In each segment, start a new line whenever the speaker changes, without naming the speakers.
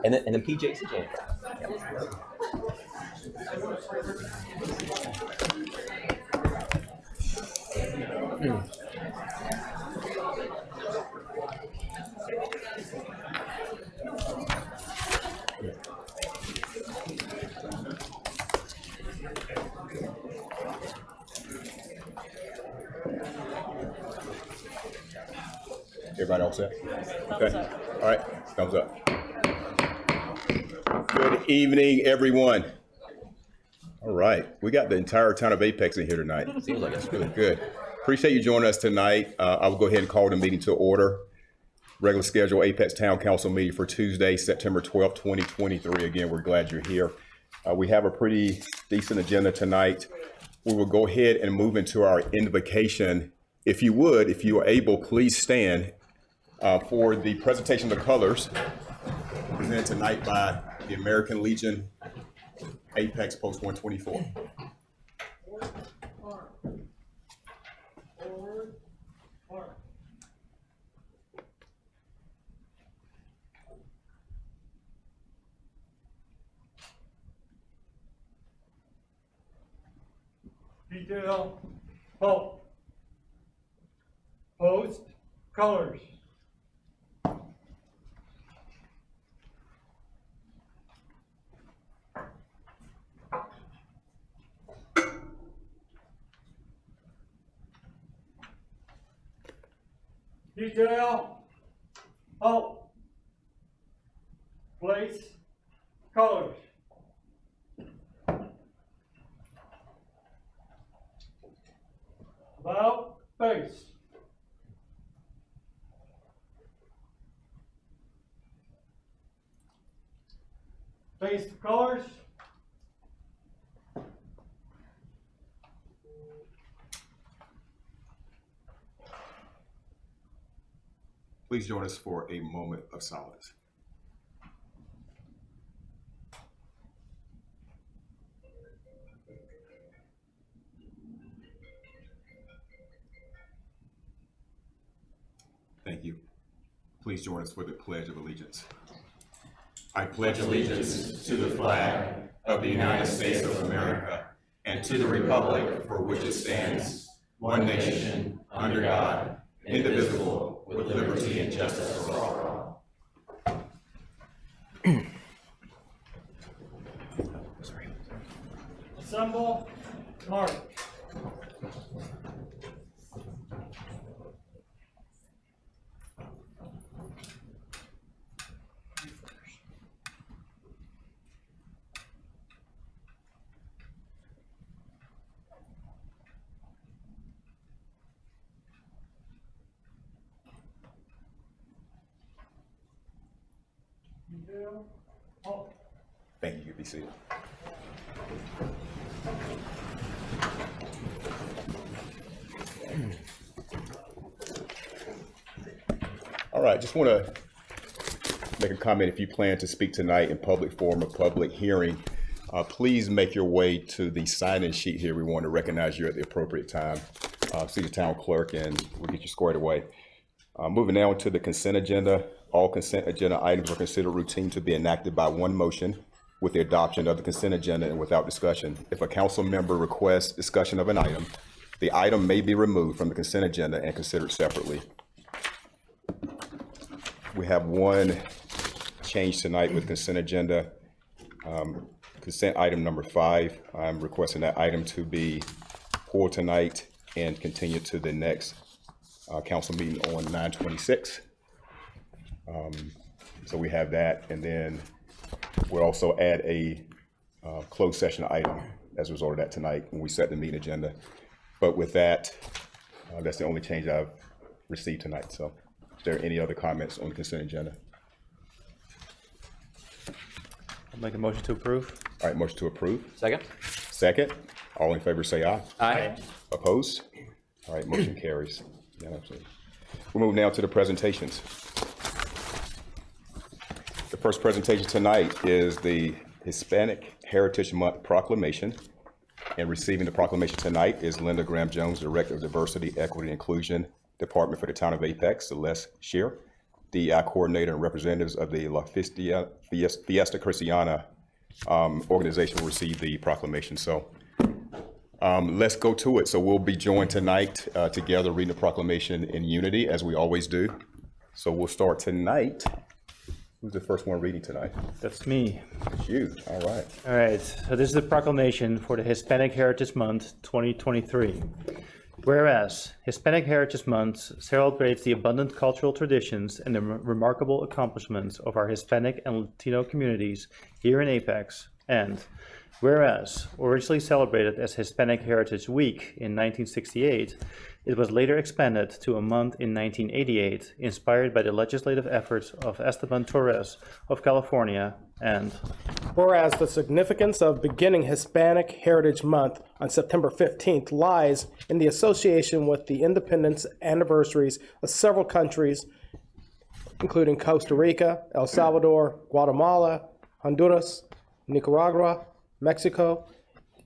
And then PJ's a janitor.
Everybody all set? Okay. All right. Thumbs up. Good evening, everyone. All right. We got the entire town of Apex in here tonight.
Seems like it's
Really good. Appreciate you joining us tonight. I will go ahead and call the meeting to order. Regular schedule Apex Town Council meeting for Tuesday, September 12th, 2023. Again, we're glad you're here. We have a pretty decent agenda tonight. We will go ahead and move into our invocation. If you would, if you are able, please stand for the presentation of the colors presented tonight by the American Legion Apex Post 124.
Detail, halt. Post, colors. Detail, halt. Place, colors. About face. Face the colors.
Please join us for a moment of silence. Thank you. Please join us for the Pledge of Allegiance. I pledge allegiance to the flag of the United States of America and to the republic for which it stands, one nation, under God, indivisible, with liberty and justice for all.
Assemble, march. Detail, halt.
Thank you. You can be seated. All right, just want to make a comment. If you plan to speak tonight in public forum or public hearing, please make your way to the sign-in sheet here. We want to recognize you at the appropriate time. See the town clerk and we'll get you squared away. Moving now to the consent agenda. All consent agenda items are considered routine to be enacted by one motion with the adoption of the consent agenda and without discussion. If a council member requests discussion of an item, the item may be removed from the consent agenda and considered separately. We have one change tonight with consent agenda. Consent item number 5. I'm requesting that item to be pulled tonight and continue to the next council meeting on 9/26. So we have that, and then we'll also add a closed session item as a result of that tonight when we set the meeting agenda. But with that, that's the only change I've received tonight. So is there any other comments on the consent agenda?
I'll make a motion to approve.
All right, motion to approve.
Second?
Second. All in favor say aye.
Aye.
Opposed? All right, motion carries. We'll move now to the presentations. The first presentation tonight is the Hispanic Heritage Month Proclamation. And receiving the proclamation tonight is Linda Graham Jones, Director of Diversity, Equity, and Inclusion Department for the Town of Apex, Celeste Shear. DEI coordinator and representatives of the La Fiesta Cristiana organization will receive the proclamation. So let's go to it. So we'll be joined tonight together reading the proclamation in unity, as we always do. So we'll start tonight. Who's the first one reading tonight?
That's me.
It's you. All right.
All right, so this is the proclamation for the Hispanic Heritage Month 2023. Whereas Hispanic Heritage Month celebrates the abundant cultural traditions and the remarkable accomplishments of our Hispanic and Latino communities here in Apex, and whereas originally celebrated as Hispanic Heritage Week in 1968, it was later expanded to a month in 1988, inspired by the legislative efforts of Esteban Torres of California, and
Whereas the significance of beginning Hispanic Heritage Month on September 15th lies in the association with the independence anniversaries of several countries, including Costa Rica, El Salvador, Guatemala, Honduras, Nicaragua, Mexico,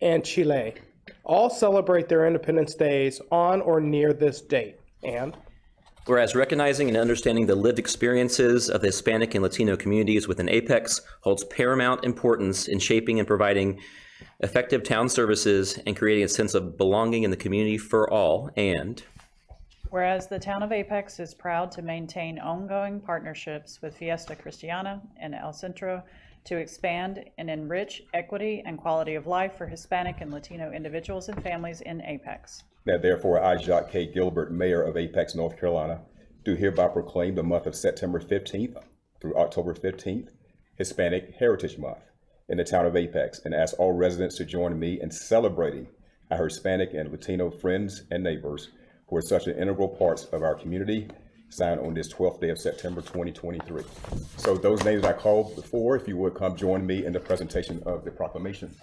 and Chile. All celebrate their Independence Days on or near this date. And
Whereas recognizing and understanding the lived experiences of the Hispanic and Latino communities within Apex holds paramount importance in shaping and providing effective town services and creating a sense of belonging in the community for all. And
whereas the town of Apex is proud to maintain ongoing partnerships with Fiesta Cristiana and El Centro to expand and enrich equity and quality of life for Hispanic and Latino individuals and families in Apex.
Now, therefore, I, Jacques K. Gilbert, Mayor of Apex, North Carolina, do hereby proclaim the month of September 15th through October 15th, Hispanic Heritage Month in the town of Apex, and ask all residents to join me in celebrating our Hispanic and Latino friends and neighbors who are such an integral parts of our community, signed on this 12th day of September 2023. So those names I called before, if you would come join me in the presentation of the proclamation.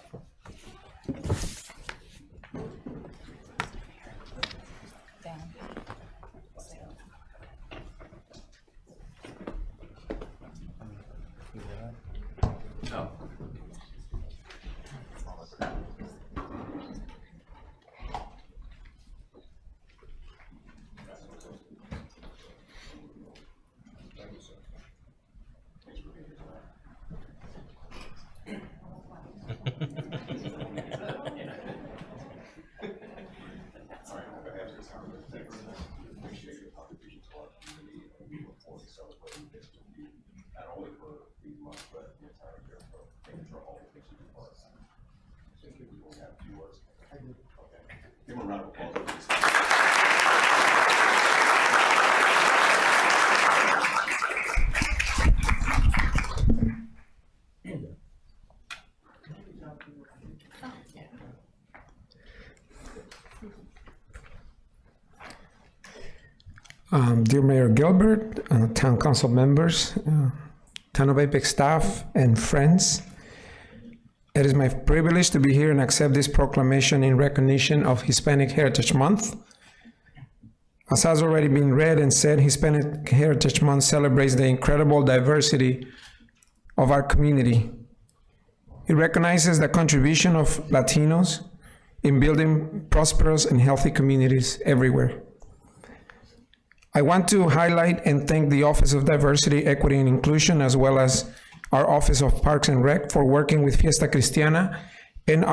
Give them a round of applause, please.
Dear Mayor Gilbert, Town Council members, Town of Apex staff, and friends, it is my privilege to be here and accept this proclamation in recognition of Hispanic Heritage Month. As has already been read and said, Hispanic Heritage Month celebrates the incredible diversity of our community. It recognizes the contribution of Latinos in building prosperous and healthy communities everywhere. I want to highlight and thank the Office of Diversity, Equity, and Inclusion, as well as our Office of Parks and Rec for working with Fiesta Cristiana and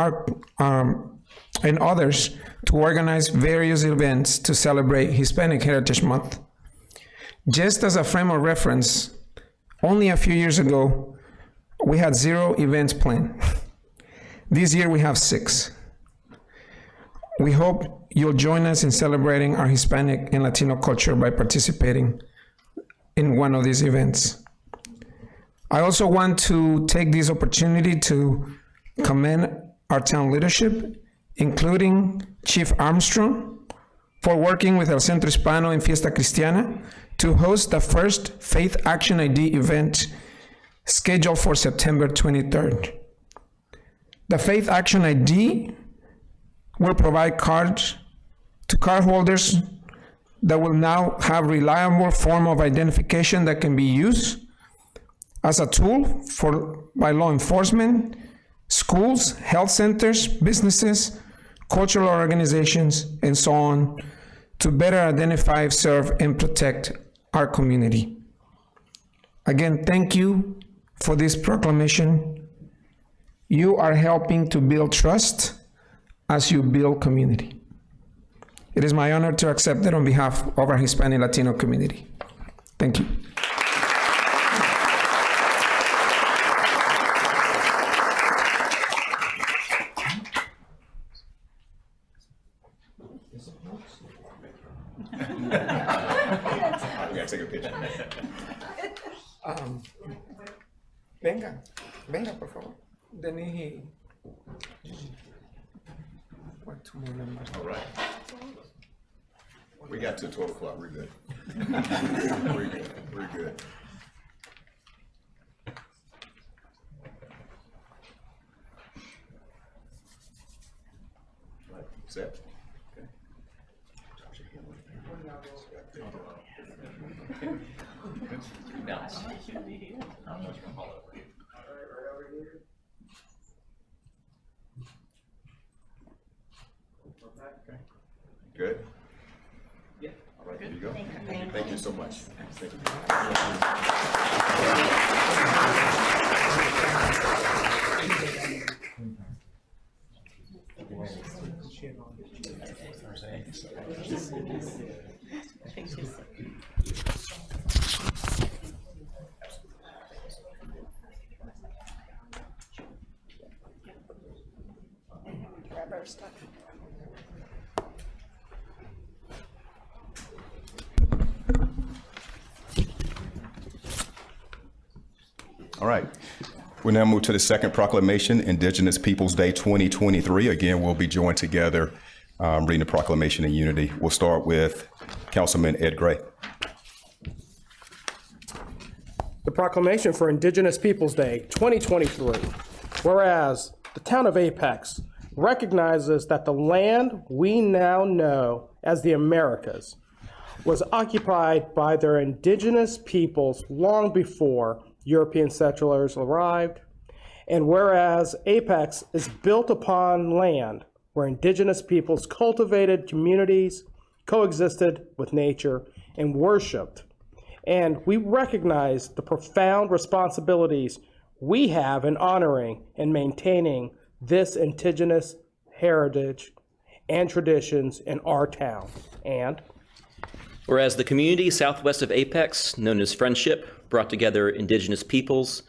others to organize various events to celebrate Hispanic Heritage Month. Just as a frame of reference, only a few years ago, we had 0 events planned. This year we have 6. We hope you'll join us in celebrating our Hispanic and Latino culture by participating in one of these events. I also want to take this opportunity to commend our town leadership, including Chief Armstrong, for working with El Centro Hispano and Fiesta Cristiana to host the first Faith Action ID event scheduled for September 23rd. The Faith Action ID will provide cards to cardholders that will now have reliable form of identification that can be used as a tool by law enforcement, schools, health centers, businesses, cultural organizations, and so on, to better identify, serve, and protect our community. Again, thank you for this proclamation. You are helping to build trust as you build community. It is my honor to accept it on behalf of our Hispanic Latino community. Thank you.
We gotta take a picture.
Venga, por favor. Denis what, 2 more members?
All right. We got to 12 o'clock, we're good. We're good, we're good. Set? Okay. Good? Yeah. All right, here you go. Thank you so much. Thank you. All right. We now move to the second proclamation, Indigenous Peoples Day 2023. Again, we'll be joined together reading the proclamation in unity. We'll start with Councilman Ed Gray.
The proclamation for Indigenous Peoples Day 2023. Whereas the town of Apex recognizes that the land we now know as the Americas was occupied by their indigenous peoples long before European settlers arrived, and whereas Apex is built upon land where indigenous peoples cultivated communities, coexisted with nature, and worshiped, and we recognize the profound responsibilities we have in honoring and maintaining this indigenous heritage and traditions in our town. And
Whereas the community southwest of Apex, known as Friendship, brought together indigenous peoples,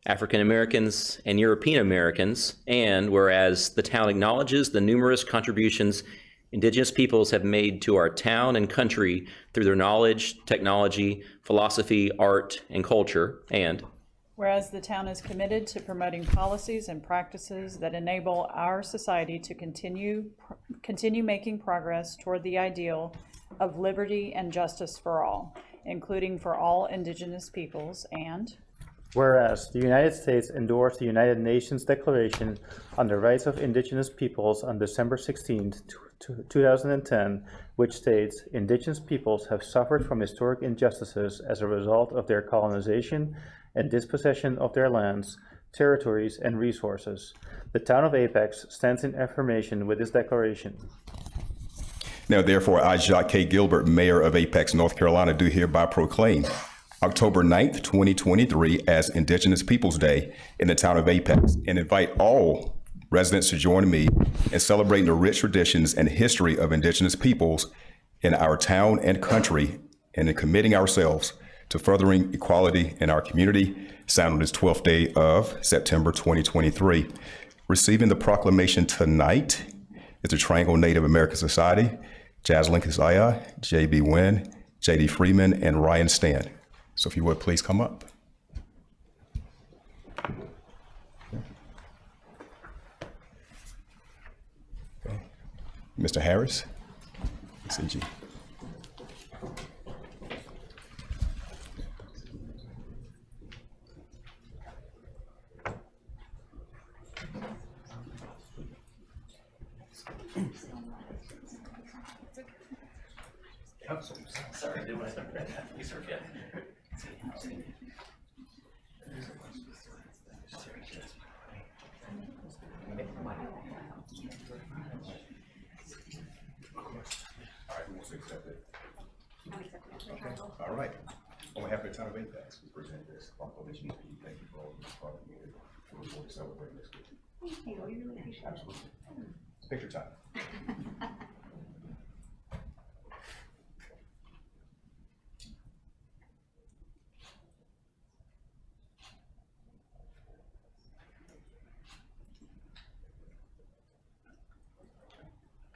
African Americans, and European Americans, and whereas the town acknowledges the numerous contributions indigenous peoples have made to our town and country through their knowledge, technology, philosophy, art, and culture, and
Whereas the town is committed to promoting policies and practices that enable our society to continue making progress toward the ideal of liberty and justice for all, including for all indigenous peoples, and
Whereas the United States endorsed the United Nations Declaration on the Rights of Indigenous Peoples on December 16, 2010, which states, indigenous peoples have suffered from historic injustices as a result of their colonization and dispossession of their lands, territories, and resources. The town of Apex stands in affirmation with this declaration.
Now, therefore, I, Jacques K. Gilbert, Mayor of Apex, North Carolina, do hereby proclaim October 9th, 2023 as Indigenous Peoples Day in the town of Apex, and invite all residents to join me in celebrating the rich traditions and history of indigenous peoples in our town and country, and in committing ourselves to furthering equality in our community, signed on this 12th day of September 2023. Receiving the proclamation tonight is the Triangle Native American Society, Jaslyn Kazaya, J.B. Wynn, J.D. Freeman, and Ryan Stan. So if you would, please come up. Okay. Mr. Harris, CG. All right. On behalf of the town of Apex, we present this. this month. Thank you for all this part of the community. We look forward to celebrating this with you.
Thank you. We really appreciate it.
Absolutely. It's picture time.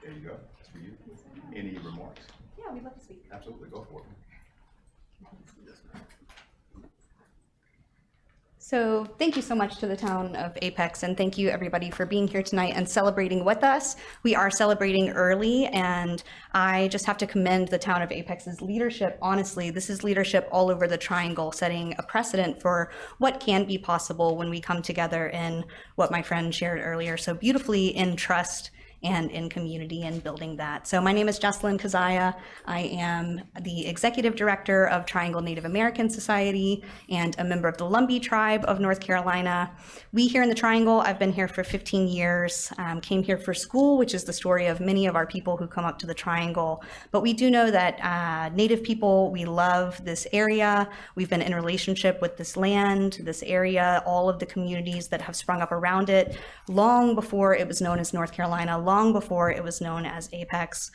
There you go. That's for you. Any remarks?
Yeah, we'd love to speak.
Absolutely. Go for it.
So thank you so much to the town of Apex, and thank you everybody for being here tonight and celebrating with us. We are celebrating early, and I just have to commend the town of Apex's leadership. Honestly, this is leadership all over the Triangle, setting a precedent for what can be possible when we come together in what my friend shared earlier so beautifully, in trust and in community and building that. So my name is Jocelyn Kazaya. I am the Executive Director of Triangle Native American Society and a member of the Lumbee Tribe of North Carolina. We here in the Triangle, I've been here for 15 years, came here for school, which is the story of many of our people who come up to the Triangle. But we do know that Native people, we love this area. We've been in relationship with this land, this area, all of the communities that have sprung up around it, long before it was known as North Carolina, long before it was known as Apex.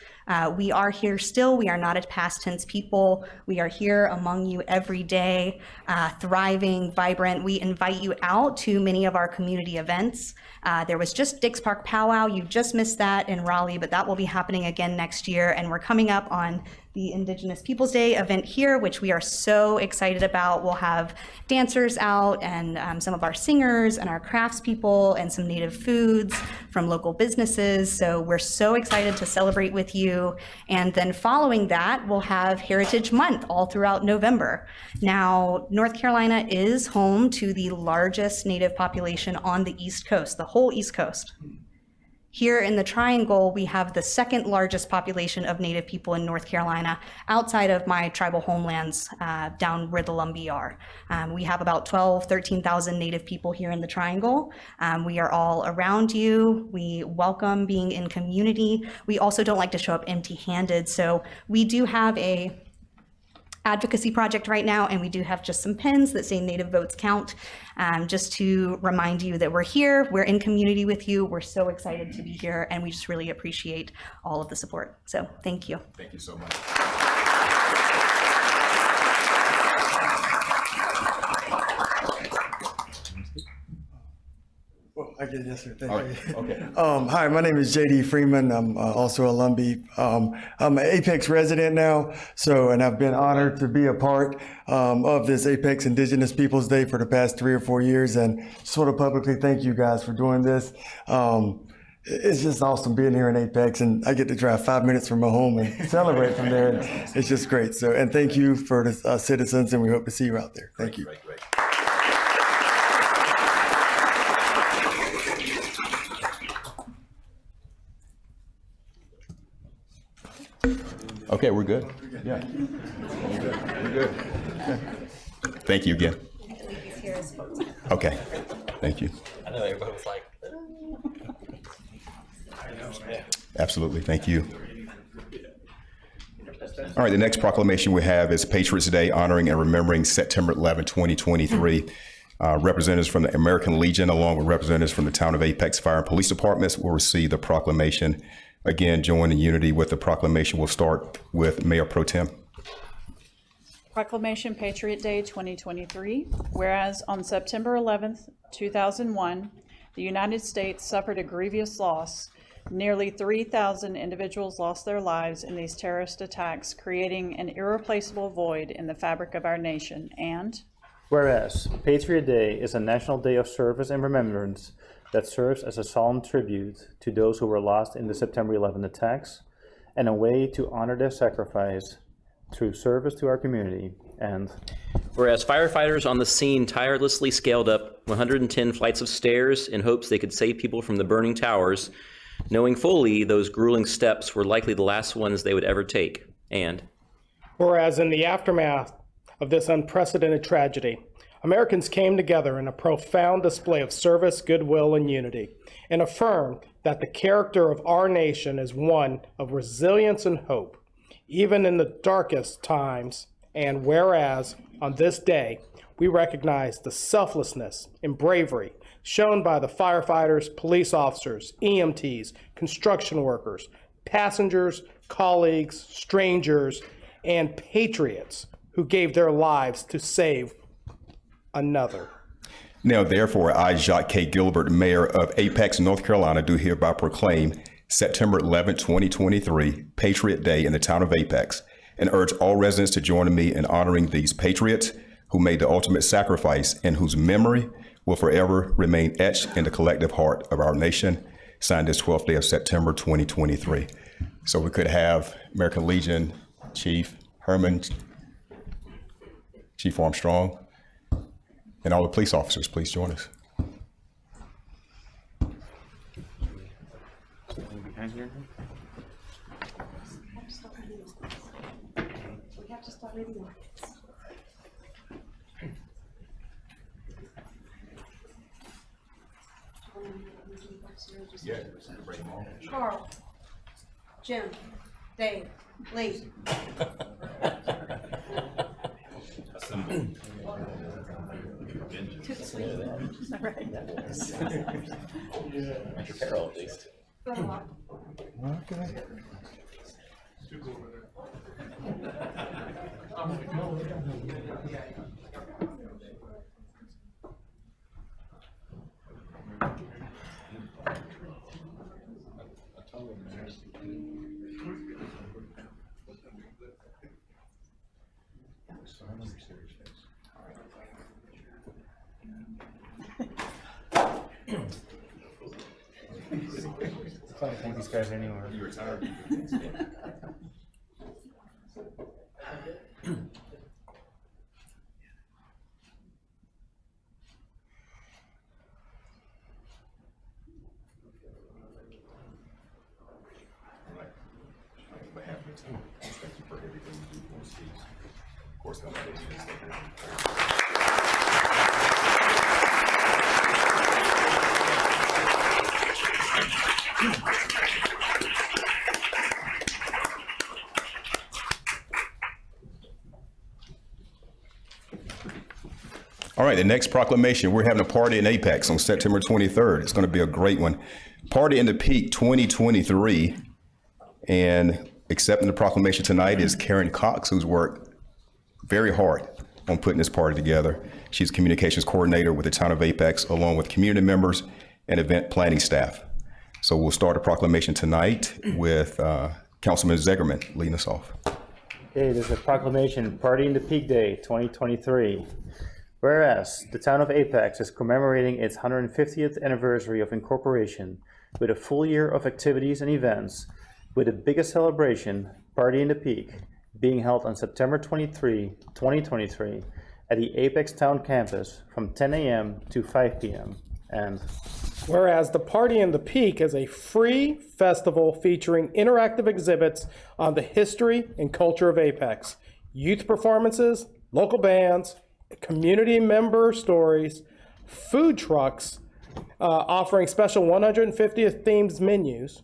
We are here still. We are not a past tense people. We are here among you every day, thriving, vibrant. We invite you out to many of our community events. There was just Dix Park Powwow. You just missed that in Raleigh, but that will be happening again next year. And we're coming up on the Indigenous Peoples Day event here, which we are so excited about. We'll have dancers out and some of our singers and our craftspeople and some native foods from local businesses. So we're so excited to celebrate with you. And then following that, we'll have Heritage Month all throughout November. Now, North Carolina is home to the largest Native population on the East Coast, the whole East Coast. Here in the Triangle, we have the second largest population of Native people in North Carolina, outside of my tribal homelands down where the Lumbee are. We have about 13,000 Native people here in the Triangle. We are all around you. We welcome being in community. We also don't like to show up empty-handed, so we do have a advocacy project right now, and we do have just some pins that say Native votes count, just to remind you that we're here, we're in community with you, we're so excited to be here, and we just really appreciate all of the support. So thank you.
Thank you so much.
Well, I get it, yes, sir. Thank
All
you.
right. Okay.
Hi, my name is JD Freeman. I'm also a Lumbee. I'm an Apex resident now, and I've been honored to be a part of this Apex Indigenous Peoples Day for the past 3 or 4 years, and just want to publicly thank you guys for doing this. It's just awesome being here in Apex, and I get to drive 5 minutes from my home and celebrate from there. And it's just great. So, and thank you for the citizens, and we hope to see you out there. Thank you.
Great, great. Okay, we're good. Yeah. We're good. Thank you again. Okay, thank you.
I know everybody was like,
Absolutely, thank you. All right, the next proclamation we have is Patriots Day, honoring and remembering September 11, 2023. Representatives from the American Legion, along with representatives from the Town of Apex Fire and Police Departments, will receive the proclamation. Again, join in unity with the proclamation. We'll start with Mayor Pro Tem.
Proclamation Patriot Day 2023. Whereas on September 11th, 2001, the United States suffered a grievous loss. Nearly 3,000 individuals lost their lives in these terrorist attacks, creating an irreplaceable void in the fabric of our nation. And
Whereas Patriot Day is a national day of service and remembrance that serves as a solemn tribute to those who were lost in the September 11 attacks and a way to honor their sacrifice through service to our community. And
whereas firefighters on the scene tirelessly scaled up 110 flights of stairs in hopes they could save people from the burning towers, knowing fully those grueling steps were likely the last ones they would ever take. And
Whereas in the aftermath of this unprecedented tragedy, Americans came together in a profound display of service, goodwill, and unity, and affirmed that the character of our nation is one of resilience and hope, even in the darkest times. And whereas on this day, we recognize the selflessness and bravery shown by the firefighters, police officers, EMTs, construction workers, passengers, colleagues, strangers, and patriots who gave their lives to save another.
Now, therefore, I, Jacques K. Gilbert, Mayor of Apex, North Carolina, do hereby proclaim September 11, 2023, Patriot Day in the town of Apex, and urge all residents to join me in honoring these patriots who made the ultimate sacrifice and whose memory will forever remain etched in the collective heart of our nation. Signed this 12th day of September 2023. So we could have American Legion Chief Herman, Chief Armstrong, and all the police officers, please join us.
Carl, Jim, Dave, Lee. Too sweet. All right.
Carol, at least.
I don't think these guys anywhere.
You retired. Thank you for everything you do for us. Of course, all right, the next proclamation, we're having a party in Apex on September 23rd. It's going to be a great one. Party in the Peak 2023. And accepting the proclamation tonight is Karen Cox, who's worked very hard on putting this party together. She's communications coordinator with the town of Apex, along with community members and event planning staff. So we'll start a proclamation tonight with Councilman Zegerman leading us off.
Okay, there's a proclamation, Party in the Peak Day 2023. Whereas the town of Apex is commemorating its 150th anniversary of incorporation with a full year of activities and events, with the biggest celebration, Party in the Peak, being held on September 23, 2023 at the Apex Town Campus from 10 a.m. to 5 p.m. And
whereas the Party in the Peak is a free festival featuring interactive exhibits on the history and culture of Apex, youth performances, local bands, community member stories, food trucks offering special 150th themed menus,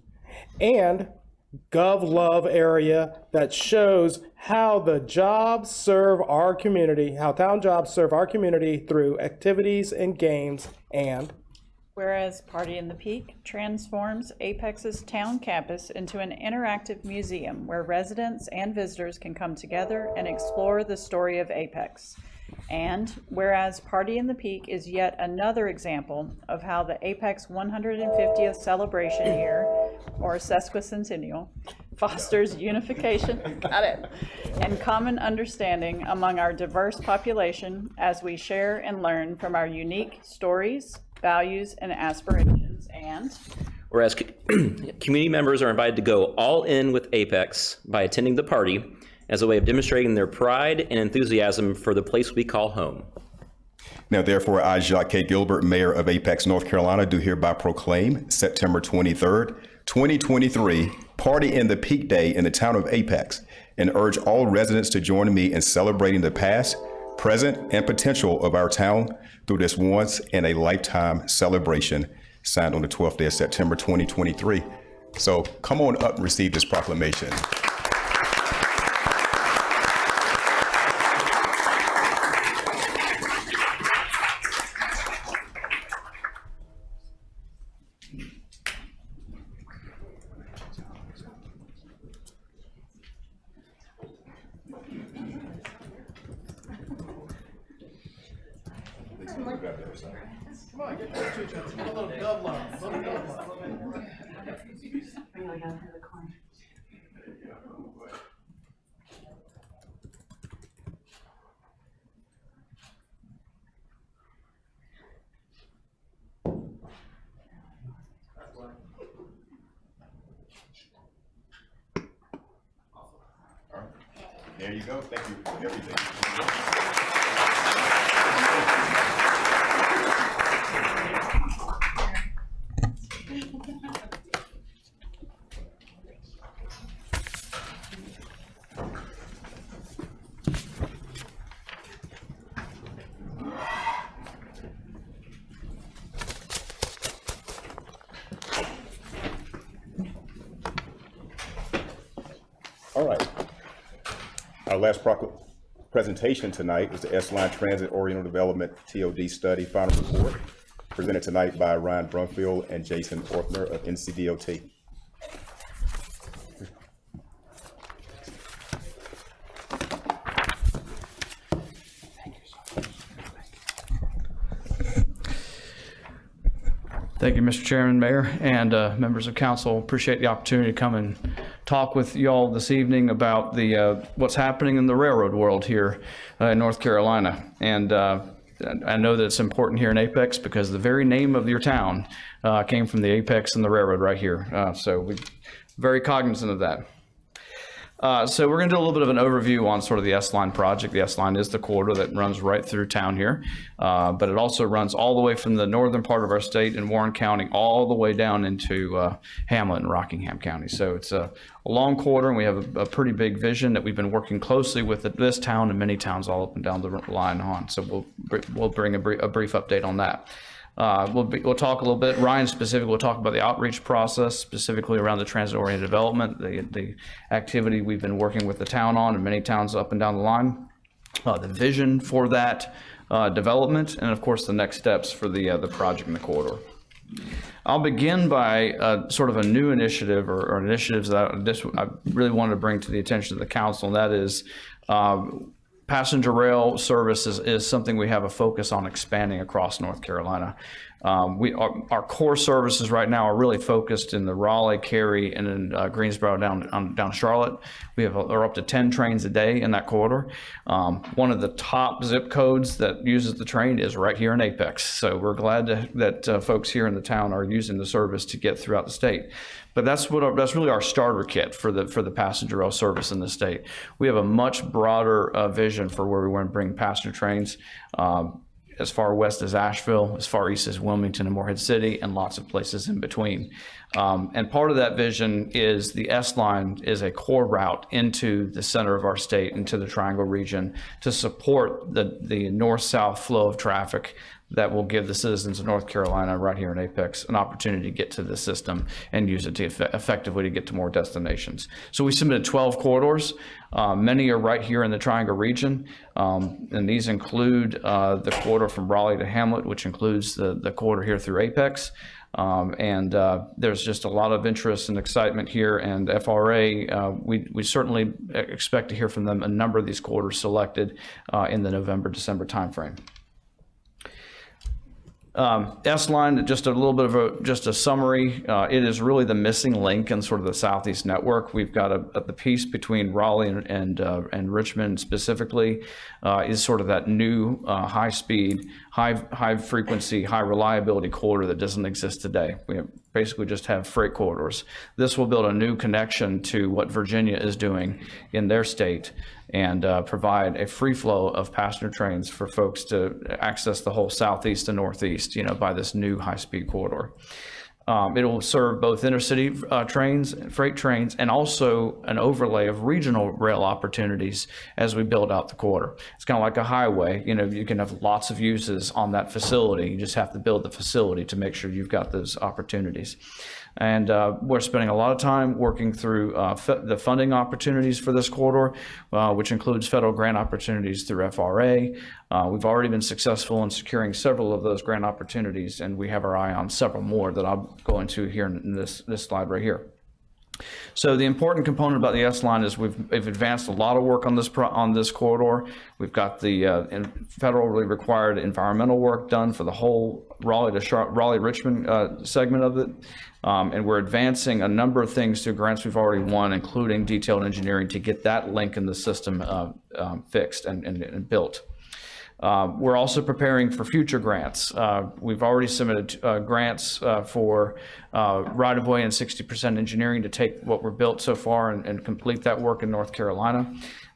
and Gov Love area that shows how the jobs serve our community, how town jobs serve our community through activities and games. And
whereas Party in the Peak transforms Apex's town campus into an interactive museum where residents and visitors can come together and explore the story of Apex. And whereas Party in the Peak is yet another example of how the Apex 150th celebration year, or sesquicentennial, fosters unification, got it, and common understanding among our diverse population as we share and learn from our unique stories, values, and aspirations. And
Whereas community members are invited to go all in with Apex by attending the party as a way of demonstrating their pride and enthusiasm for the place we call home.
Now, therefore, I, Jacques K. Gilbert, Mayor of Apex, North Carolina, do hereby proclaim September 23rd, 2023, Party in the Peak Day in the town of Apex, and urge all residents to join me in celebrating the past, present, and potential of our town through this once-in-a-lifetime celebration, signed on the 12th day of September 2023. So come on up and receive this proclamation.
go down to the corner.
There you go. Thank you for everything. All right. Our last presentation tonight is the S-Line Transit Oriental Development TOD Study Final Report, presented tonight by Ryan Brumfield and Jason Ortner of NCDOT.
Thank you, Mr. Chairman, Mayor, and members of council. Appreciate the opportunity to come and talk with you all this evening about the what's happening in the railroad world here in North Carolina. And I know that it's important here in Apex because the very name of your town came from the apex and the railroad right here. So we're very cognizant of that. So we're going to do a little bit of an overview on sort of the S-Line project. The S-Line is the corridor that runs right through town here, but it also runs all the way from the northern part of our state in Warren County all the way down into Hamlet and Rockingham County. So it's a long corridor, and we have a pretty big vision that we've been working closely with this town and many towns all up and down the line on. So we'll bring a brief update on that. We'll talk a little bit. Ryan specifically will talk about the outreach process, specifically around the transit-oriented development, the activity we've been working with the town on and many towns up and down the line, the vision for that development, and of course the next steps for the project in the corridor. I'll begin by sort of a new initiative or initiatives that I really wanted to bring to the attention of the council, and that is passenger rail service is something we have a focus on expanding across North Carolina. Our core services right now are really focused in the Raleigh, Cary, and in Greensboro down Charlotte. We are up to 10 trains a day in that corridor. One of the top zip codes that uses the train is right here in Apex. So we're glad that folks here in the town are using the service to get throughout the state. But that's really our starter kit for the passenger rail service in the state. We have a much broader vision for where we want to bring passenger trains. As far west as Asheville, as far east as Wilmington and Morehead City, and lots of places in between. And part of that vision is the S-Line is a core route into the center of our state, into the Triangle region, to support the north-south flow of traffic that will give the citizens of North Carolina right here in Apex an opportunity to get to the system and use it to effectively to get to more destinations. So we submitted 12 corridors. Many are right here in the Triangle region, and these include the corridor from Raleigh to Hamlet, which includes the corridor here through Apex. And there's just a lot of interest and excitement here, and FRA, we certainly expect to hear from them a number of these corridors selected in the November-December timeframe. S-Line, just a little bit of just a summary. It is really the missing link in sort of the Southeast network. We've got the piece between Raleigh and Richmond specifically is sort of that new high speed, high frequency, high reliability corridor that doesn't exist today. We basically just have freight corridors. This will build a new connection to what Virginia is doing in their state and provide a free flow of passenger trains for folks to access the whole Southeast and Northeast, by this new high-speed corridor. It will serve both intercity trains, freight trains, and also an overlay of regional rail opportunities as we build out the corridor. It's kind of like a highway. You can have lots of uses on that facility. You just have to build the facility to make sure you've got those opportunities. And we're spending a lot of time working through the funding opportunities for this corridor, which includes federal grant opportunities through FRA. We've already been successful in securing several of those grant opportunities, and we have our eye on several more that I'll go into here in this slide right here. So the important component about the S-line is we've advanced a lot of work on this corridor. We've got the federally required environmental work done for the whole Raleigh to Raleigh-Richmond segment of it. And we're advancing a number of things through grants we've already won, including detailed engineering to get that link in the system fixed and built. We're also preparing for future grants. We've already submitted grants for right-of-way and 60% engineering to take what we're built so far and complete that work in North Carolina.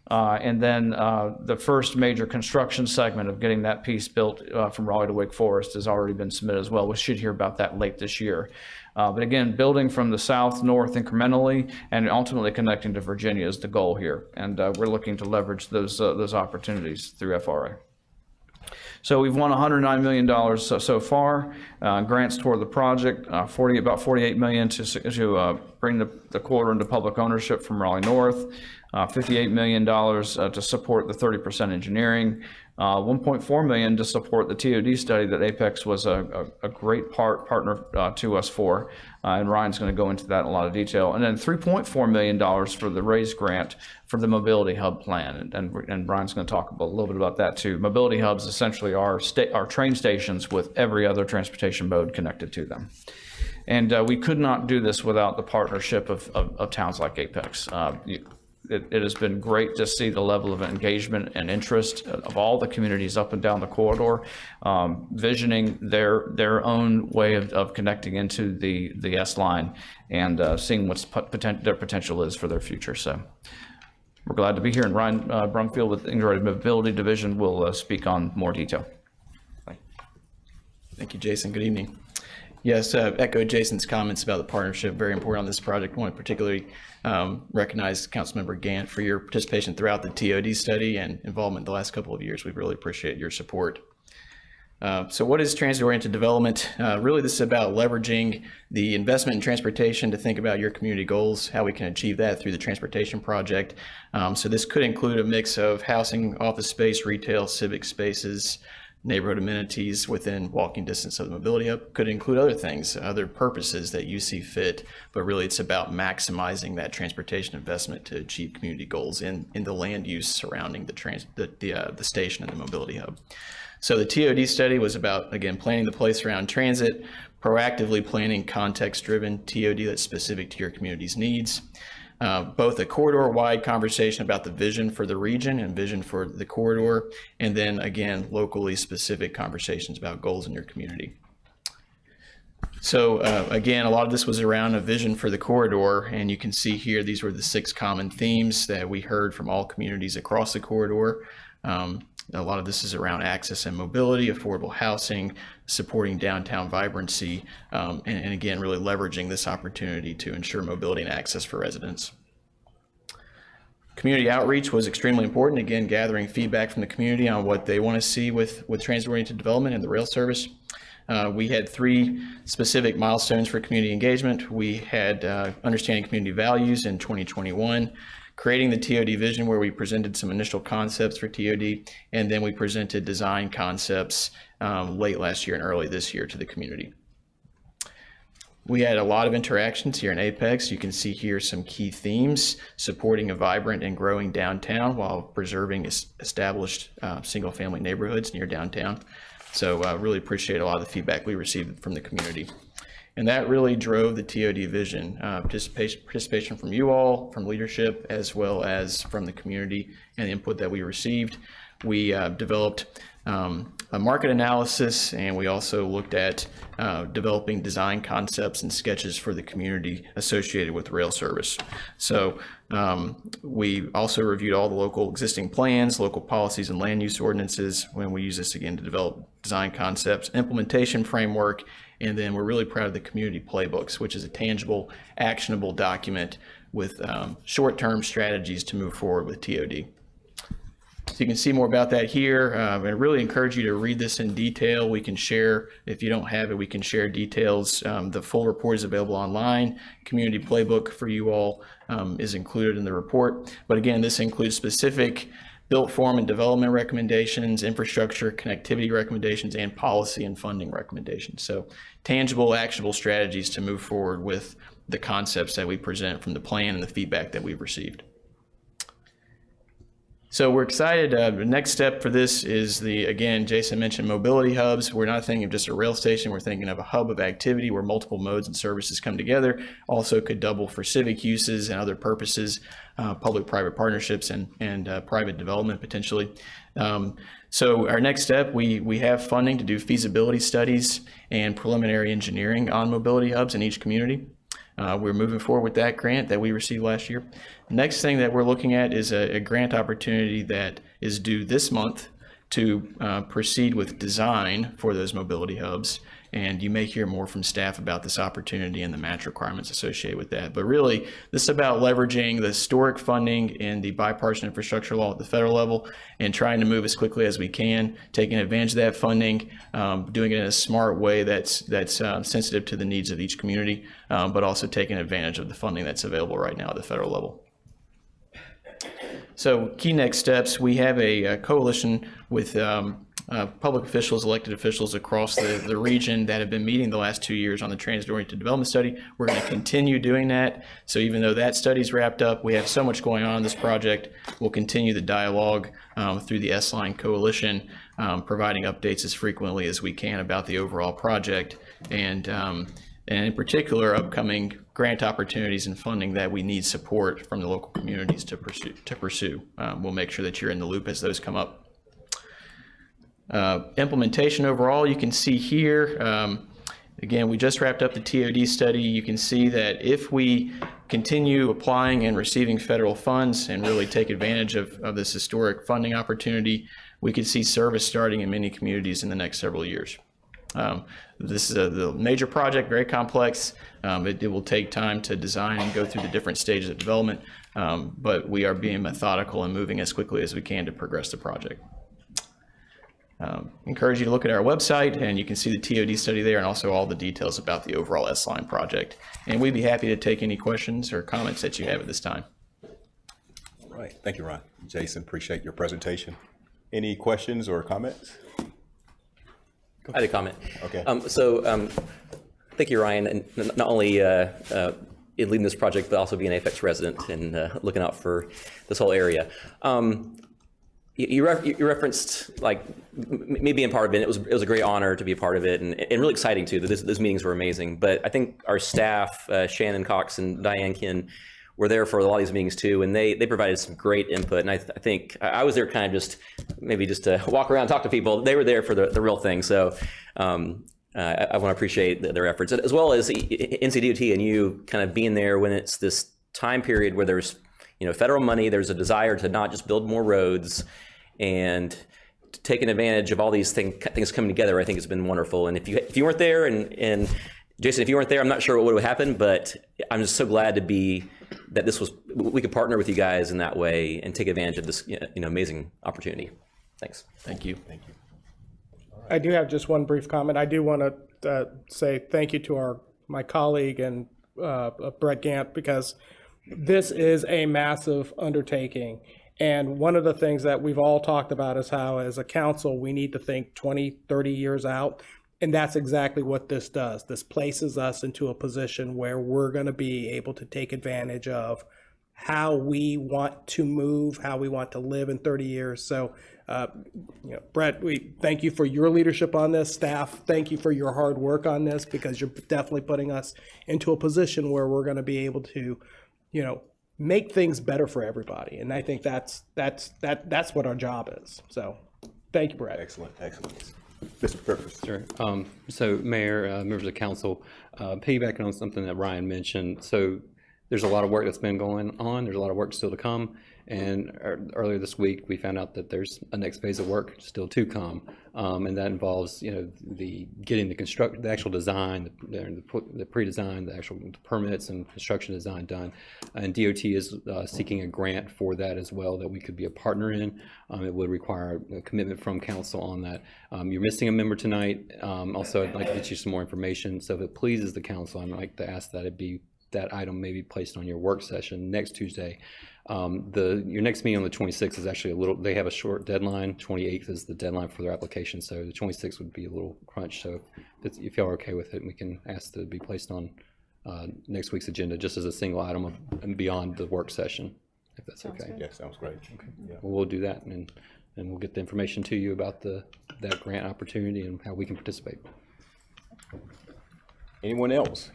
And then the first major construction segment of getting that piece built from Raleigh to Wake Forest has already been submitted as well. We should hear about that late this year. But again, building from the south north incrementally and ultimately connecting to Virginia is the goal here. And we're looking to leverage those opportunities through FRA. So we've won $109 million so far, grants toward the project, about $48 million to bring the corridor into public ownership from Raleigh North, $58 million to support the 30% engineering, $1.4 million to support the TOD study that Apex was a great partner to us for, and Ryan's going to go into that in a lot of detail. And then $3.4 million for the RAISE grant for the Mobility Hub plan, and Ryan's going to talk a little bit about that too. Mobility Hubs essentially are train stations with every other transportation mode connected to them. And we could not do this without the partnership of towns like Apex. It has been great to see the level of engagement and interest of all the communities up and down the corridor, visioning their own way of connecting into the S-line and seeing what their potential is for their future. So we're glad to be here, and Ryan Brumfield with Integrated Mobility Division will speak on more detail.
Thank you, Jason. Good evening. Yes, echo Jason's comments about the partnership. Very important on this project. I want to particularly recognize Councilmember Gant for your participation throughout the TOD study and involvement the last couple of years. We really appreciate your support. So what is transit-oriented development? Really, this is about leveraging the investment in transportation to think about your community goals, how we can achieve that through the transportation project. So this could include a mix of housing, office space, retail, civic spaces, neighborhood amenities within walking distance of the Mobility Hub. Could include other things, other purposes that you see fit, but really it's about maximizing that transportation investment to achieve community goals in the land use surrounding the station and the Mobility Hub. So the TOD study was about, again, planning the place around transit, proactively planning context-driven TOD that's specific to your community's needs. Both a corridor-wide conversation about the vision for the region and vision for the corridor, and then again, locally specific conversations about goals in your community. So again, a lot of this was around a vision for the corridor, and you can see here, these were the 6 common themes that we heard from all communities across the corridor. A lot of this is around access and mobility, affordable housing, supporting downtown vibrancy, and again, really leveraging this opportunity to ensure mobility and access for residents. Community outreach was extremely important, again, gathering feedback from the community on what they want to see with transit-oriented development and the rail service. We had 3 specific milestones for community engagement. We had understanding community values in 2021, creating the TOD vision, where we presented some initial concepts for TOD, and then we presented design concepts late last year and early this year to the community. We had a lot of interactions here in Apex. You can see here some key themes: supporting a vibrant and growing downtown while preserving established single-family neighborhoods near downtown. So really appreciate a lot of the feedback we received from the community. And that really drove the TOD vision, participation from you all, from leadership, as well as from the community and the input that we received. We developed a market analysis, and we also looked at developing design concepts and sketches for the community associated with rail service. So we also reviewed all the local existing plans, local policies, and land use ordinances when we use this again to develop design concepts, implementation framework, and then we're really proud of the community playbooks, which is a tangible, actionable document with short-term strategies to move forward with TOD. So you can see more about that here. I really encourage you to read this in detail. We can share, if you don't have it, we can share details. The full report is available online. Community playbook for you all is included in the report. But again, this includes specific built form and development recommendations, infrastructure, connectivity recommendations, and policy and funding recommendations. So tangible, actionable strategies to move forward with the concepts that we present from the plan and the feedback that we've received. So we're excited. The next step for this is again, Jason mentioned mobility hubs. We're not thinking of just a rail station. We're thinking of a hub of activity where multiple modes and services come together. Also could double for civic uses and other purposes, public-private partnerships and private development potentially. So our next step, we have funding to do feasibility studies and preliminary engineering on mobility hubs in each community. We're moving forward with that grant that we received last year. Next thing that we're looking at is a grant opportunity that is due this month to proceed with design for those mobility hubs. And you may hear more from staff about this opportunity and the match requirements associated with that. But really, this is about leveraging the historic funding in the bipartisan infrastructure law at the federal level and trying to move as quickly as we can, taking advantage of that funding, doing it in a smart way that's sensitive to the needs of each community, but also taking advantage of the funding that's available right now at the federal level. So key next steps, we have a coalition with public officials, elected officials across the region that have been meeting the last 2 years on the transit-oriented development study. We're going to continue doing that. So even though that study's wrapped up, we have so much going on in this project. We'll continue the dialogue through the S-Line Coalition, providing updates as frequently as we can about the overall project and in particular upcoming grant opportunities and funding that we need support from the local communities to pursue. We'll make sure that you're in the loop as those come up. Implementation overall, you can see here, again, we just wrapped up the TOD study. You can see that if we continue applying and receiving federal funds and really take advantage of this historic funding opportunity, we could see service starting in many communities in the next several years. This is a major project, very complex. It will take time to design and go through the different stages of development, but we are being methodical and moving as quickly as we can to progress the project. Encourage you to look at our website, and you can see the TOD study there and also all the details about the overall S-Line project. And we'd be happy to take any questions or comments that you have at this time.
All right, thank you, Ron. Jason, appreciate your presentation. Any questions or comments?
I had a comment.
Okay.
Thank you, Ryan, and not only in leading this project, but also being an Apex resident and looking out for this whole area. You referenced like me being part of it. It was a great honor to be a part of it, and really exciting too. Those meetings were amazing. But I think our staff, Shannon Cox and Diane Kin, were there for a lot of these meetings too, and they provided some great input. And I think I was there kind of just to walk around and talk to people. They were there for the real thing. So I want to appreciate their efforts, as well as NCDOT and you kind of being there when it's this time period where there's federal money. There's a desire to not just build more roads and taking advantage of all these things coming together. I think it's been wonderful. And if you weren't there, and Jason, if you weren't there, I'm not sure what would have happened, but I'm just so glad that we could partner with you guys in that way and take advantage of this amazing opportunity. Thanks.
Thank you.
Thank you.
I do have just one brief comment. I do want to say thank you to my colleague and Brett Gant, because this is a massive undertaking. And one of the things that we've all talked about is how, as a council, we need to think 20, 30 years out. And that's exactly what this does. This places us into a position where we're going to be able to take advantage of how we want to move, how we want to live in 30 years. So, Brett, we thank you for your leadership on this. Staff, thank you for your hard work on this, because you're definitely putting us into a position where we're going to be able to, make things better for everybody. And I think that's what our job is. So, thank you, Brett.
Excellent. Mr. Purpose.
Sure. So, Mayor, members of council, piggybacking on something that Ryan mentioned. So, there's a lot of work that's been going on. There's a lot of work still to come. And earlier this week, we found out that there's a next phase of work still to come, and that involves, getting the actual design, the pre-design, the actual permits and construction design done. And DOT is seeking a grant for that as well that we could be a partner in. It would require a commitment from council on that. You're missing a member tonight. Also, I'd like to get you some more information. So if it pleases the council, I'd like to ask that that item may be placed on your work session next Tuesday. Your next meeting on the 26th is actually they have a short deadline. 28th is the deadline for their application, so the 26th would be a little crunch. So if y'all are okay with it, we can ask to be placed on next week's agenda just as a single item and beyond the work session, if that's okay.
Yeah, sounds great. Okay. Yeah.
Well, we'll do that, and we'll get the information to you about that grant opportunity and how we can participate.
Anyone else?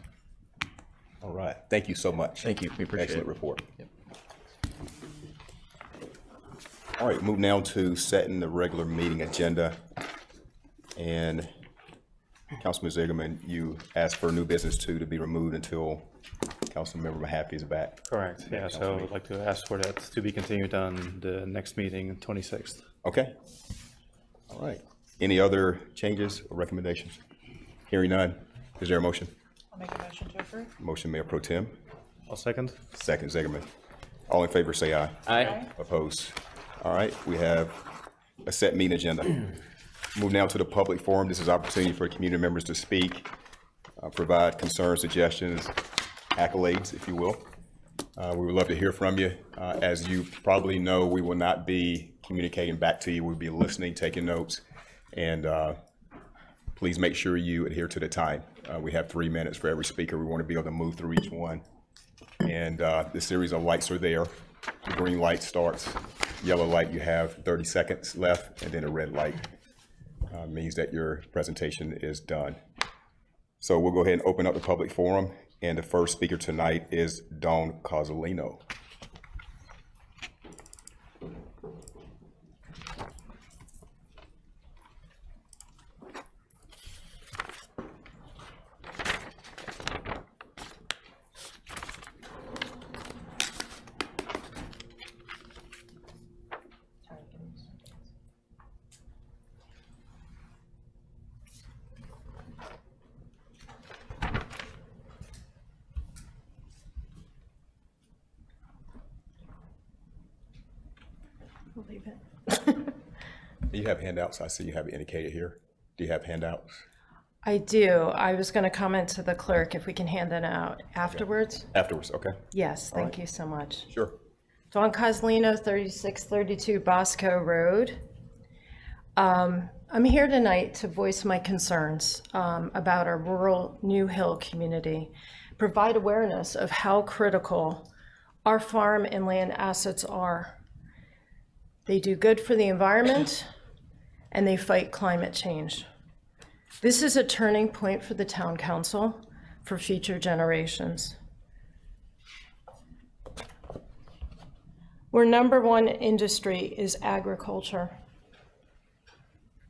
All right. Thank you so much.
Thank you. We appreciate
Excellent
it.
report.
Yep.
All right, move now to setting the regular meeting agenda. And Councilman Zigerman, you asked for new business two to be removed until Councilmember Mahaffey is back.
Correct, yeah, so I'd like to ask for that to be continued on the next meeting, 26th.
Okay. All right. Any other changes or recommendations? Hearing none. Is there a motion?
I'll make a motion to approve.
Motion, Mayor Pro Tem.
I'll second.
Second, Zigerman. All in favor, say aye.
Aye.
Opposed? All right, we have a set meeting agenda. Move now to the public forum. This is opportunity for community members to speak, provide concerns, suggestions, accolades, if you will. We would love to hear from you. As you probably know, we will not be communicating back to you. We'll be listening, taking notes, and please make sure you adhere to the time. We have 3 minutes for every speaker. We want to be able to move through each one. And the series of lights are there. The green light starts. Yellow light, you have 30 seconds left, and then a red light means that your presentation is done. So we'll go ahead and open up the public forum, and the first speaker tonight is Dawn Cozzolino.
Leave it.
You have handouts. I see you have it indicated here. Do you have handouts?
I do. I was going to comment to the clerk if we can hand that out afterwards.
Afterwards, okay.
Yes, thank you so much.
Sure.
Dawn Cozzolino, 3632 Bosco Road. I'm here tonight to voice my concerns about our rural New Hill community, provide awareness of how critical our farm and land assets are. They do good for the environment, and they fight climate change. This is a turning point for the town council for future generations. Our number one industry is agriculture.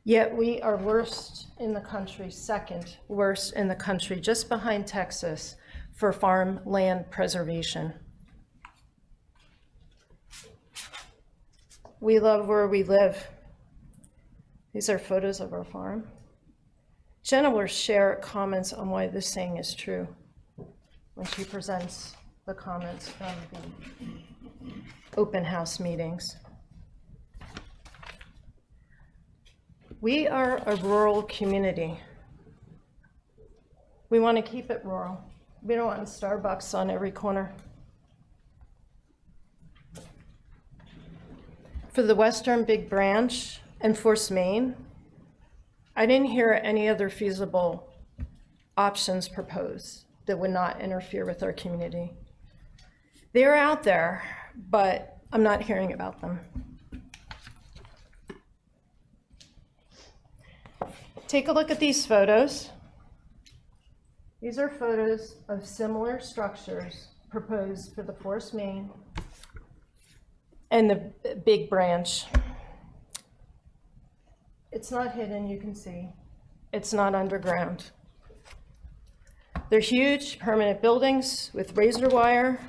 Yet we are worst in the country, second worst in the country, just behind Texas, for farm land preservation. We love where we live. These are photos of our farm. Jenna will share comments on why this saying is true when she presents the comments from the open house meetings. We are a rural community. We want to keep it rural. We don't want Starbucks on every corner. For the Western Big Branch and Force Main, I didn't hear any other feasible options proposed that would not interfere with our community. They're out there, but I'm not hearing about them. Take a look at these photos. These are photos of similar structures proposed for the Force Main and the Big Branch. It's not hidden, you can see. It's not underground. They're huge permanent buildings with razor wire,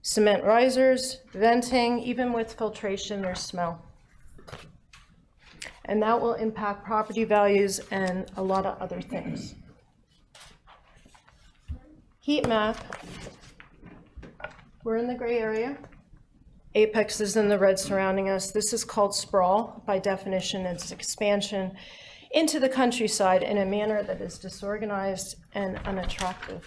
cement risers, venting, even with filtration or smell. And that will impact property values and a lot of other things. Heat map. We're in the gray area. Apex is in the red surrounding us. This is called sprawl. By definition, it's expansion into the countryside in a manner that is disorganized and unattractive.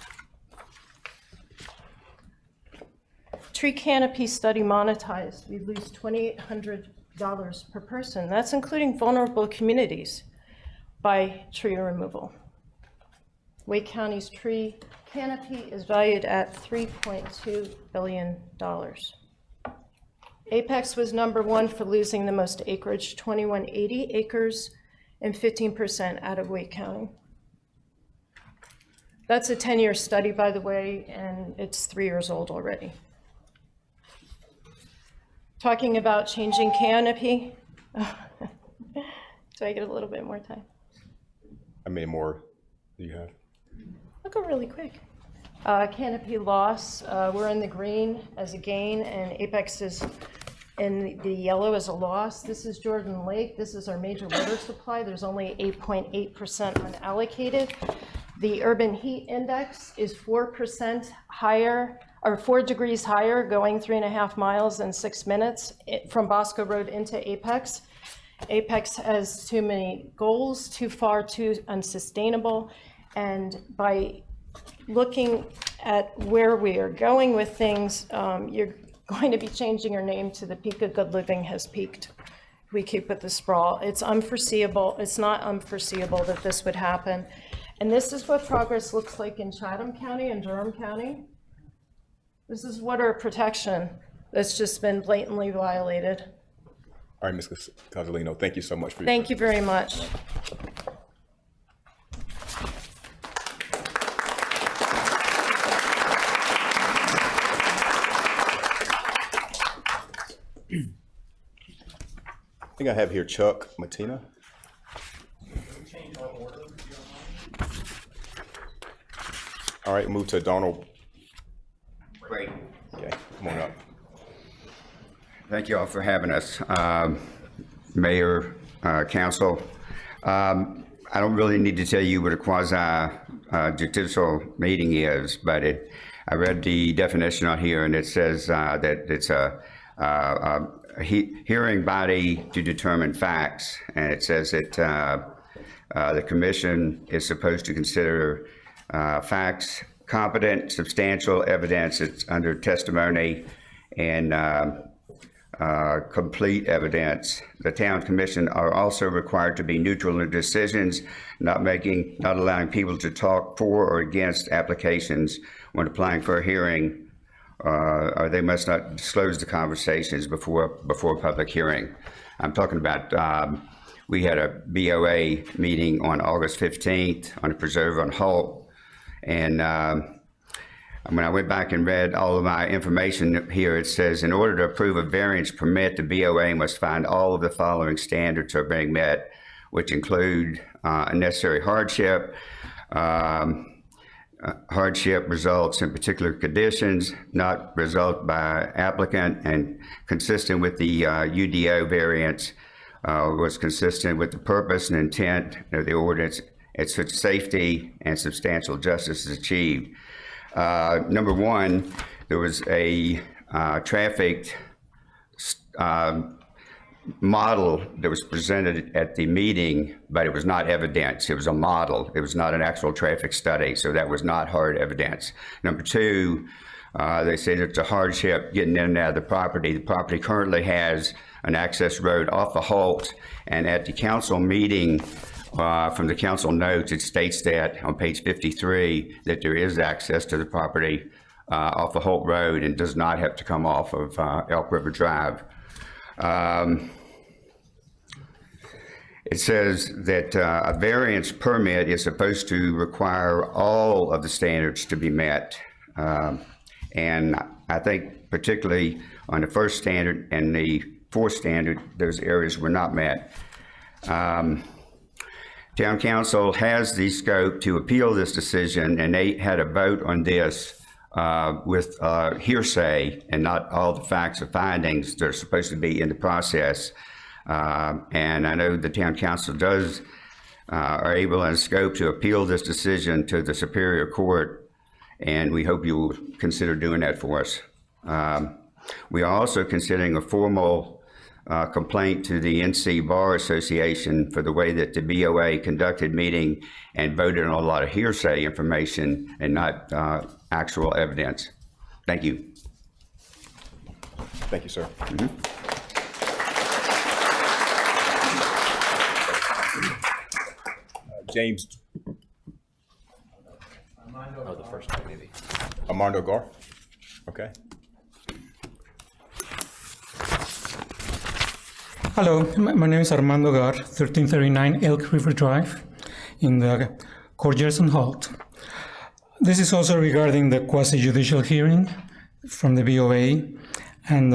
tree canopy study monetized, we lose $2,800 per person. That's including vulnerable communities by tree removal. Wake County's tree canopy is valued at $3.2 billion. Apex was #1 for losing the most acreage, 2180 acres, and 15% out of Wake County. That's a 10-year study, by the way, and it's 3 years old already. Talking about changing canopy. Do I get a little bit more time?
How many more do you have?
I'll go really quick. Canopy loss, we're in the green as a gain, and Apex is in the yellow as a loss. This is Jordan Lake. This is our major water supply. There's only 8.8% unallocated. The urban heat index is 4% higher, or 4 degrees higher, going 3.5 miles in 6 minutes from Bosco Road into Apex. Apex has too many goals, too far, too unsustainable. And by looking at where we are going with things, you're going to be changing your name to the peak of good living has peaked. We keep with the sprawl. It's unforeseeable. It's not unforeseeable that this would happen. And this is what progress looks like in Chatham County and Durham County. This is water protection that's just been blatantly violated.
All right, Ms. Cozzolino, thank you so much for your
Thank you very much.
I think I have here Chuck Matina. All right, move to Donald.
Great.
Okay, come on up.
Thank you all for having us. Mayor, Council. I don't really need to tell you what a quasi-judicial meeting is, but I read the definition on here, and it says that it's a hearing body to determine facts, and it says that the commission is supposed to consider facts, competent, substantial evidence. It's under testimony and complete evidence. The town commission are also required to be neutral in decisions, not allowing people to talk for or against applications when applying for a hearing, or they must not disclose the conversations before public hearing. I'm talking about, we had a BOA meeting on August 15th on a preserve on Holt, and when I went back and read all of my information here, it says, in order to approve a variance permit, the BOA must find all of the following standards are being met, which include unnecessary hardship, hardship results in particular conditions, not result by applicant, and consistent with the UDO variance, was consistent with the purpose and intent of the ordinance, at such safety and substantial justice is achieved. Number one, there was a traffic model that was presented at the meeting, but it was not evidence. It was a model. It was not an actual traffic study, so that was not hard evidence. Number two, they say it's a hardship getting in and out of the property. The property currently has an access road off the Holt, and at the council meeting, from the council notes, it states that on page 53 that there is access to the property off the Holt Road and does not have to come off of Elk River Drive. It says that a variance permit is supposed to require all of the standards to be met. And I think particularly on the first standard and the fourth standard, those areas were not met. Town Council has the scope to appeal this decision, and they had a vote on this with hearsay and not all the facts or findings that are supposed to be in the process. And I know the Town Council are able and scope to appeal this decision to the Superior Court, and we hope you will consider doing that for us. We are also considering a formal complaint to the NC Bar Association for the way that the BOA conducted meeting and voted on a lot of hearsay information and not actual evidence. Thank you.
Thank you, sir. James.
Oh, the first one, maybe.
Armando Gar. Okay.
Hello, my name is Armando Gar, 1339 Elk River Drive in the Court Gerson Holt. This is also regarding the quasi-judicial hearing from the BOA. And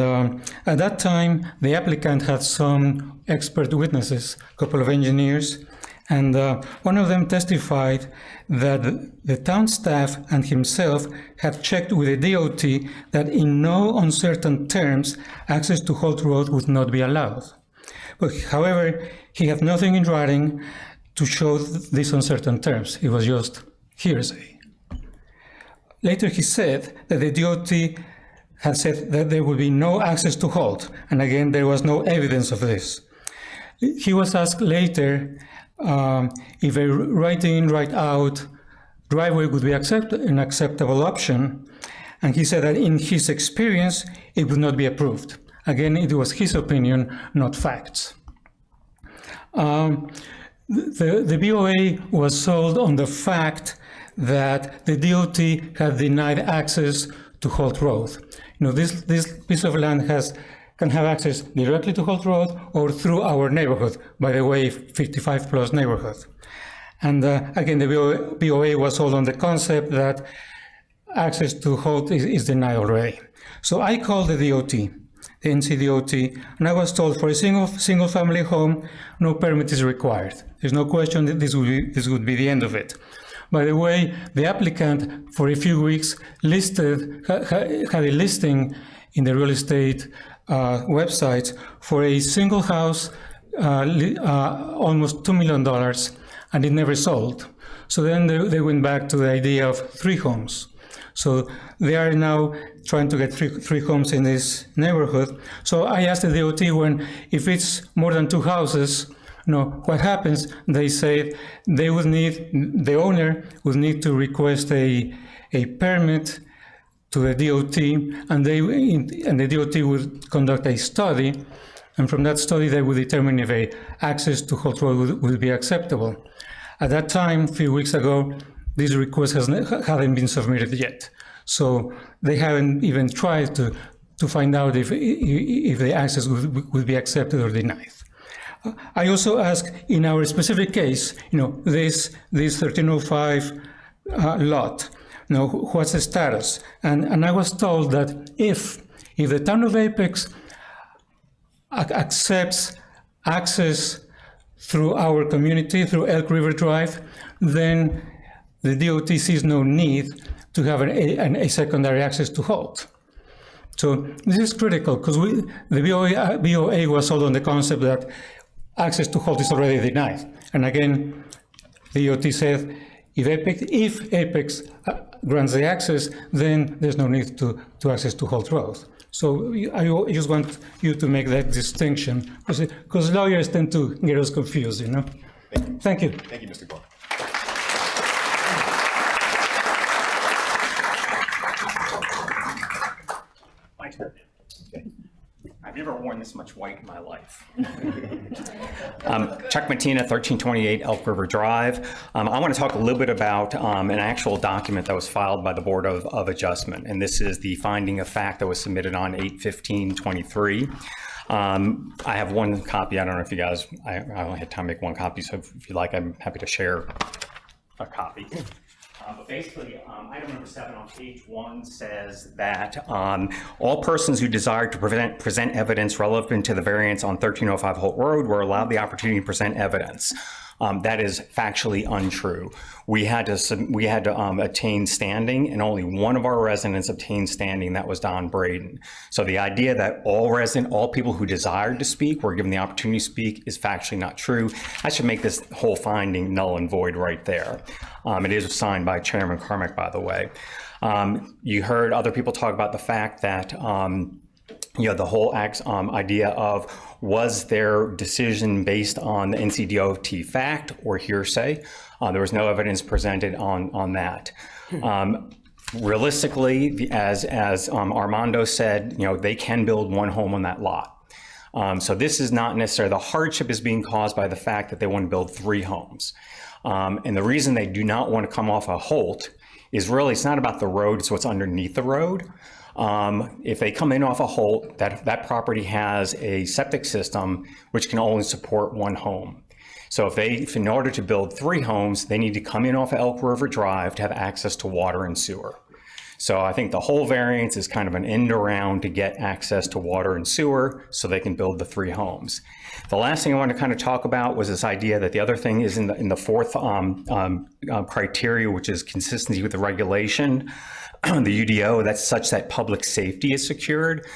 at that time, the applicant had some expert witnesses, a couple of engineers, and one of them testified that the town staff and himself had checked with the DOT that in no uncertain terms, access to Holt Road would not be allowed. But however, he had nothing in writing to show these uncertain terms. It was just hearsay. Later, he said that the DOT had said that there would be no access to Holt, and again, there was no evidence of this. He was asked later if a right-in, right-out driveway would be an acceptable option, and he said that in his experience, it would not be approved. Again, it was his opinion, not facts. The BOA was sold on the fact that the DOT had denied access to Holt Road. You know, this piece of land can have access directly to Holt Road or through our neighborhood, by the way, 55 plus neighborhood. And again, the BOA was sold on the concept that access to Holt is denied already. So I called the DOT, the NCDOT, and I was told for a single family home, no permit is required. There's no question that this would be the end of it. By the way, the applicant for a few weeks had a listing in the real estate website for a single house, almost $2 million, and it never sold. So then they went back to the idea of 3 homes. So they are now trying to get three homes in this neighborhood. So I asked the DOT if it's more than 2 houses, what happens? They say the owner would need to request a permit to the DOT, and the DOT would conduct a study, and from that study they would determine if access to Holt Road would be acceptable. At that time, a few weeks ago, this request hadn't been submitted yet, so they haven't even tried to find out if the access would be accepted or denied. I also asked, in our specific case, this 1305 lot, what's the status? And I was told that if the town of Apex accepts access through our community, through Elk River Drive, then the DOT sees no need to have a secondary access to Holt. So this is critical because the BOA was sold on the concept that access to Holt is already denied. And again, the DOT said if Apex grants the access, then there's no need to access to Holt Road. So I just want you to make that distinction because lawyers tend to get us confused, Thank you.
Thank you, Mr. Gar.
My turn. Okay. I've never worn this much white in my life. Chuck Mattina, 1328 Elk River Drive. I want to talk a little bit about an actual document that was filed by the Board of Adjustment, and this is the finding of fact that was submitted on 8/15/23. I have one copy. I don't know if you guys, I only had time to make one copy, so if you like, I'm happy to share a copy. But basically, item number 7 on page 1 says that all persons who desire to present evidence relevant to the variance on 1305 Holt Road were allowed the opportunity to present evidence. That is factually untrue. We had to attain standing, and only one of our residents obtained standing. That was Don Braden. So the idea that all people who desired to speak were given the opportunity to speak is factually not true. I should make this whole finding null and void right there. It is signed by Chairman Carmack, by the way. You heard other people talk about the fact that the whole idea of was their decision based on the NCDOT fact or hearsay? There was no evidence presented on that. Realistically, as Armando said, they can build one home on that lot. So this is not necessarily, the hardship is being caused by the fact that they want to build 3 homes. And the reason they do not want to come off a Holt is really, it's not about the road, it's what's underneath the road. If they come in off a Holt, that property has a septic system which can only support 1 home. So if in order to build 3 homes, they need to come in off of Elk River Drive to have access to water and sewer. So I think the whole variance is kind of an end around to get access to water and sewer so they can build the 3 homes. The last thing I want to kind of talk about was this idea that the other thing is in the 4th criteria, which is consistency with the regulation, the UDO, that's such that public safety is secured.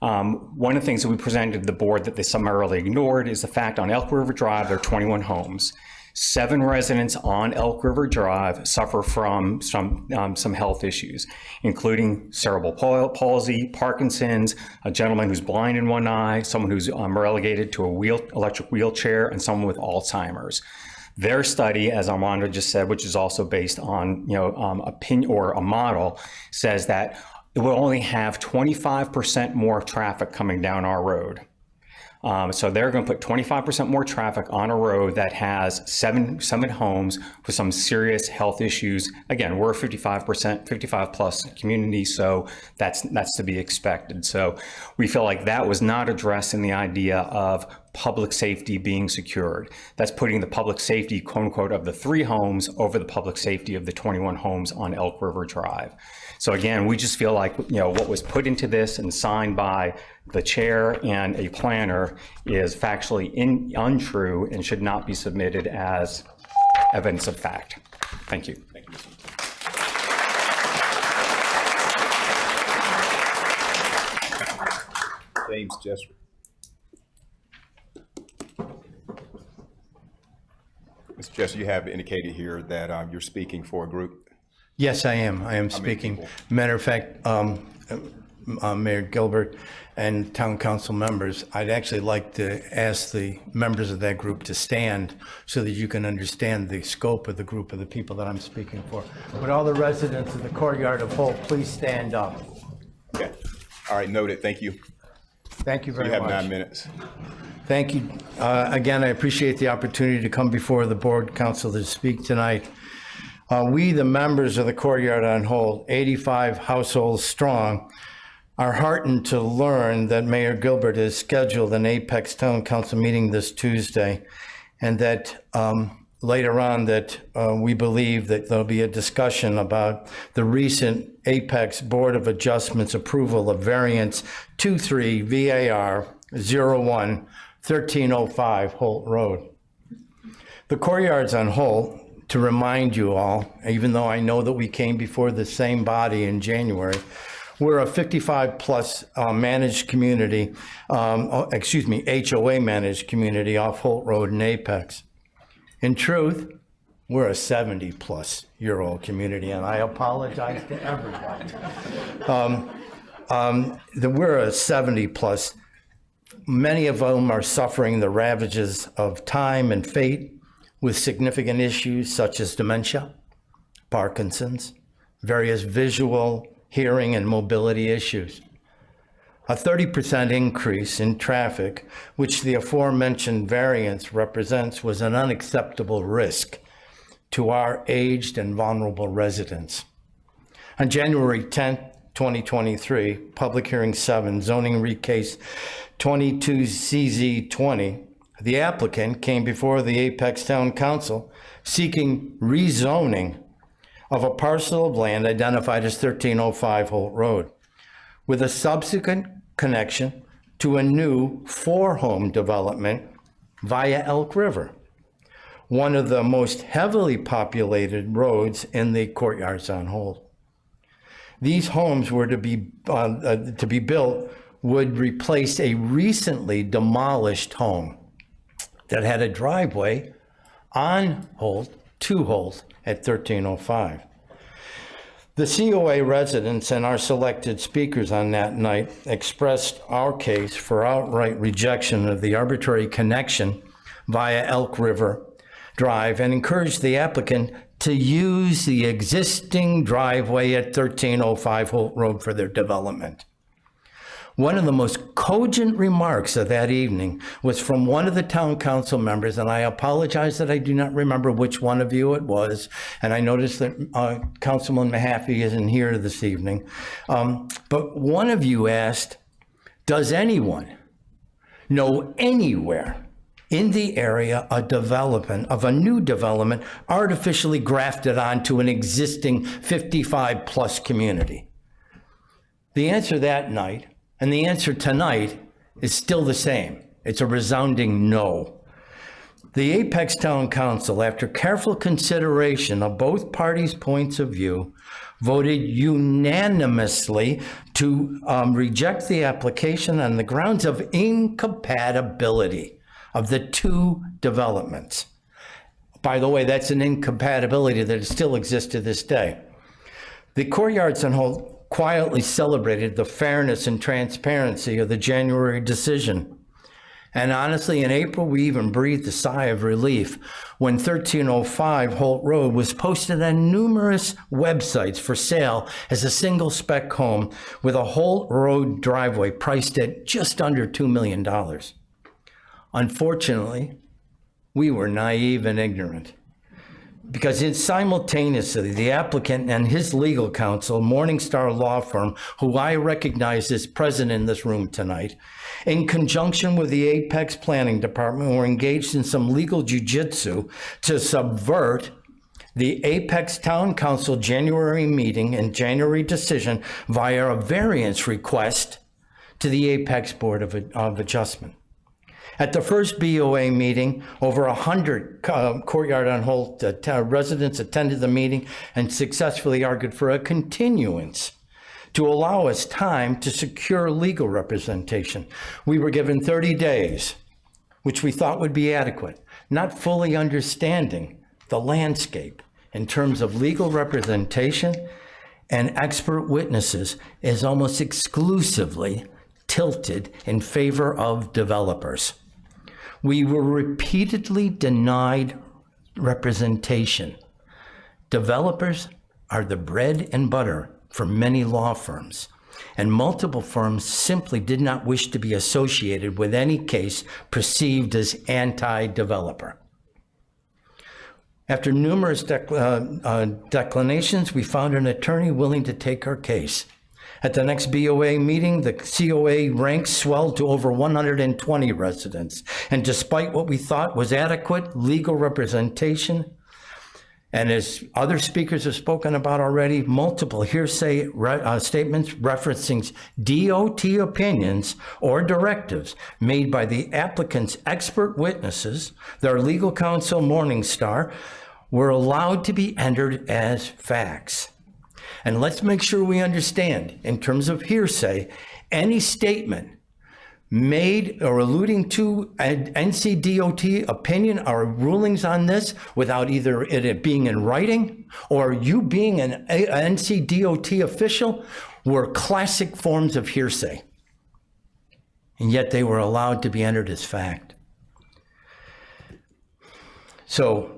One of the things that we presented to the board that they summarily ignored is the fact on Elk River Drive, there are 21 homes. 7 residents on Elk River Drive suffer from some health issues, including cerebral palsy, Parkinson's, a gentleman who's blind in one eye, someone who's relegated to a electric wheelchair, and someone with Alzheimer's. Their study, as Armando just said, which is also based on opinion or a model, says that it will only have 25% more traffic coming down our road. So they're going to put 25% more traffic on a road that has 7 homes with some serious health issues. Again, we're a 55 plus community, so that's to be expected. So we feel like that was not addressed in the idea of public safety being secured. That's putting the public safety, quote unquote, of the 3 homes over the public safety of the 21 homes on Elk River Drive. So again, we just feel like, what was put into this and signed by the chair and a planner is factually untrue and should not be submitted as evidence of fact. Thank you.
Thank you. James Jesser. Mr. Jesser, you have indicated here that you're speaking for a group.
Yes, I am. I am speaking. Matter of fact, Mayor Gilbert and town council members, I'd actually like to ask the members of that group to stand so that you can understand the scope of the group of the people that I'm speaking for. Would all the residents of the courtyard of Holt please stand up?
Okay. All right, noted. Thank you.
Thank you very much.
You have 9 minutes.
Thank you. Again, I appreciate the opportunity to come before the board council to speak tonight. We, the members of the courtyard on Holt, 85 households strong, are heartened to learn that Mayor Gilbert has scheduled an Apex Town Council meeting this Tuesday, and that later on that we believe that there'll be a discussion about the recent Apex Board of Adjustments approval of variance 23 VAR 01 1305 Holt Road. The courtyards on Holt, to remind you all, even though I know that we came before the same body in January, we're a 55 plus managed community, HOA managed community off Holt Road in Apex. In truth, we're a 70 plus year old community, and I apologize to everybody. We're a 70 plus. Many of them are suffering the ravages of time and fate, with significant issues such as dementia, Parkinson's, various visual, hearing, and mobility issues. A 30% increase in traffic, which the aforementioned variance represents, was an unacceptable risk to our aged and vulnerable residents. On January 10th, 2023, Public Hearing 7, Zoning Recase 22CZ20, the applicant came before the Apex Town Council seeking rezoning of a parcel of land identified as 1305 Holt Road, with a subsequent connection to a new 4-home development via Elk River, one of the most heavily populated roads in the courtyards on Holt. These homes were to be built would replace a recently demolished home that had a driveway on Holt, to Holt at 1305. The COA residents and our selected speakers on that night expressed our case for outright rejection of the arbitrary connection via Elk River Drive and encouraged the applicant to use the existing driveway at 1305 Holt Road for their development. One of the most cogent remarks of that evening was from one of the town council members, and I apologize that I do not remember which one of you it was, and I noticed that Councilman Mahaffey isn't here this evening. But one of you asked, does anyone know anywhere in the area a development of a new development artificially grafted onto an existing 55-plus community? The answer that night and the answer tonight is still the same. It's a resounding no. The Apex Town Council, after careful consideration of both parties' points of view, voted unanimously to reject the application on the grounds of incompatibility of the two developments. By the way, that's an incompatibility that still exists to this day. The Courtyards on Holt quietly celebrated the fairness and transparency of the January decision. And honestly, in April, we even breathed a sigh of relief when 1305 Holt Road was posted on numerous websites for sale as a single spec home with a Holt Road driveway priced at just under $2 million. Unfortunately, we were naive and ignorant, because simultaneously, the applicant and his legal counsel, Morningstar Law Firm, who I recognize is present in this room tonight, in conjunction with the Apex Planning Department, were engaged in some legal jujitsu to subvert the Apex Town Council January meeting and January decision via a variance request to the Apex Board of Adjustment. At the first BOA meeting, over 100 Courtyard on Holt residents attended the meeting and successfully argued for a continuance to allow us time to secure legal representation. We were given 30 days, which we thought would be adequate, not fully understanding the landscape in terms of legal representation and expert witnesses is almost exclusively tilted in favor of developers. We were repeatedly denied representation. Developers are the bread and butter for many law firms, and multiple firms simply did not wish to be associated with any case perceived as anti-developer. After numerous declinations, we found an attorney willing to take our case. At the next BOA meeting, the COA ranks swelled to over 120 residents. And despite what we thought was adequate legal representation, and as other speakers have spoken about already, multiple hearsay statements referencing DOT opinions or directives made by the applicant's expert witnesses, their legal counsel Morningstar, were allowed to be entered as facts. And let's make sure we understand, in terms of hearsay, any statement made or alluding to an NCDOT opinion or rulings on this without either it being in writing or you being an NCDOT official were classic forms of hearsay. And yet they were allowed to be entered as fact. So,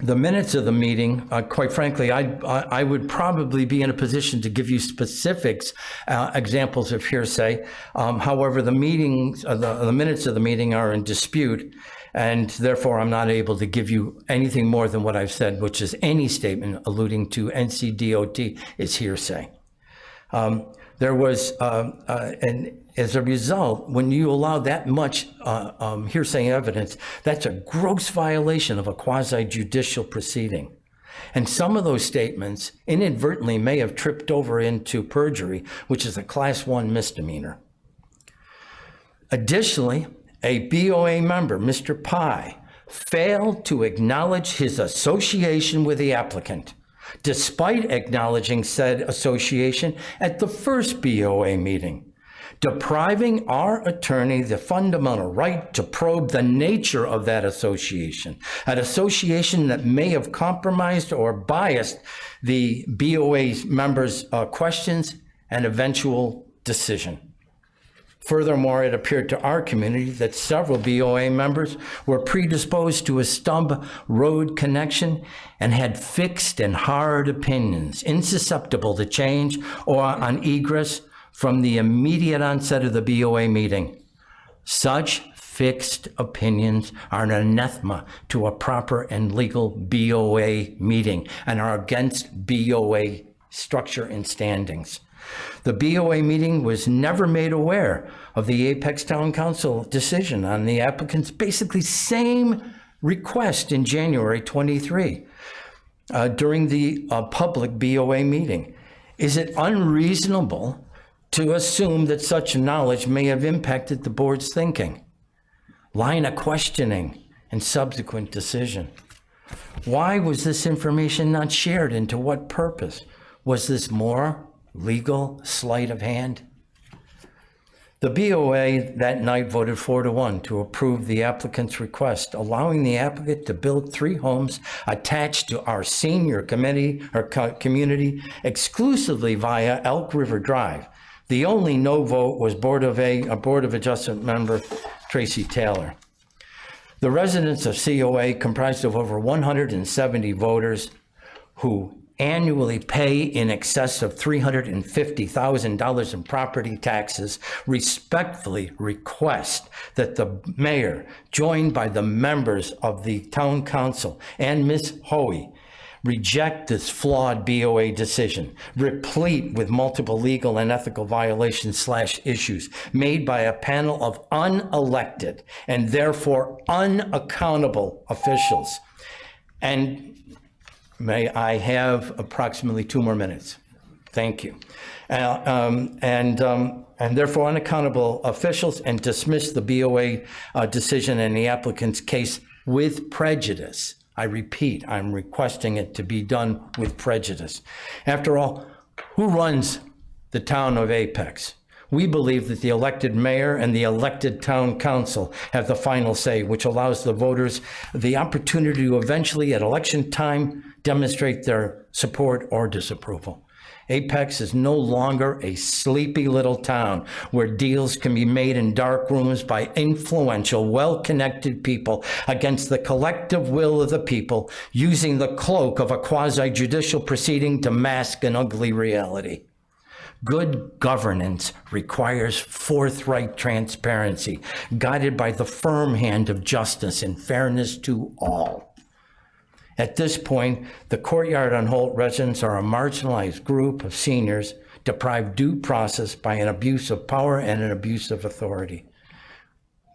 the minutes of the meeting, quite frankly, I would probably be in a position to give you specifics, examples of hearsay. However, the minutes of the meeting are in dispute, and therefore I'm not able to give you anything more than what I've said, which is any statement alluding to NCDOT is hearsay. There was, and as a result, when you allow that much hearsay evidence, that's a gross violation of a quasi-judicial proceeding. And some of those statements inadvertently may have tripped over into perjury, which is a Class 1 misdemeanor. Additionally, a BOA member, Mr. Pye, failed to acknowledge his association with the applicant, despite acknowledging said association at the first BOA meeting, depriving our attorney the fundamental right to probe the nature of that association, an association that may have compromised or biased the BOA members' questions and eventual decision. Furthermore, it appeared to our community that several BOA members were predisposed to a stub road connection and had fixed and hard opinions, insusceptible to change or on egress from the immediate onset of the BOA meeting. Such fixed opinions are an anathema to a proper and legal BOA meeting and are against BOA structure and standings. The BOA meeting was never made aware of the Apex Town Council decision on the applicant's basically same request in January 23 during the public BOA meeting. Is it unreasonable to assume that such knowledge may have impacted the board's thinking, line of questioning, and subsequent decision? Why was this information not shared, and to what purpose? Was this more legal sleight of hand? The BOA that night voted 4-1 to approve the applicant's request, allowing the applicant to build 3 homes attached to our senior community exclusively via Elk River Drive. The only no vote was Board of Adjustment member Tracy Taylor. The residents of COA, comprised of over 170 voters who annually pay in excess of $350,000 in property taxes, respectfully request that the mayor, joined by the members of the town council and Ms. Hoey, reject this flawed BOA decision, replete with multiple legal and ethical violations / issues made by a panel of unelected and therefore unaccountable officials. And may I have approximately 2 more minutes? Thank you. And therefore unaccountable officials, and dismiss the BOA decision in the applicant's case with prejudice. I repeat, I'm requesting it to be done with prejudice. After all, who runs the town of Apex? We believe that the elected mayor and the elected town council have the final say, which allows the voters the opportunity to eventually, at election time, demonstrate their support or disapproval. Apex is no longer a sleepy little town where deals can be made in dark rooms by influential, well-connected people against the collective will of the people, using the cloak of a quasi-judicial proceeding to mask an ugly reality. Good governance requires forthright transparency, guided by the firm hand of justice and fairness to all. At this point, the Courtyard on Holt residents are a marginalized group of seniors deprived due process by an abuse of power and an abuse of authority.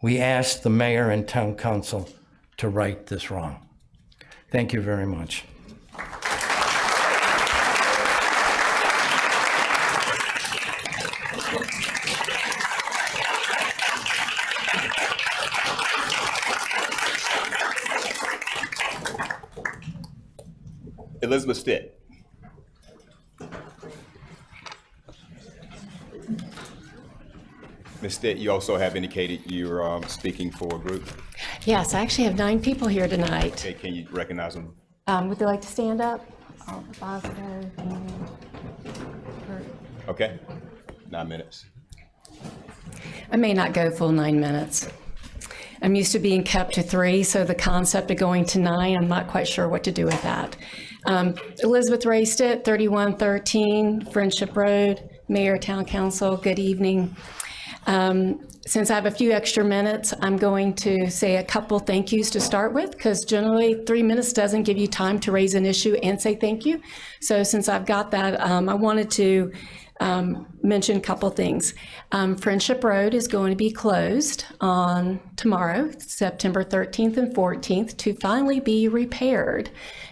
We ask the mayor and town council to right this wrong. Thank you very much.
Elizabeth Stitt. Ms. Stitt, you also have indicated you're speaking for a group.
Yes, I actually have 9 people here tonight.
Okay, can you recognize them?
Would they like to stand up?
Okay, 9 minutes.
I may not go full 9 minutes. I'm used to being kept to 3, so the concept of going to 9, I'm not quite sure what to do with that. Elizabeth Ray Stitt, 3113 Friendship Road, Mayor, Town Council, good evening. Since I have a few extra minutes, I'm going to say a couple thank yous to start with, because generally 3 minutes doesn't give you time to raise an issue and say thank you. So since I've got that, I wanted to mention a couple things. Friendship Road is going to be closed on tomorrow, September 13th and 14th, to finally be repaired.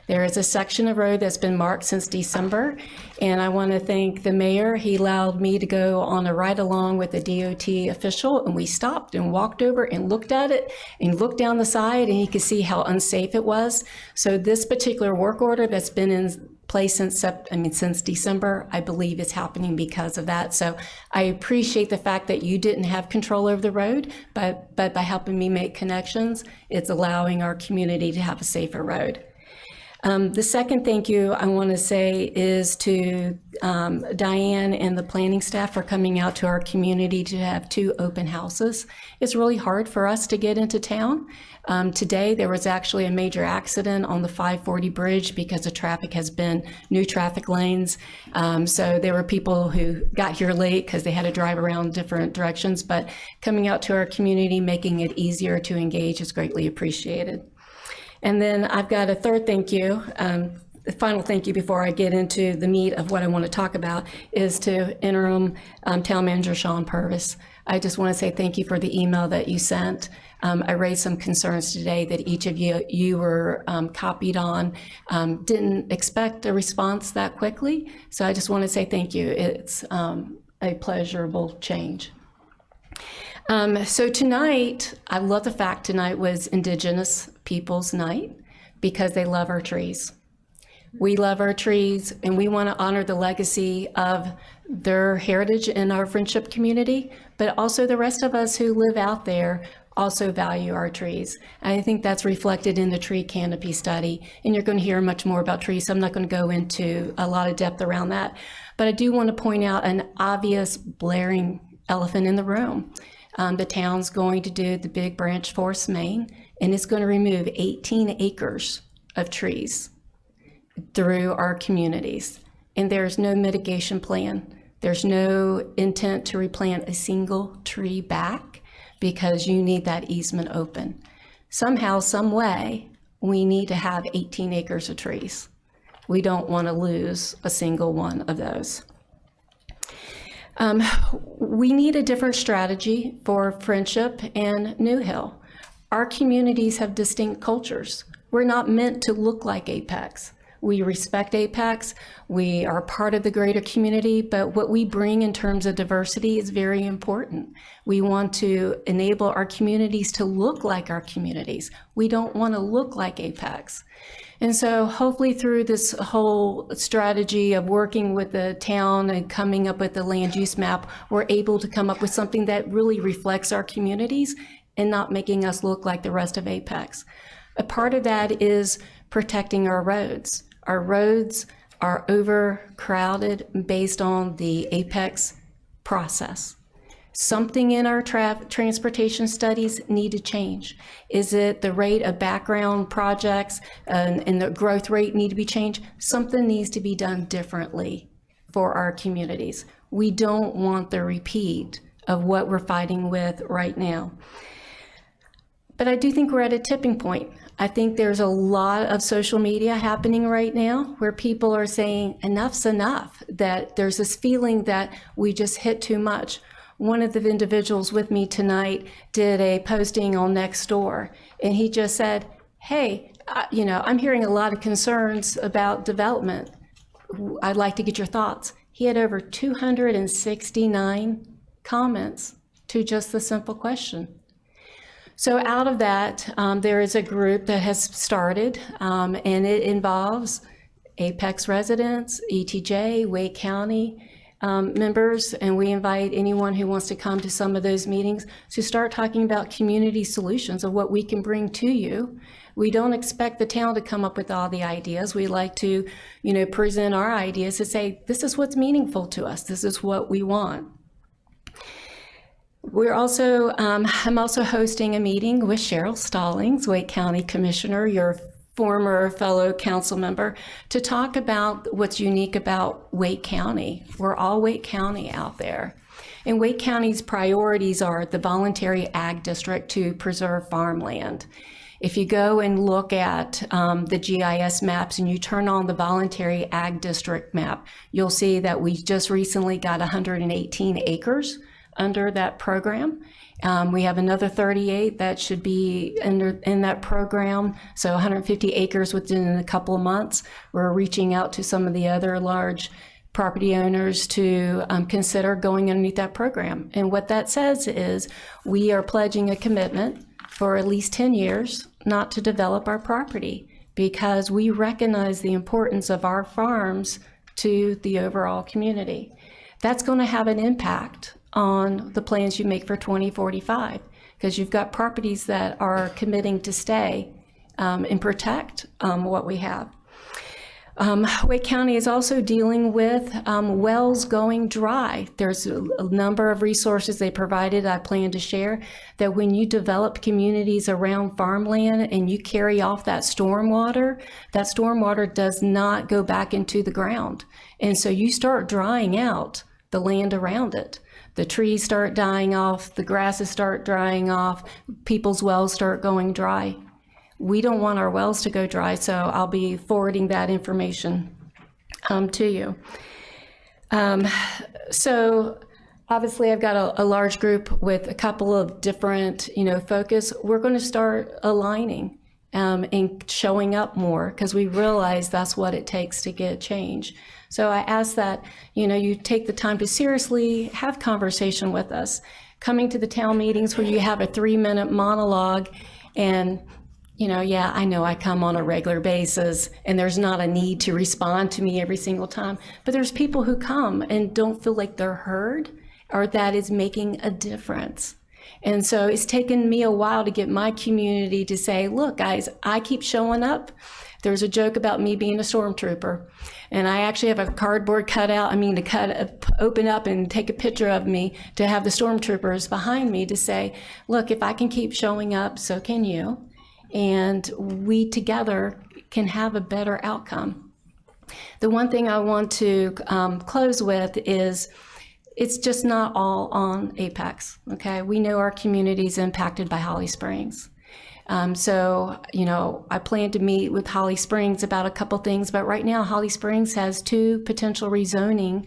There is a section of road that's been marked since December, and I want to thank the mayor. He allowed me to go on a ride along with a DOT official, and we stopped and walked over and looked at it and looked down the side, and he could see how unsafe it was. So this particular work order that's been in place since December, I believe is happening because of that. So I appreciate the fact that you didn't have control over the road, but by helping me make connections, it's allowing our community to have a safer road.
The second thank you I want to say is to Diane and the planning staff for coming out to our community to have 2 open houses. It's really hard for us to get into town. Today, there was actually a major accident on the 540 bridge because the traffic has been new traffic lanes. So there were people who got here late because they had to drive around different directions, but coming out to our community, making it easier to engage is greatly appreciated. And then I've got a third thank you. The final thank you before I get into the meat of what I want to talk about is to interim town manager Sean Purvis. I just want to say thank you for the email that you sent. I raised some concerns today that each of you were copied on. Didn't expect a response that quickly, so I just want to say thank you. It's a pleasurable change. So tonight, I love the fact tonight was Indigenous Peoples Night because they love our trees. We love our trees and we want to honor the legacy of their heritage in our friendship community, but also the rest of us who live out there also value our trees. And I think that's reflected in the tree canopy study. And you're going to hear much more about trees, so I'm not going to go into a lot of depth around that. But I do want to point out an obvious blaring elephant in the room. The town's going to do the Big Branch Forest Main, and it's going to remove 18 acres of trees through our communities. And there's no mitigation plan. There's no intent to replant a single tree back because you need that easement open. Somehow, some way, we need to have 18 acres of trees. We don't want to lose a single one of those. We need a different strategy for Friendship and New Hill. Our communities have distinct cultures. We're not meant to look like Apex. We respect Apex. We are part of the greater community, but what we bring in terms of diversity is very important. We want to enable our communities to look like our communities. We don't want to look like Apex. And so hopefully through this whole strategy of working with the town and coming up with the land use map, we're able to come up with something that really reflects our communities and not making us look like the rest of Apex. A part of that is protecting our roads. Our roads are overcrowded based on the Apex process. Something in our transportation studies need to change. Is it the rate of background projects and the growth rate need to be changed? Something needs to be done differently for our communities. We don't want the repeat of what we're fighting with right now. But I do think we're at a tipping point. I think there's a lot of social media happening right now where people are saying enough's enough, that there's this feeling that we just hit too much. One of the individuals with me tonight did a posting on Nextdoor, and he just said, hey, I'm hearing a lot of concerns about development. I'd like to get your thoughts. He had over 269 comments to just the simple question. So out of that, there is a group that has started, and it involves Apex residents, ETJ, Wake County members, and we invite anyone who wants to come to some of those meetings to start talking about community solutions of what we can bring to you. We don't expect the town to come up with all the ideas. We like to, present our ideas to say, this is what's meaningful to us. This is what we want. We're also, I'm also hosting a meeting with Cheryl Stallings, Wake County Commissioner, your former fellow council member, to talk about what's unique about Wake County. We're all Wake County out there. And Wake County's priorities are the voluntary ag district to preserve farmland. If you go and look at the GIS maps and you turn on the voluntary ag district map, you'll see that we just recently got 118 acres under that program. We have another 38 that should be in that program, so 150 acres within a couple of months. We're reaching out to some of the other large property owners to consider going underneath that program. And what that says is we are pledging a commitment for at least 10 years not to develop our property because we recognize the importance of our farms to the overall community. That's going to have an impact on the plans you make for 2045, because you've got properties that are committing to stay and protect what we have. Wake County is also dealing with wells going dry. There's a number of resources they provided I plan to share that when you develop communities around farmland and you carry off that stormwater does not go back into the ground. And so you start drying out the land around it. The trees start dying off, the grasses start drying off, people's wells start going dry. We don't want our wells to go dry, so I'll be forwarding that information to you. So obviously I've got a large group with a couple of different, focus. We're going to start aligning and showing up more because we realize that's what it takes to get change. So I ask that, you take the time to seriously have conversation with us. Coming to the town meetings where you have a 3-minute monologue and I know I come on a regular basis and there's not a need to respond to me every single time, but there's people who come and don't feel like they're heard or that is making a difference. And so it's taken me a while to get my community to say, look, guys, I keep showing up. There's a joke about me being a stormtrooper. And I actually have a cardboard cutout, open up and take a picture of me to have the stormtroopers behind me to say, look, if I can keep showing up, so can you. And we together can have a better outcome. The one thing I want to close with is it's just not all on Apex, okay? We know our community is impacted by Holly Springs. So I plan to meet with Holly Springs about a couple things, but right now Holly Springs has 2 potential rezoning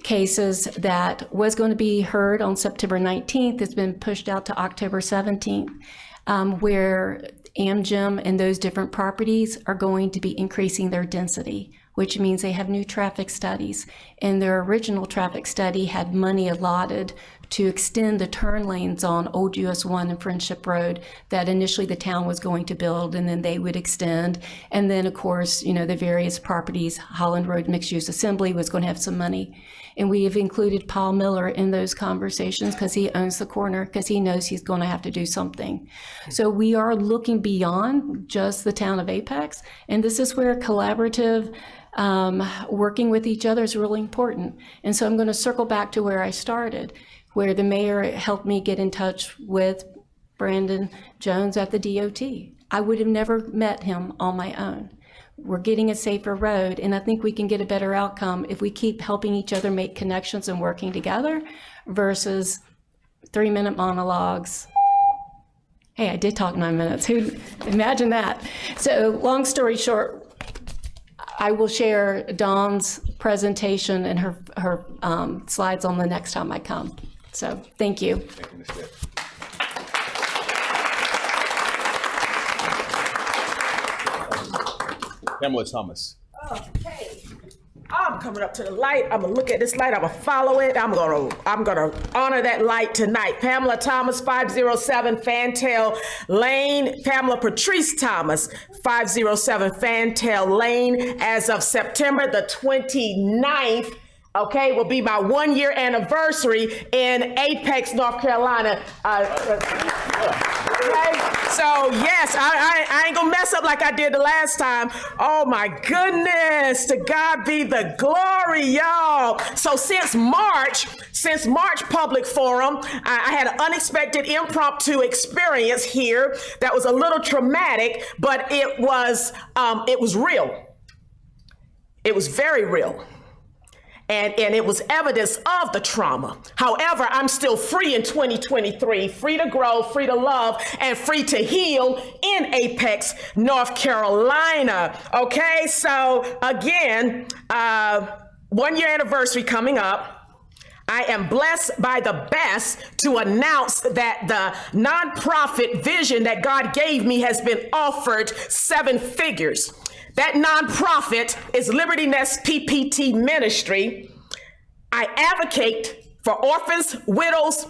cases that was going to be heard on September 19th. It's been pushed out to October 17th. Where Amgem and those different properties are going to be increasing their density, which means they have new traffic studies. And their original traffic study had money allotted to extend the turn lanes on Old US 1 and Friendship Road that initially the town was going to build, and then they would extend. And then, of course, the various properties, Holland Road Mixed Use Assembly was going to have some money. And we have included Paul Miller in those conversations because he owns the corner, because he knows he's going to have to do something. So we are looking beyond just the town of Apex, and this is where collaborative working with each other is really important. And so I'm going to circle back to where I started, where the mayor helped me get in touch with Brandon Jones at the DOT. I would have never met him on my own. We're getting a safer road, and I think we can get a better outcome if we keep helping each other make connections and working together versus 3-minute monologues. Hey, I did talk 9 minutes. Imagine that. So long story short, I will share Dawn's presentation and her slides on the next time I come. So thank you.
Thank you, Ms. Deb. Pamela Thomas.
Okay. I'm coming up to the light. I'm gonna look at this light. I'm gonna follow it. I'm gonna honor that light tonight. Pamela Thomas, 507 Fantail Lane. Pamela Patrice Thomas, 507 Fantail Lane. As of September the 29th, okay, will be my 1-year anniversary in Apex, North Carolina. Okay, so yes, I ain't gonna mess up like I did the last time. Oh my goodness, to God be the glory, y'all. So since March Public Forum, I had an unexpected impromptu experience here that was a little traumatic, but it was real. It was very real. And it was evidence of the trauma. However, I'm still free in 2023, free to grow, free to love, and free to heal in Apex, North Carolina. Okay, so again, 1-year anniversary coming up. I am blessed by the best to announce that the nonprofit vision that God gave me has been offered 7 figures. That nonprofit is Liberty Nest PPT Ministry. I advocate for orphans, widows,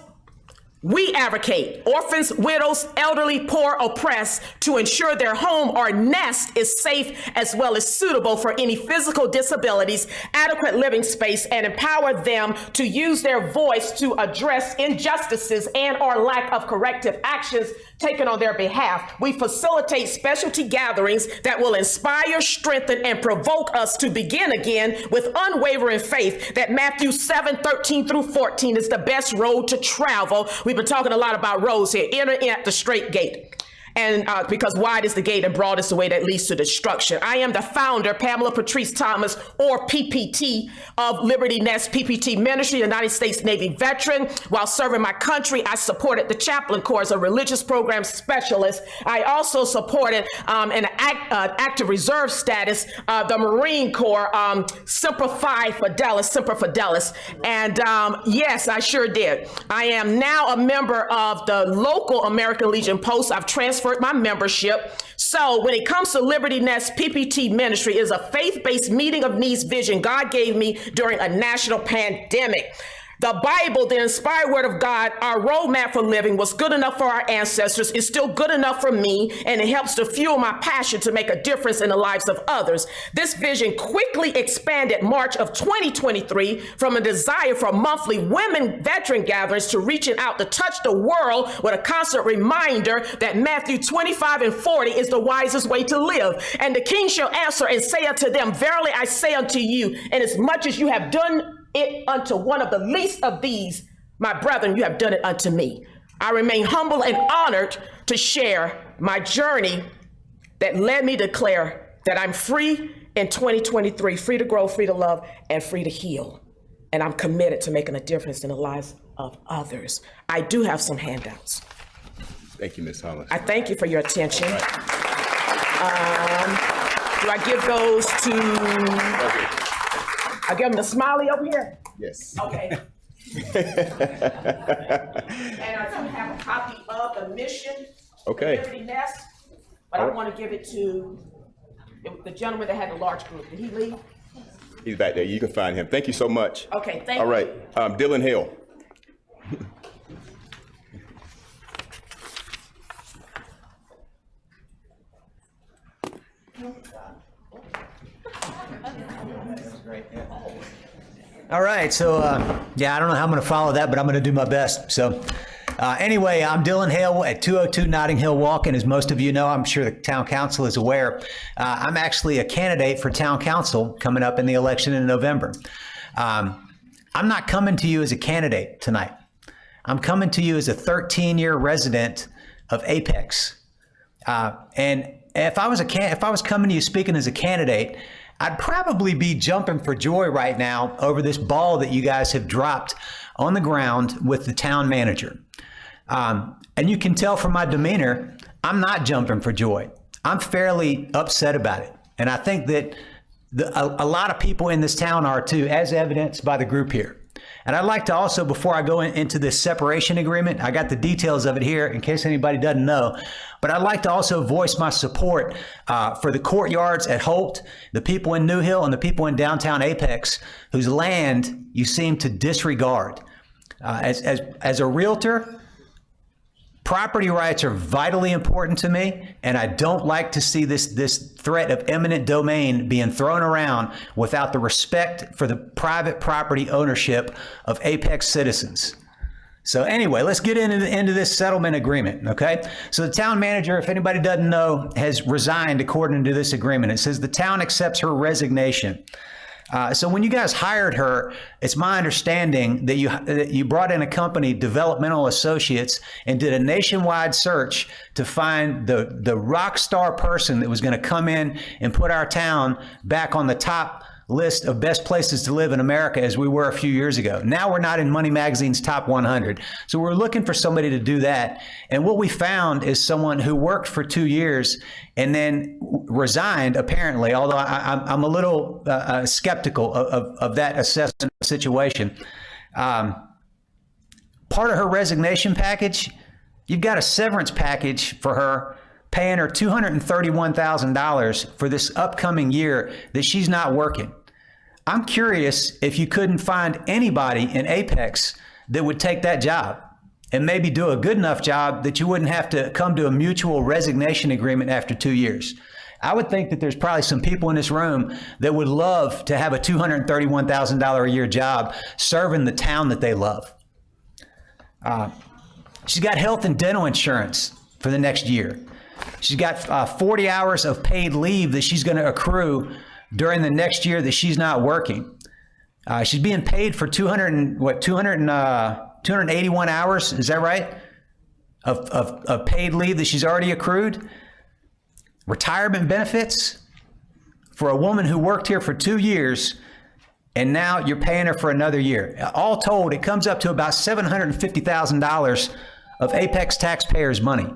We advocate orphans, widows, elderly, poor, oppressed to ensure their home or nest is safe as well as suitable for any physical disabilities, adequate living space, and empower them to use their voice to address injustices and or lack of corrective actions taken on their behalf. We facilitate specialty gatherings that will inspire, strengthen, and provoke us to begin again with unwavering faith that Matthew 7:13 through 14 is the best road to travel. We've been talking a lot about roads here. Enter in at the straight gate. And because wide is the gate and broad is the way that leads to destruction. I am the founder, Pamela Patrice Thomas, or PPT, of Liberty Nest PPT Ministry, United States Navy veteran. While serving my country, I supported the Chaplain Corps as a religious program specialist. I also supported an active reserve status, the Marine Corps, Semper Fidelis. And yes, I sure did. I am now a member of the local American Legion Post. I've transferred my membership. So when it comes to Liberty Nest PPT Ministry, is a faith-based meeting of needs vision God gave me during a national pandemic. The Bible, the inspired word of God, our roadmap for living, was good enough for our ancestors. It's still good enough for me, and it helps to fuel my passion to make a difference in the lives of others. This vision quickly expanded March of 2023 from a desire for monthly women veteran gatherings to reaching out to touch the world with a constant reminder that Matthew 25:40 is the wisest way to live. And the king shall answer and say unto them, verily I say unto you, inasmuch as you have done it unto one of the least of these, my brethren, you have done it unto me. I remain humble and honored to share my journey that led me to declare that I'm free in 2023, free to grow, free to love, and free to heal. And I'm committed to making a difference in the lives of others. I do have some handouts.
Thank you, Ms. Hollis.
I thank you for your attention. Do I give those to... I give them the smiley over here?
Yes.
Okay. And I do have a copy of the mission.
Okay.
For Liberty Nest, but I want to give it to the gentleman that had the large group. Did he leave?
He's back there. You can find him. Thank you so much.
Okay, thank you.
All right. Dylan Hill.
All right, so yeah, I don't know how I'm going to follow that, but I'm going to do my best. So anyway, I'm Dylan Hale at 202 Notting Hill Walk, and as most of you know, I'm sure the town council is aware, I'm actually a candidate for town council coming up in the election in November. I'm not coming to you as a candidate tonight. I'm coming to you as a 13-year resident of Apex. And if I was coming to you speaking as a candidate, I'd probably be jumping for joy right now over this ball that you guys have dropped on the ground with the town manager. And you can tell from my demeanor, I'm not jumping for joy. I'm fairly upset about it. And I think that a lot of people in this town are too, as evidenced by the group here. And I'd like to also, before I go into this separation agreement, I got the details of it here in case anybody doesn't know, but I'd like to also voice my support for the courtyards at Holt, the people in New Hill, and the people in downtown Apex whose land you seem to disregard. As a realtor, property rights are vitally important to me, and I don't like to see this threat of eminent domain being thrown around without the respect for the private property ownership of Apex citizens. So anyway, let's get into this settlement agreement, okay? So the town manager, if anybody doesn't know, has resigned according to this agreement. It says the town accepts her resignation. So when you guys hired her, it's my understanding that you brought in a company, Developmental Associates, and did a nationwide search to find the rock star person that was going to come in and put our town back on the top list of best places to live in America as we were a few years ago. Now we're not in Money Magazine's top 100. So we're looking for somebody to do that. And what we found is someone who worked for 2 years and then resigned, apparently, although I'm a little skeptical of that assessment situation. Part of her resignation package, you've got a severance package for her paying her $231,000 for this upcoming year that she's not working. I'm curious if you couldn't find anybody in Apex that would take that job. and maybe do a good enough job that you wouldn't have to come to a mutual resignation agreement after 2 years. I would think that there's probably some people in this room that would love to have a $231,000 a year job serving the town that they love. She's got health and dental insurance for the next year. She's got 40 hours of paid leave that she's going to accrue during the next year that she's not working. She's being paid for 281 hours, is that right? Of paid leave that she's already accrued. Retirement benefits for a woman who worked here for 2 years, and now you're paying her for another year. All told, it comes up to about $750,000 of Apex taxpayers' money.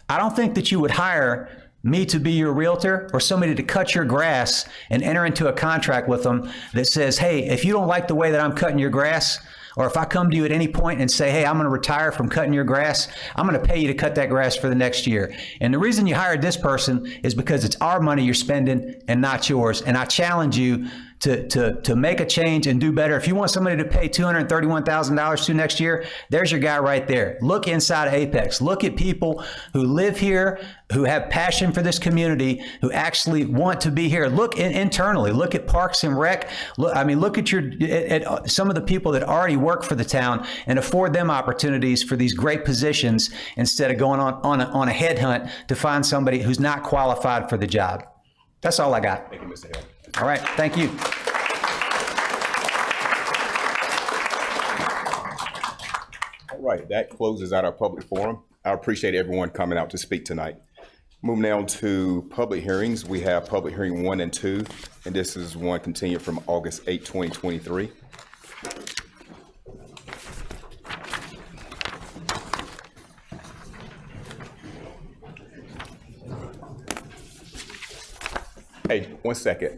I don't think that you would hire me to be your realtor or somebody to cut your grass and enter into a contract with them that says, hey, if you don't like the way that I'm cutting your grass, or if I come to you at any point and say, hey, I'm going to retire from cutting your grass, I'm going to pay you to cut that grass for the next year. And the reason you hired this person is because it's our money you're spending and not yours. And I challenge you to make a change and do better. If you want somebody to pay $231,000 to next year, there's your guy right there. Look inside of Apex. Look at people who live here, who have passion for this community, who actually want to be here. Look internally. Look at Parks and Rec. Look at some of the people that already work for the town and afford them opportunities for these great positions instead of going on a headhunt to find somebody who's not qualified for the job. That's all I got.
Thank you, Mr. Hill.
All right, thank you.
All right, that closes out our public forum. I appreciate everyone coming out to speak tonight. Moving now to public hearings, we have public hearing 1 and 2, and this is one continued from August 8, 2023. Hey, 1 second.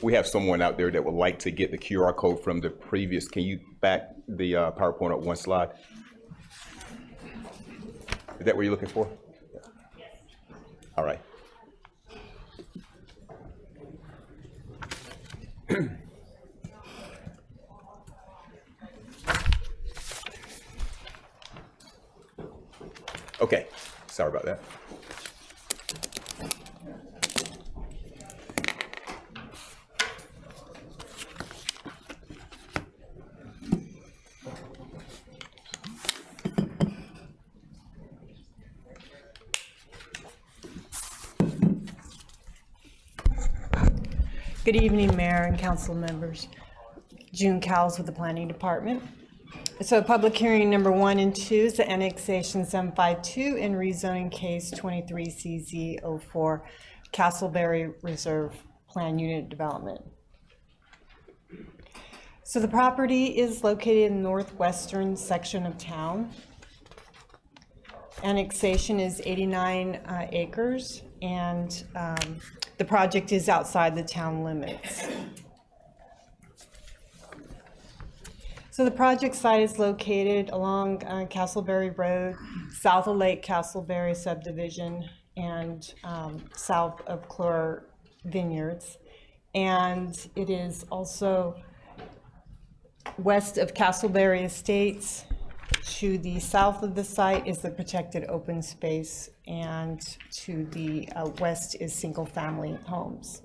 We have someone out there that would like to get the QR code from the previous. Can you back the PowerPoint up 1 slide? Is that what you're looking for? All right. Okay, sorry about that.
Good evening, Mayor and council members. June Cowles with the Planning Department. So public hearing number 1 and 2 is the annexation 752 and rezoning case 23CZ04 Castleberry Reserve Plan Unit Development. So the property is located in the northwestern section of town. Annexation is 89 acres, and the project is outside the town limits. So the project site is located along Castleberry Road, south of Lake Castleberry subdivision, and south of Clore Vineyards. And it is also west of Castleberry Estates. To the south of the site is the protected open space, and to the west is single-family homes.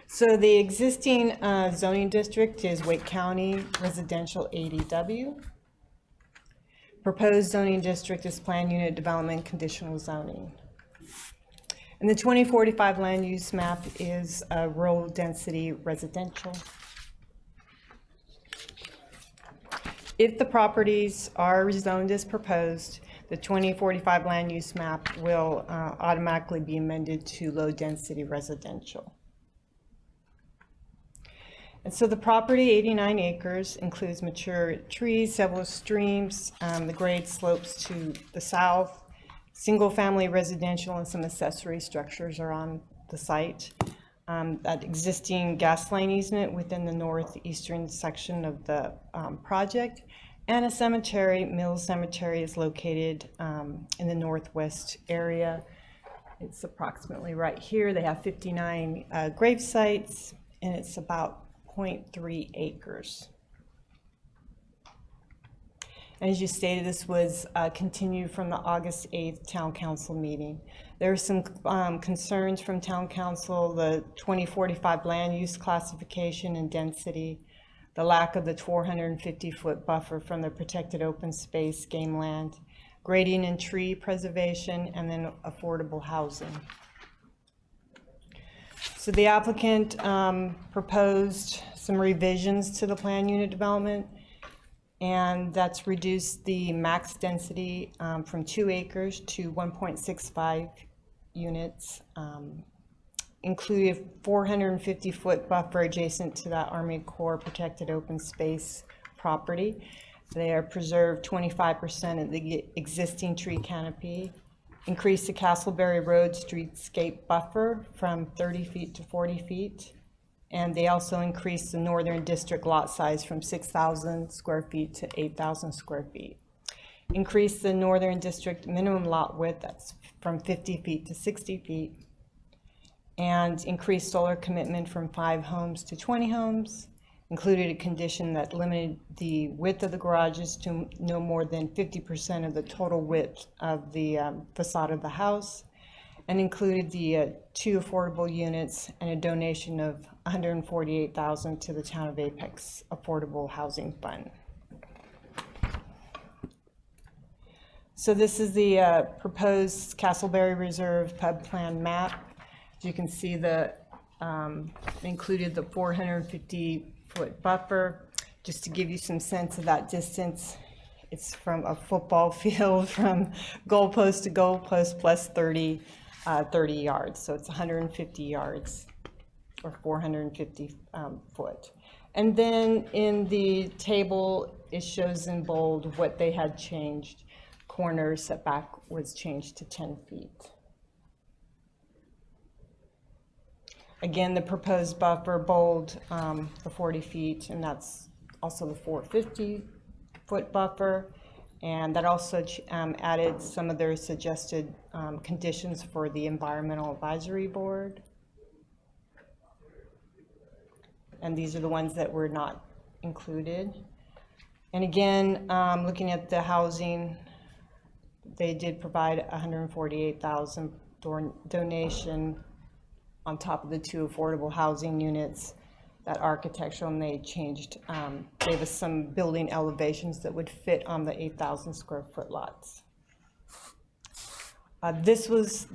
So the existing zoning district is Wake County Residential 80W. Proposed zoning district is Plan Unit Development Conditional Zoning. And the 2045 land use map is rural density residential. If the properties are rezoned as proposed, the 2045 land use map will automatically be amended to low density residential. And so the property, 89 acres, includes mature trees, several streams, the grade slopes to the south, single family residential and some accessory structures are on the site. That existing gas line easement within the northeastern section of the project, and a cemetery, Mills Cemetery, is located in the northwest area. It's approximately right here. They have 59 grave sites, and it's about 0.3 acres. And as you stated, this was continued from the August 8th Town Council meeting. There are some concerns from Town Council, the 2045 land use classification and density, the lack of the 450-foot buffer from the protected open space game land, grading and tree preservation, and then affordable housing. So the applicant proposed some revisions to the plan unit development, and that's reduced the max density from 2 acres to 1.65 units, included 450-foot buffer adjacent to that Army Corps protected open space property. They are preserved 25% of the existing tree canopy, increase the Castleberry Road streetscape buffer from 30 feet to 40 feet, and they also increased the Northern District lot size from 6,000 square feet to 8,000 square feet. Increase the Northern District minimum lot width, that's from 50 feet to 60 feet, and increased solar commitment from 5 homes to 20 homes, included a condition that limited the width of the garages to no more than 50% of the total width of the facade of the house, and included the 2 affordable units and a donation of $148,000 to the Town of Apex Affordable Housing Fund. So this is the proposed Castleberry Reserve Pub Plan map. As you can see, the included the 450-foot buffer. Just to give you some sense of that distance, it's from a football field from goalpost to goalpost plus 30 yards. So it's 150 yards or 450 foot. And then in the table, it shows in bold what they had changed. Corner setback was changed to 10 feet. Again, the proposed buffer, bold, the 40 feet, and that's also the 450-foot buffer. And that also added some of their suggested conditions for the Environmental Advisory Board. And these are the ones that were not included. And again, looking at the housing, they did provide $148,000 donation on top of the 2 affordable housing units, that architectural, and they changed, gave us some building elevations that would fit on the 8,000 square foot lots. This was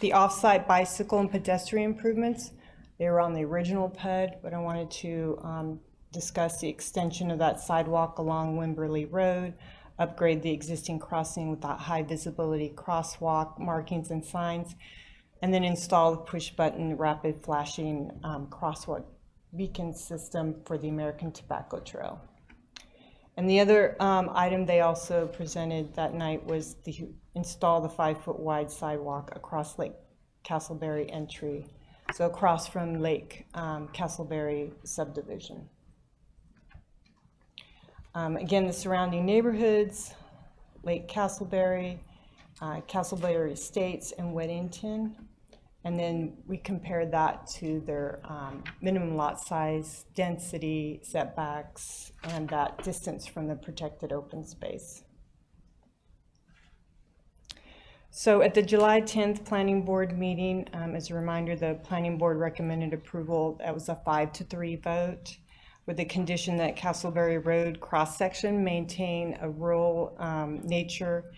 the off-site bicycle and pedestrian improvements. They were on the original PUD, but I wanted to discuss the extension of that sidewalk along Wimberley Road, upgrade the existing crossing with that high visibility crosswalk markings and signs, and then install the push-button rapid flashing crosswalk beacon system for the American Tobacco Trail. And the other item they also presented that night was to install the 5-foot wide sidewalk across Lake Castleberry entry, so across from Lake Castleberry subdivision. Again, the surrounding neighborhoods, Lake Castleberry, Castleberry Estates, and Weddington. And then we compared that to their minimum lot size, density, setbacks, and that distance from the protected open space. So at the July 10th Planning Board meeting, as a reminder, the Planning Board recommended approval. That was a 5-3 vote, with the condition that Castleberry Road cross-section maintain a rural nature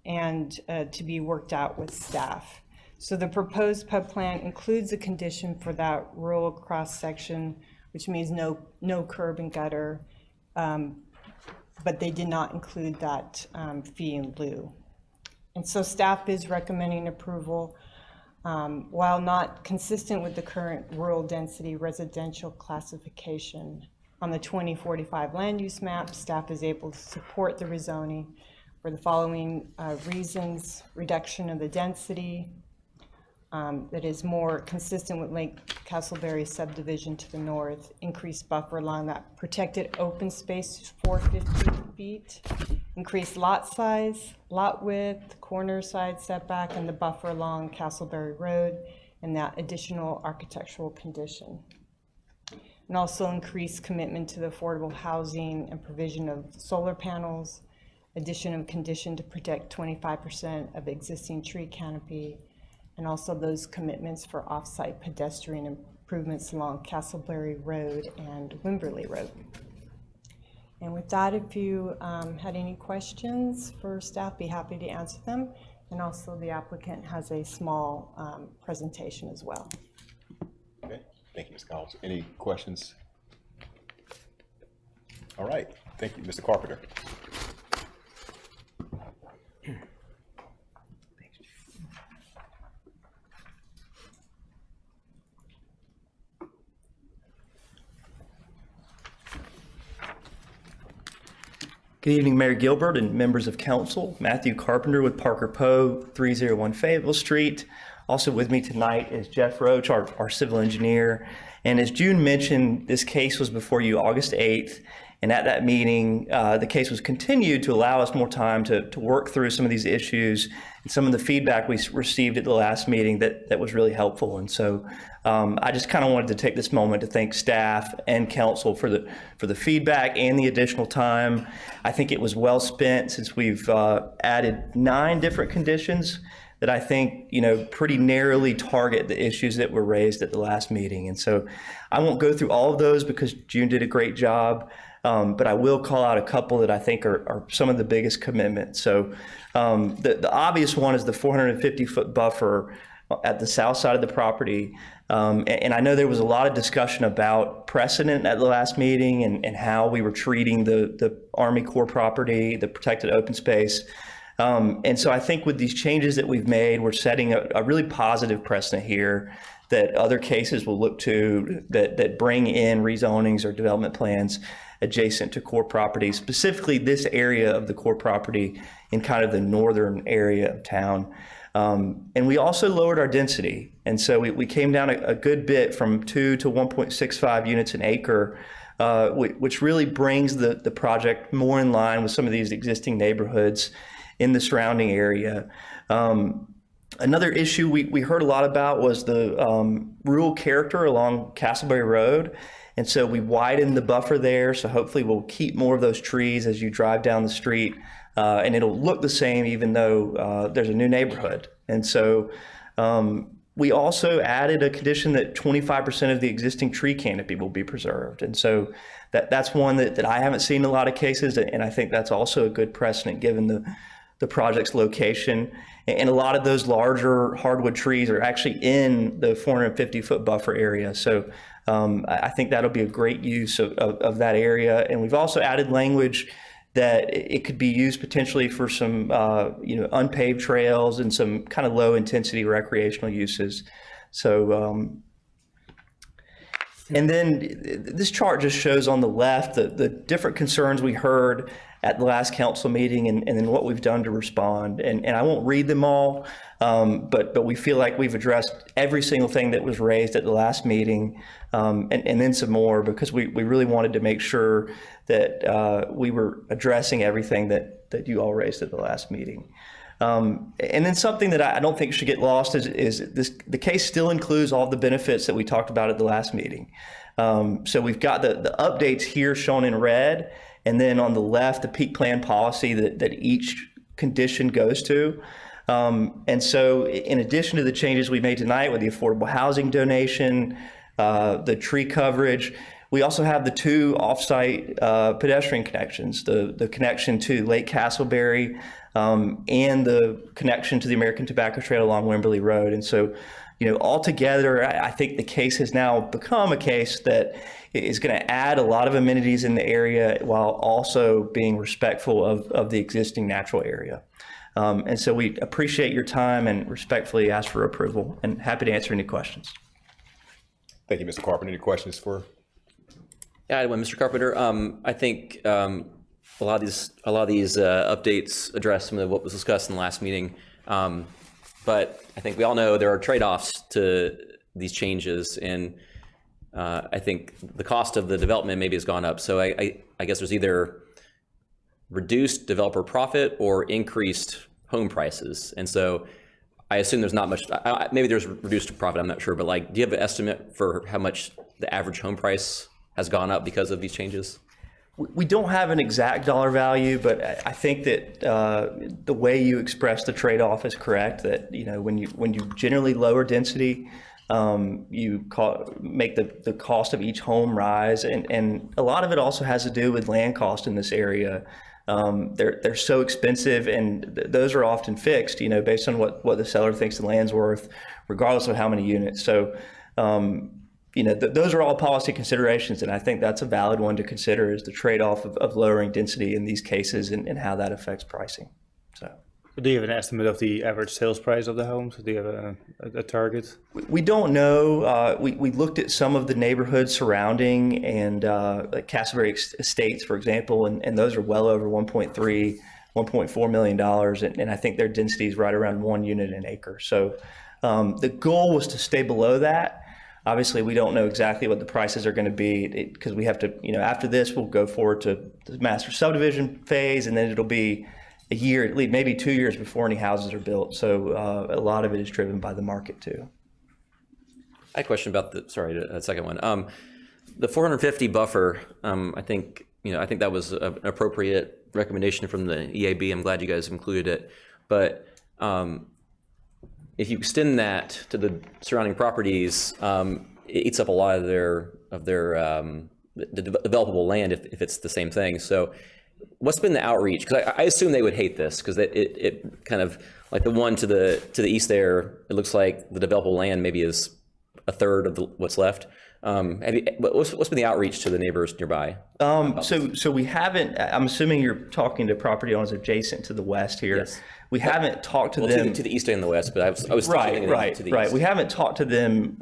and to be worked out with staff. So the proposed PUD plan includes a condition for that rural cross-section, which means no curb and gutter, but they did not include that fee in lieu. And so staff is recommending approval. While not consistent with the current rural density residential classification on the 2045 land use map, staff is able to support the rezoning for the following reasons: reduction of the density, that is more consistent with Lake Castleberry subdivision to the north, increased buffer along that protected open space, 450 feet, increased lot size, lot width, corner side setback, and the buffer along Castleberry Road, and that additional architectural condition. and also increased commitment to the affordable housing and provision of solar panels, addition of condition to protect 25% of existing tree canopy, and also those commitments for off-site pedestrian improvements along Castleberry Road and Wimberley Road. And with that, if you had any questions for staff, be happy to answer them. And also the applicant has a small presentation as well.
Okay, thank you, Ms. Collins. Any questions? All right, thank you, Mr. Carpenter.
Good evening, Mayor Gilbert and members of council. Matthew Carpenter with Parker Poe, 301 Fayetteville Street. Also with me tonight is Jeff Roach, our civil engineer. And as June mentioned, this case was before you August 8th. And at that meeting, the case was continued to allow us more time to work through some of these issues and some of the feedback we received at the last meeting that was really helpful. And so I just kind of wanted to take this moment to thank staff and council for the feedback and the additional time. I think it was well spent since we've added 9 different conditions that I think, pretty narrowly target the issues that were raised at the last meeting. And so I won't go through all of those because June did a great job. But I will call out a couple that I think are some of the biggest commitments. So the obvious one is the 450-foot buffer at the south side of the property. And I know there was a lot of discussion about precedent at the last meeting and how we were treating the Army Corps property, the protected open space. And so I think with these changes that we've made, we're setting a really positive precedent here that other cases will look to that bring in rezonings or development plans adjacent to core property, specifically this area of the core property in kind of the northern area of town. And we also lowered our density. And so we came down a good bit from 2 to 1.65 units an acre, which really brings the project more in line with some of these existing neighborhoods in the surrounding area. Another issue we heard a lot about was the rural character along Castleberry Road. And so we widened the buffer there. So hopefully we'll keep more of those trees as you drive down the street. And it'll look the same even though there's a new neighborhood. And so we also added a condition that 25% of the existing tree canopy will be preserved. And so that's one that I haven't seen in a lot of cases. And I think that's also a good precedent given the project's location. And a lot of those larger hardwood trees are actually in the 450-foot buffer area. So I think that'll be a great use of that area. And we've also added language that it could be used potentially for some unpaved trails and some kind of low intensity recreational uses. So and then this chart just shows on the left the different concerns we heard at the last council meeting and then what we've done to respond. And I won't read them all, but we feel like we've addressed every single thing that was raised at the last meeting, and then some more, because we really wanted to make sure that we were addressing everything that you all raised at the last meeting. And then something that I don't think should get lost is the case still includes all the benefits that we talked about at the last meeting. So we've got the updates here shown in red, and then on the left, the peak plan policy that each condition goes to. And so in addition to the changes we made tonight with the affordable housing donation, the tree coverage, we also have the 2 off-site pedestrian connections, the connection to Lake Castleberry and the connection to the American Tobacco Trail along Wimberley Road. And so, altogether, I think the case has now become a case that is going to add a lot of amenities in the area while also being respectful of the existing natural area. And so we appreciate your time and respectfully ask for approval, and happy to answer any questions.
Thank you, Mr. Carpenter. Any questions for?
Yeah, Mr. Carpenter. I think a lot of these updates address some of what was discussed in the last meeting. But I think we all know there are trade-offs to these changes, and I think the cost of the development maybe has gone up. So I guess there's either reduced developer profit or increased home prices. And so I assume there's not much, maybe there's reduced profit, I'm not sure, but do you have an estimate for how much the average home price has gone up because of these changes?
We don't have an exact dollar value, but I think that the way you express the trade-off is correct. That when you generally lower density, you make the cost of each home rise, and a lot of it also has to do with land cost in this area. They're so expensive, and those are often fixed, based on what the seller thinks the land's worth, regardless of how many units. So. Those are all policy considerations, and I think that's a valid one to consider, is the trade-off of lowering density in these cases and how that affects pricing. So,
do you have an estimate of the average sales price of the homes? Do you have a target?
We don't know. We looked at some of the neighborhoods surrounding, and like Castleberry Estates, for example, and those are well over $1.4 million, and I think their density is right around 1 unit an acre. So the goal was to stay below that. Obviously, we don't know exactly what the prices are going to be, because we have to, after this, we'll go forward to the master subdivision phase, and then it'll be a year, at least maybe 2 years before any houses are built. So a lot of it is driven by the market too.
I had a question about the second one. The 450 buffer. I think that was an appropriate recommendation from the EAB. I'm glad you guys included it, but. If you extend that to the surrounding properties, it eats up a lot of their the developable land if it's the same thing. So, what's been the outreach? Because I assume they would hate this, because it kind of like the one to the east there. It looks like the developable land maybe is a third of what's left. What's been the outreach to the neighbors nearby?
So we haven't. I'm assuming you're talking to property owners adjacent to the west here.
Yes.
We haven't talked to them
to the east and the west, but I was
right.
to the east.
We haven't talked to them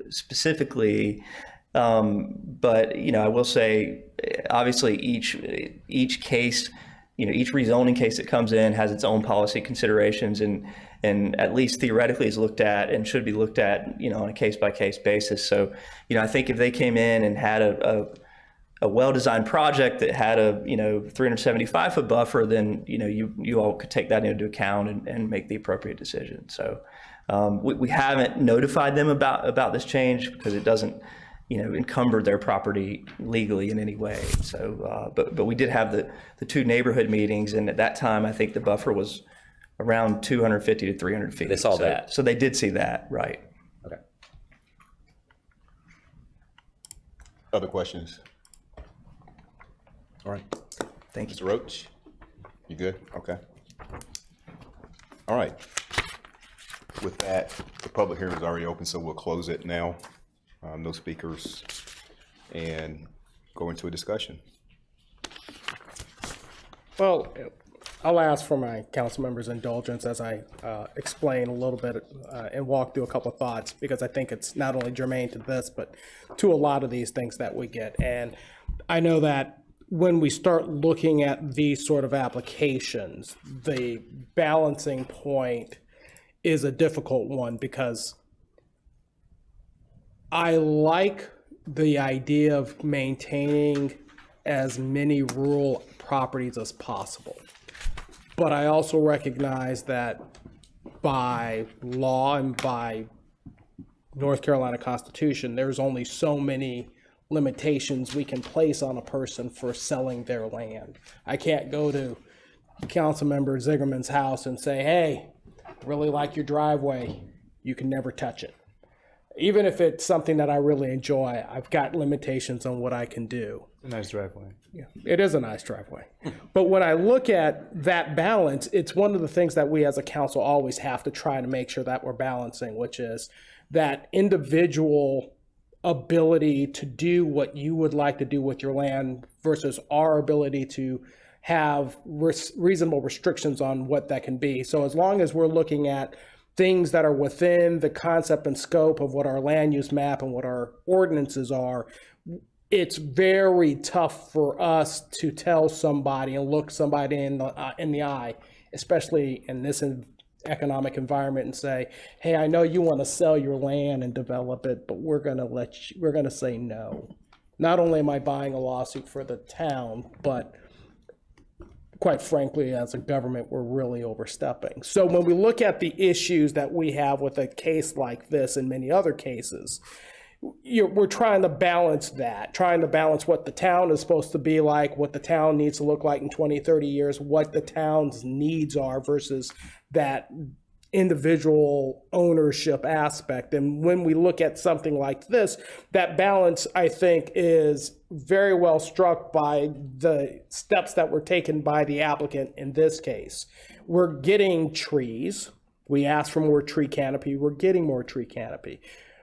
specifically, but I will say, obviously each case, each rezoning case that comes in has its own policy considerations, and at least theoretically is looked at and should be looked at, on a case by case basis. So, I think if they came in and had a well-designed project that had a 375-foot buffer, then you all could take that into account and make the appropriate decision. So we haven't notified them about this change, because it doesn't encumber their property legally in any way. So but we did have the two neighborhood meetings, and at that time I think the buffer was around 250 to 300 feet.
They saw that.
So they did see that, right?
Okay.
Other questions? All right.
Thank you.
Mr. Roach, you good? Okay. All right. With that, the public hearing is already open, so we'll close it now. No speakers, and go into a discussion.
Well, I'll ask for my council members' indulgence as I explain a little bit and walk through a couple of thoughts, because I think it's not only germane to this, but to a lot of these things that we get. And I know that when we start looking at these sort of applications, the balancing point is a difficult one, because I like the idea of maintaining as many rural properties as possible. But I also recognize that by law and by North Carolina Constitution, there's only so many limitations we can place on a person for selling their land. I can't go to Councilmember Zigerman's house and say, hey, really like your driveway, you can never touch it. Even if it's something that I really enjoy, I've got limitations on what I can do.
A nice driveway.
Yeah, it is a nice driveway. But when I look at that balance, it's one of the things that we as a council always have to try to make sure that we're balancing, which is that individual ability to do what you would like to do with your land versus our ability to have reasonable restrictions on what that can be. So as long as we're looking at things that are within the concept and scope of what our land use map and what our ordinances are, it's very tough for us to tell somebody and look somebody in the eye, especially in this economic environment, and say, hey, I know you want to sell your land and develop it, but we're going to say no. Not only am I buying a lawsuit for the town, but quite frankly, as a government, we're really overstepping. So when we look at the issues that we have with a case like this and many other cases, we're trying to balance that, trying to balance what the town is supposed to be like, what the town needs to look like in 20, 30 years, what the town's needs are versus that individual ownership aspect. And when we look at something like this, that balance, I think, is very well struck by the steps that were taken by the applicant in this case. We're getting trees. We asked for more tree canopy. We're getting more tree canopy.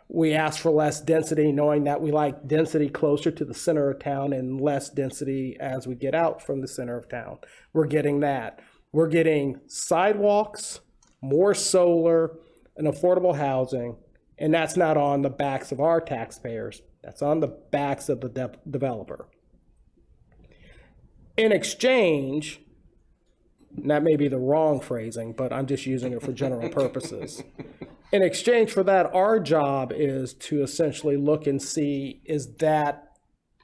We asked for less density, knowing that we like density closer to the center of town and less density as we get out from the center of town. We're getting that. We're getting sidewalks, more solar, and affordable housing, and that's not on the backs of our taxpayers. That's on the backs of the developer. In exchange, and that may be the wrong phrasing, but I'm just using it for general purposes. In exchange for that, our job is to essentially look and see, is that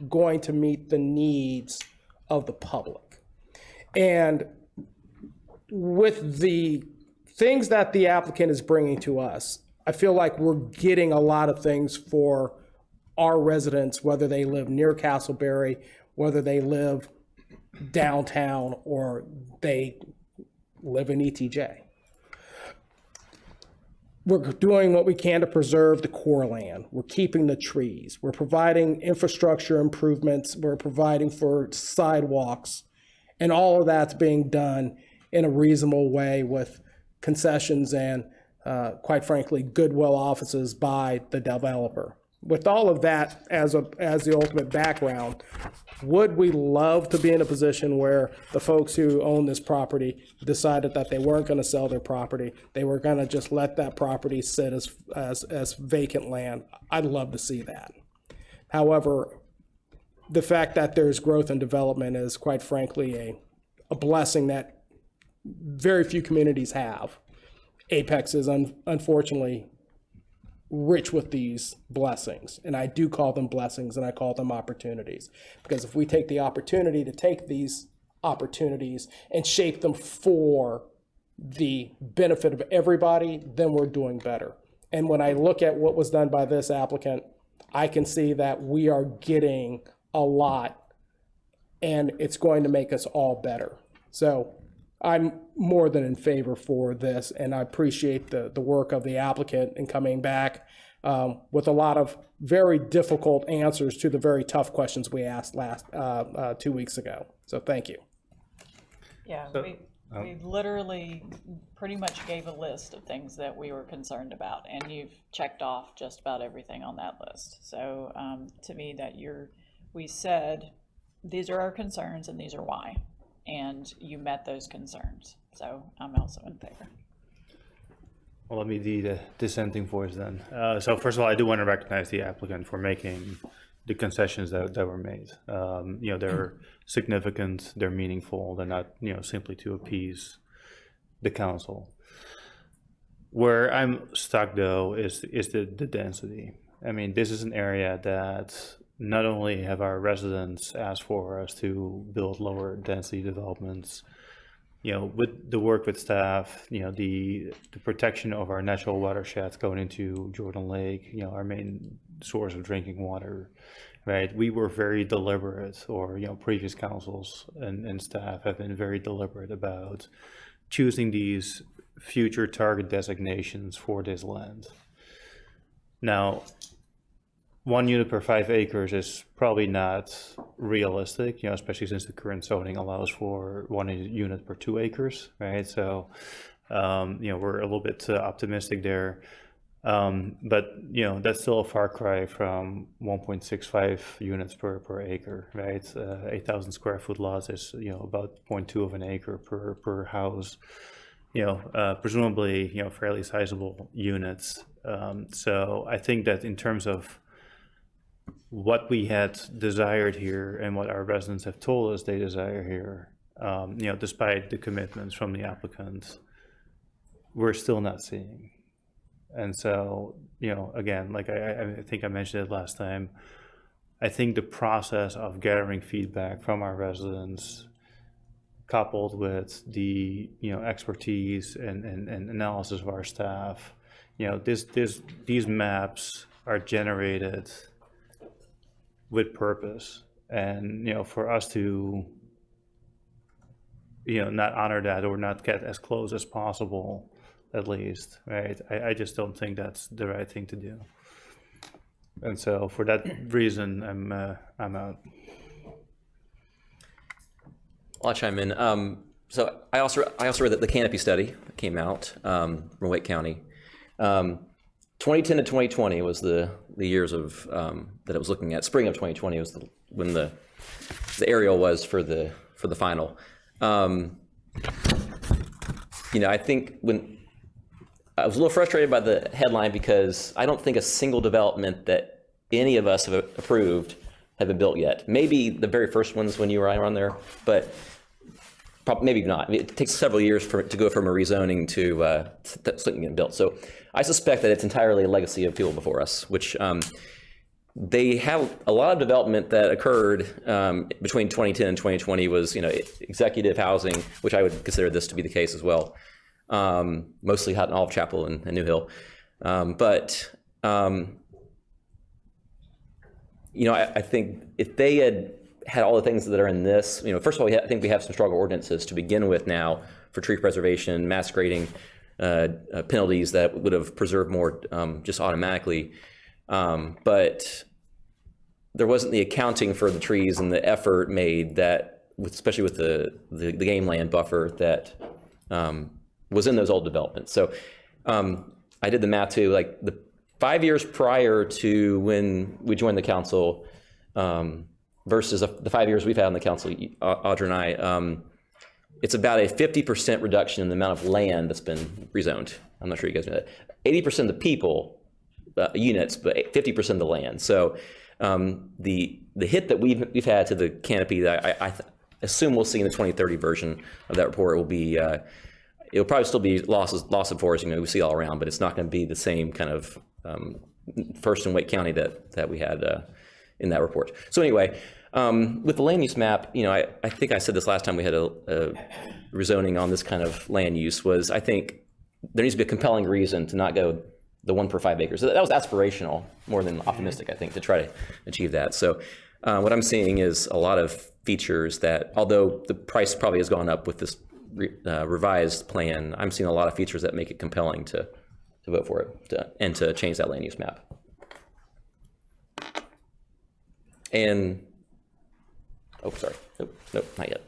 going to meet the needs of the public? And with the things that the applicant is bringing to us, I feel like we're getting a lot of things for our residents, whether they live near Castleberry, whether they live downtown, or they live in ETJ. We're doing what we can to preserve the core land. We're keeping the trees. We're providing infrastructure improvements. We're providing for sidewalks. And all of that's being done in a reasonable way with concessions and, quite frankly, goodwill offices by the developer. With all of that as the ultimate background, would we love to be in a position where the folks who own this property decided that they weren't going to sell their property, they were going to just let that property sit as vacant land? I'd love to see that. However, the fact that there's growth and development is, quite frankly, a blessing that very few communities have. Apex is unfortunately rich with these blessings, and I do call them blessings, and I call them opportunities, because if we take the opportunity to take these opportunities and shape them for the benefit of everybody, then we're doing better. And when I look at what was done by this applicant, I can see that we are getting a lot, and it's going to make us all better. So I'm more than in favor for this, and I appreciate the work of the applicant in coming back with a lot of very difficult answers to the very tough questions we asked 2 weeks ago. So thank you.
Yeah, we literally pretty much gave a list of things that we were concerned about, and you've checked off just about everything on that list. So to me, we said, these are our concerns and these are why. And you met those concerns. So I'm also in favor.
Well, let me be the dissenting voice then. So first of all, I do want to recognize the applicant for making the concessions that were made. They're significant, they're meaningful, they're not, simply to appease the council. Where I'm stuck though is the density. I mean, this is an area that not only have our residents asked for us to build lower density developments, with the work with staff, the protection of our natural watersheds going into Jordan Lake, our main source of drinking water, right? We were very deliberate, or, previous councils and staff have been very deliberate about choosing these future target designations for this land. Now, 1 unit per 5 acres is probably not realistic, especially since the current zoning allows for 1 unit per 2 acres, right? So, we're a little bit optimistic there. But, that's still a far cry from 1.65 units per acre, right? 8,000 square foot lots is, about 0.2 of an acre per house. Presumably, fairly sizable units. So I think that in terms of what we had desired here and what our residents have told us they desire here, despite the commitments from the applicant, we're still not seeing. And so, again, like I think I mentioned it last time, I think the process of gathering feedback from our residents, coupled with the expertise and analysis of our staff, these maps are generated with purpose. And, for us to, not honor that or not get as close as possible, at least, right? I just don't think that's the right thing to do. And so for that reason, I'm out.
I'll chime in. So I also read that the Canopy study came out from Wake County. 2010 to 2020 was the years of that it was looking at. Spring of 2020 was when the aerial was for the final. I think when I was a little frustrated by the headline because I don't think a single development that any of us have approved have been built yet. Maybe the very first ones when you were around there, but maybe not. I mean, it takes several years to go from a rezoning to something getting built. So I suspect that it's entirely a legacy of people before us, which they have a lot of development that occurred between 2010 and 2020 was, executive housing, which I would consider this to be the case as well. Mostly Houghton Olive Chapel and New Hill. I think if they had all the things that are in this, first of all, I think we have some stronger ordinances to begin with now for tree preservation, mass grading, penalties that would have preserved more just automatically. But there wasn't the accounting for the trees and the effort made that, especially with the game land buffer that was in those old developments. So I did the math too, like the 5 years prior to when we joined the council versus the 5 years we've had on the council, Audra and I, it's about a 50% reduction in the amount of land that's been rezoned. I'm not sure you guys know that. 80% of the people, units, but 50% of the land. So the hit that we've had to the canopy that I assume we'll see in the 2030 version of that report will be, it'll probably still be loss of forest, we see all around, but it's not going to be the same kind of first in Wake County that we had in that report. So anyway, with the land use map, I think I said this last time we had a rezoning on this kind of land use was, I think there needs to be a compelling reason to not go the 1 per 5 acres. So that was aspirational more than optimistic, I think, to try to achieve that. So what I'm seeing is a lot of features that, although the price probably has gone up with this revised plan, I'm seeing a lot of features that make it compelling to vote for it and to change that land use map. And, oh, sorry, nope, not yet.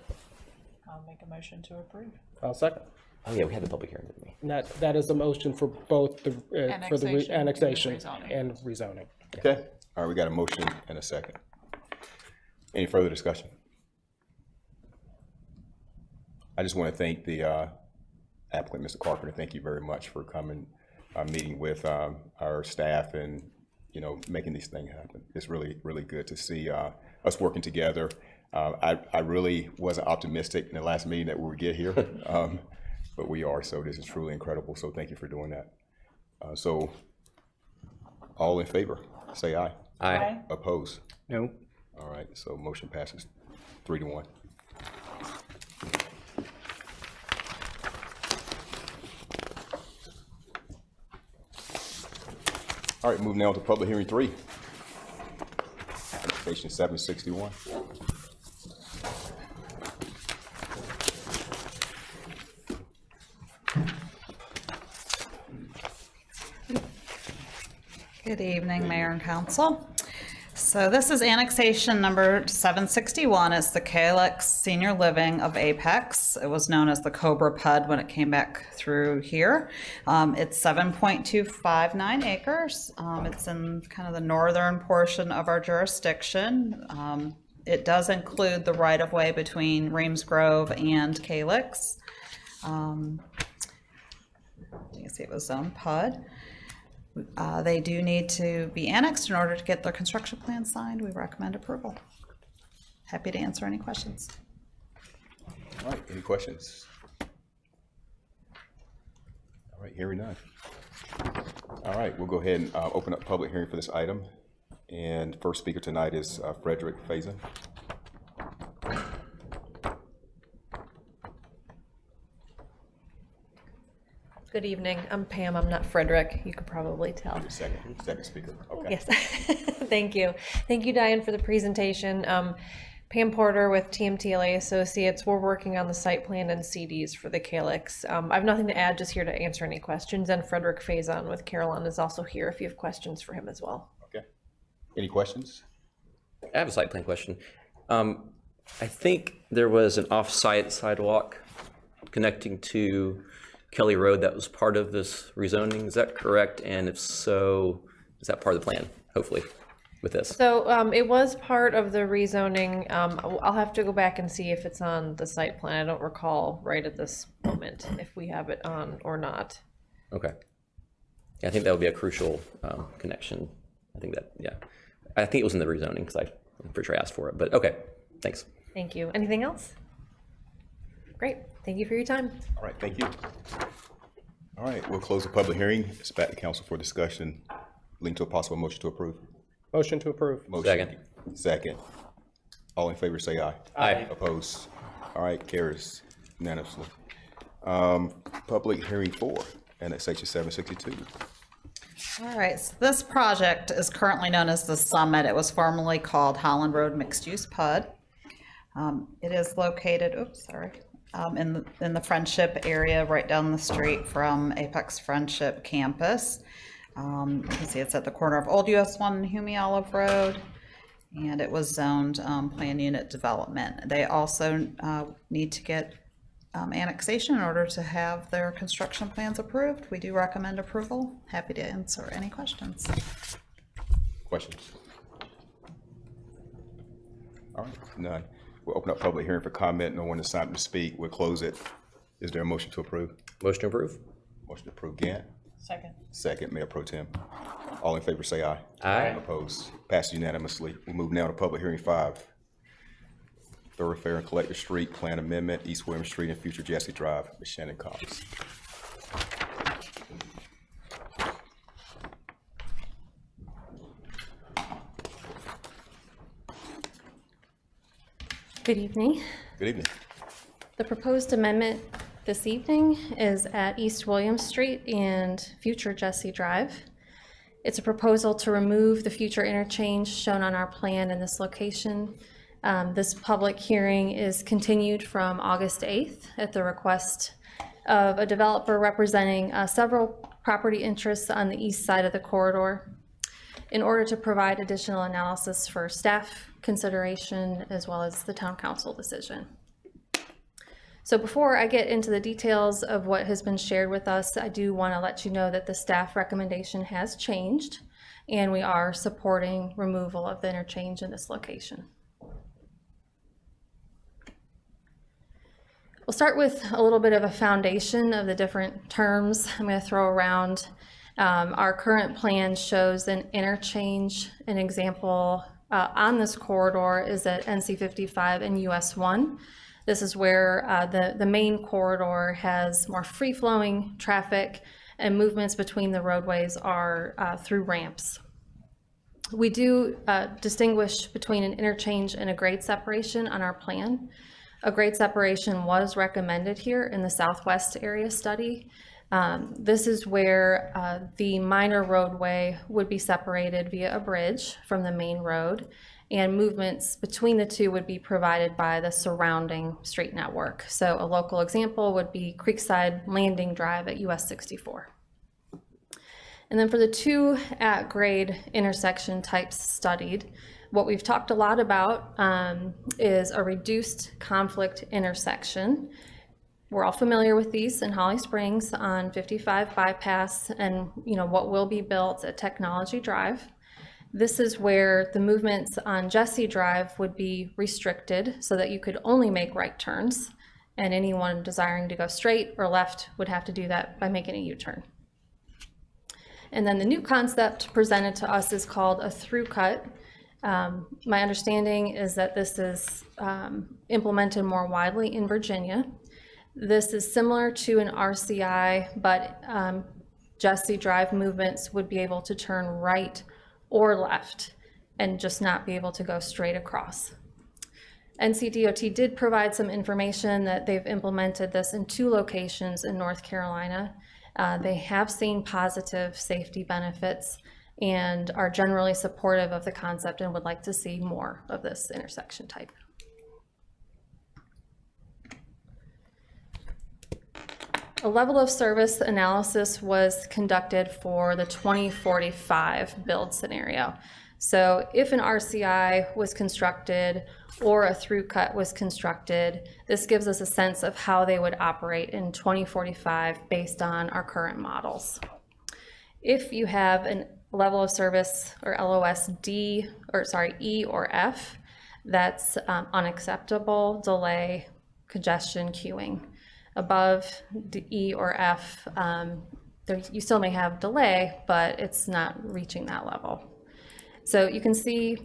I'll make a motion to approve.
I'll second.
Oh yeah, we had the public hearing, didn't we?
That is a motion for both the for the annexation
rezoning.
and rezoning.
Okay, all right, we got a motion and a second. Any further discussion? I just want to thank the applicant, Mr. Carpenter. Thank you very much for coming, meeting with our staff and, making these things happen. It's really, really good to see us working together. I really wasn't optimistic in the last meeting that we would get here, but we are, so this is truly incredible. So thank you for doing that. So all in favor, say aye.
Aye.
Oppose?
No.
All right, so motion passes 3-1. All right, moving now to public hearing 3. Application 761.
Good evening, Mayor and Council. So this is annexation number 761. It's the KLX Senior Living of Apex. It was known as the Cobra PUD when it came back through here. It's 7.259 acres. It's in kind of the northern portion of our jurisdiction. It does include the right-of-way between Reams Grove and KLX. You can see it was zone PUD. They do need to be annexed in order to get their construction plan signed. We recommend approval. Happy to answer any questions.
All right, any questions? All right, hearing none. All right, we'll go ahead and open up public hearing for this item. And first speaker tonight is Frederick Faison.
Good evening. I'm Pam. I'm not Frederick. You could probably tell.
Second speaker. Okay.
Yes. Thank you. Thank you, Diane, for the presentation. Pam Porter with TMTLA Associates. We're working on the site plan and CDs for the Calyx. I have nothing to add, just here to answer any questions. And Frederick Faison with Carillon is also here if you have questions for him as well.
Okay. Any questions?
I have a site plan question. I think there was an off-site sidewalk connecting to Kelly Road that was part of this rezoning. Is that correct? And if so, is that part of the plan, hopefully, with this?
So it was part of the rezoning. I'll have to go back and see if it's on the site plan. I don't recall right at this moment if we have it on or not.
Okay. Yeah, I think that would be a crucial connection. I think that, yeah. I think it was in the rezoning because I'm pretty sure I asked for it, but okay, thanks.
Thank you. Anything else? Great. Thank you for your time.
All right, thank you. All right, we'll close the public hearing. It's back to council for discussion. Link to a possible motion to approve.
Motion to approve.
Motion. Second. All in favor say aye.
Aye.
Opposed? All right, carries unanimously. Public hearing 4, annexation 762.
All right, so this project is currently known as the Summit. It was formerly called Holland Road Mixed Use PUD. It is located, in the Friendship area right down the street from Apex Friendship Campus. You can see it's at the corner of Old US 1 and Hume Olive Road, and it was zoned planned unit development. They also need to get annexation in order to have their construction plans approved. We do recommend approval. Happy to answer any questions.
Questions? All right, none. We'll open up public hearing for comment. No one has signed up to speak. We'll close it. Is there a motion to approve?
Motion to approve.
Motion to approve. Gant.
Second.
Second, Mayor Pro Tem. All in favor say aye.
Aye.
Opposed? Passed unanimously. We'll move now to public hearing 5. Thoroughfare and Collector Street Plan Amendment, East William Street and Future Jesse Drive. Ms. Shannon Combs.
Good evening.
Good evening.
The proposed amendment this evening is at East William Street and Future Jesse Drive. It's a proposal to remove the future interchange shown on our plan in this location. This public hearing is continued from August 8th at the request of a developer representing several property interests on the east side of the corridor in order to provide additional analysis for staff consideration as well as the town council decision. So before I get into the details of what has been shared with us, I do want to let you know that the staff recommendation has changed and we are supporting removal of the interchange in this location. We'll start with a little bit of a foundation of the different terms I'm going to throw around. Our current plan shows an interchange. An example on this corridor is at NC 55 and US 1. This is where the main corridor has more free-flowing traffic and movements between the roadways are through ramps. We do distinguish between an interchange and a grade separation on our plan. A grade separation was recommended here in the Southwest area study. This is where the minor roadway would be separated via a bridge from the main road, and movements between the two would be provided by the surrounding street network. So a local example would be Creekside Landing Drive at US 64. And then for the two at-grade intersection types studied, what we've talked a lot about is a reduced conflict intersection. We're all familiar with these in Holly Springs on 55 bypass and what will be built at Technology Drive. This is where the movements on Jesse Drive would be restricted so that you could only make right turns, and anyone desiring to go straight or left would have to do that by making a U-turn. And then the new concept presented to us is called a through cut. My understanding is that this is implemented more widely in Virginia. This is similar to an RCI, but Jesse Drive movements would be able to turn right or left and just not be able to go straight across. NCDOT did provide some information that they've implemented this in 2 locations in North Carolina, They have seen positive safety benefits and are generally supportive of the concept and would like to see more of this intersection type. A level of service analysis was conducted for the 2045 build scenario. So if an RCI was constructed or a through cut was constructed, this gives us a sense of how they would operate in 2045 based on our current models. If you have a level of service or LOS E or F, that's unacceptable, delay, congestion, queuing. Above E or F, you still may have delay, but it's not reaching that level. So you can see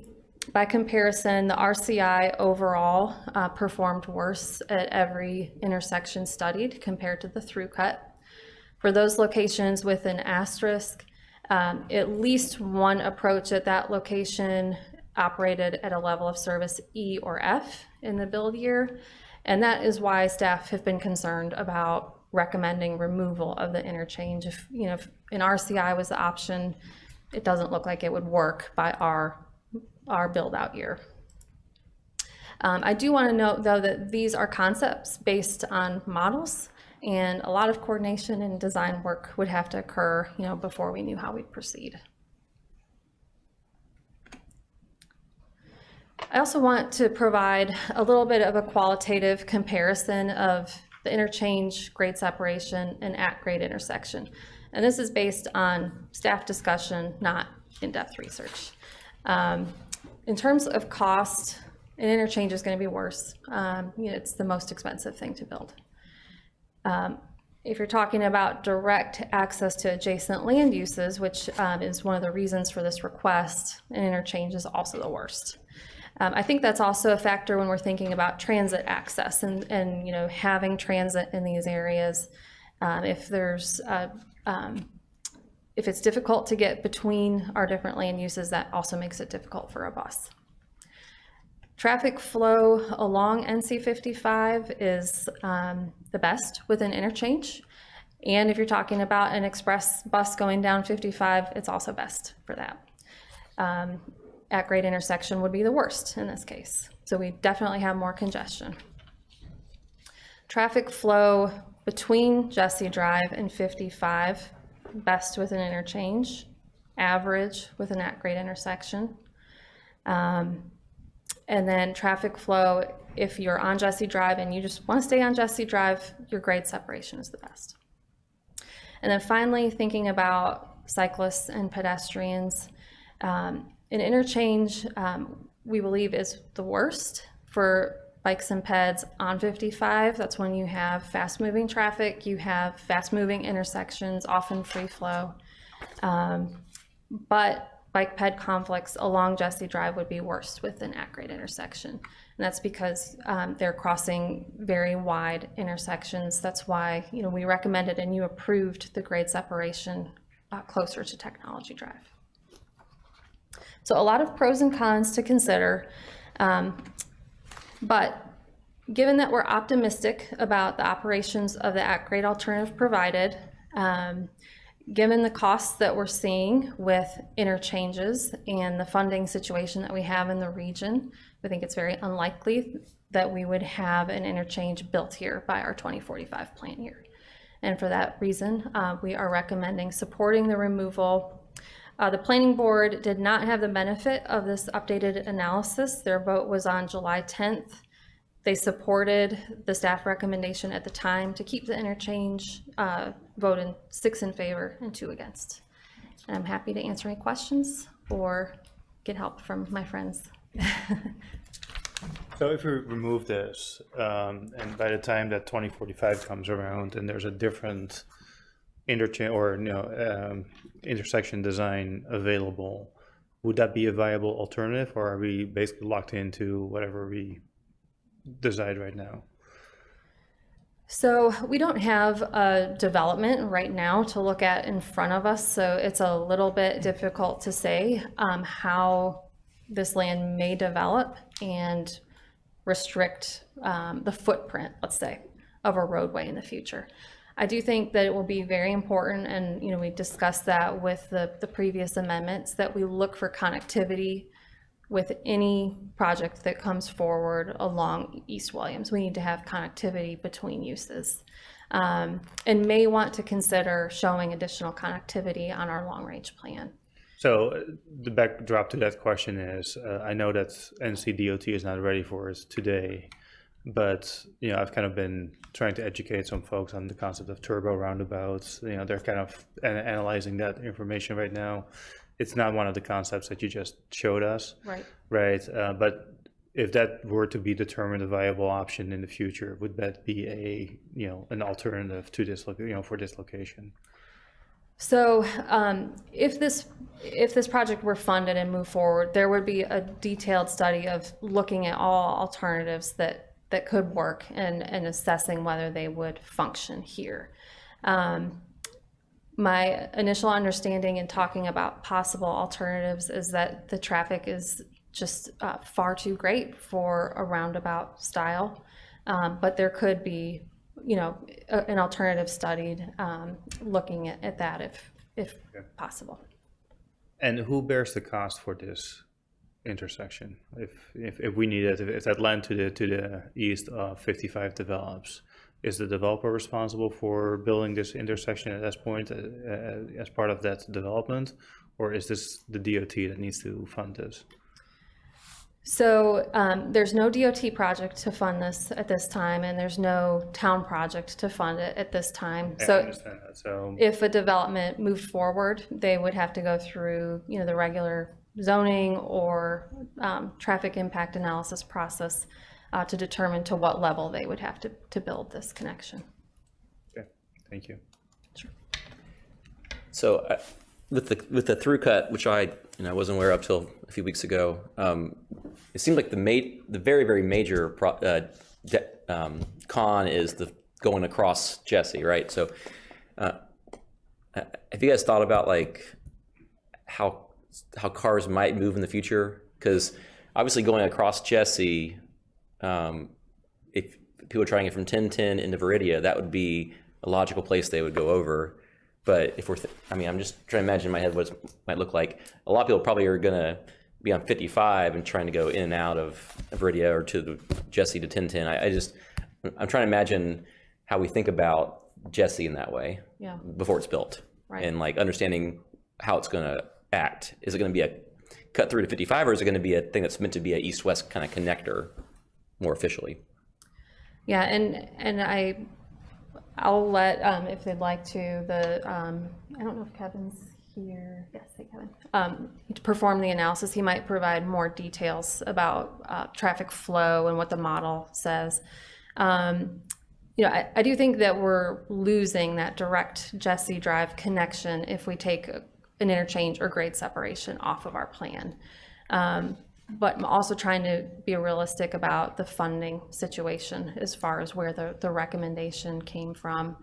by comparison, the RCI overall performed worse at every intersection studied compared to the through cut. For those locations with an asterisk, at least one approach at that location operated at a level of service E or F in the build year. And that is why staff have been concerned about recommending removal of the interchange. If an RCI was the option, it doesn't look like it would work by our build out year. I do want to note though that these are concepts based on models, and a lot of coordination and design work would have to occur, before we knew how we'd proceed. I also want to provide a little bit of a qualitative comparison of the interchange, grade separation, and at-grade intersection. And this is based on staff discussion, not in-depth research. In terms of cost, an interchange is going to be worse. It's the most expensive thing to build. If you're talking about direct access to adjacent land uses, which is one of the reasons for this request, an interchange is also the worst. I think that's also a factor when we're thinking about transit access and having transit in these areas. If it's difficult to get between our different land uses, that also makes it difficult for a bus. Traffic flow along NC 55 is the best with an interchange. And if you're talking about an express bus going down 55, it's also best for that. At-grade intersection would be the worst in this case. So we definitely have more congestion. Traffic flow between Jesse Drive and 55, best with an interchange, average with an at-grade intersection. And then traffic flow, if you're on Jesse Drive and you just want to stay on Jesse Drive, your grade separation is the best. And then finally, thinking about cyclists and pedestrians, an interchange, we believe, is the worst for bikes and peds on 55. That's when you have fast-moving traffic, you have fast-moving intersections, often free flow. But bike-ped conflicts along Jesse Drive would be worst with an at-grade intersection. And that's because they're crossing very wide intersections. That's why we recommended and you approved the grade separation closer to Technology Drive. So a lot of pros and cons to consider, but given that we're optimistic about the operations of the at-grade alternative provided, given the costs that we're seeing with interchanges and the funding situation that we have in the region, we think it's very unlikely that we would have an interchange built here by our 2045 plan year. And for that reason, we are recommending supporting the removal. The planning board did not have the benefit of this updated analysis. Their vote was on July 10th. They supported the staff recommendation at the time to keep the interchange, voted 6 in favor and 2 against. And I'm happy to answer any questions or get help from my friends.
So if we remove this, and by the time that 2045 comes around and there's a different interchange or intersection design available, would that be a viable alternative, or are we basically locked into whatever we decide right now?
So we don't have a development right now to look at in front of us, so it's a little bit difficult to say how this land may develop and restrict the footprint, let's say, of a roadway in the future. I do think that it will be very important, and we discussed that with the previous amendments, that we look for connectivity with any project that comes forward along East Williams. We need to have connectivity between uses, and may want to consider showing additional connectivity on our long-range plan.
So the backdrop to that question is, I know that NCDOT is not ready for us today, but I've kind of been trying to educate some folks on the concept of turbo roundabouts. They're kind of analyzing that information right now. It's not one of the concepts that you just showed us, right? But if that were to be determined a viable option in the future, would that be an alternative to this for this location?
So if this project were funded and moved forward, there would be a detailed study of looking at all alternatives that could work and assessing whether they would function here. My initial understanding in talking about possible alternatives is that the traffic is just far too great for a roundabout style, but there could be an alternative studied looking at that if possible.
And who bears the cost for this intersection? If we need it, if that land to the east of 55 develops, is the developer responsible for building this intersection at this point as part of that development, or is this the DOT that needs to fund this?
So there's no DOT project to fund this at this time, and there's no town project to fund it at this time.
Yeah,
so
I understand that. So
if a development moved forward, they would have to go through the regular zoning or traffic impact analysis process to determine to what level they would have to build this connection.
Okay, thank you.
Sure.
So with the through cut, which I wasn't aware of till a few weeks ago, it seemed like the very, very major con is the going across Jesse, right? So have you guys thought about like how cars might move in the future? Because obviously going across Jesse, if people are trying it from 1010 into Viridia, that would be a logical place they would go over. But if I'm just trying to imagine in my head what it might look like. A lot of people probably are going to be on 55 and trying to go in and out of Viridia or to the Jesse to 1010. I'm trying to imagine how we think about Jesse in that way before it's built, and like understanding how it's going to act. Is it going to be a cut through to 55, or is it going to be a thing that's meant to be an east-west kind of connector more officially?
Yeah, and I'll let, if they'd like to, I don't know if Kevin's here. Yes, hey Kevin. To perform the analysis, he might provide more details about traffic flow and what the model says. I do think that we're losing that direct Jesse Drive connection if we take an interchange or grade separation off of our plan. But I'm also trying to be realistic about the funding situation as far as where the recommendation came from.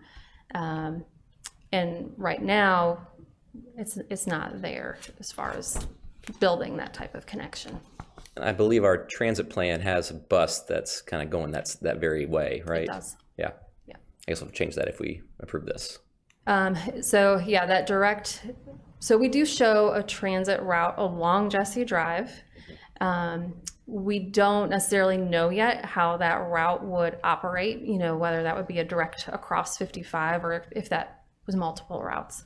And right now, it's not there as far as building that type of connection.
I believe our transit plan has a bus that's kind of going that very way, right?
It does.
Yeah. I guess we'll change that if we approve this.
So yeah, that direct, so we do show a transit route along Jesse Drive. We don't necessarily know yet how that route would operate, whether that would be a direct across 55 or if that was multiple routes.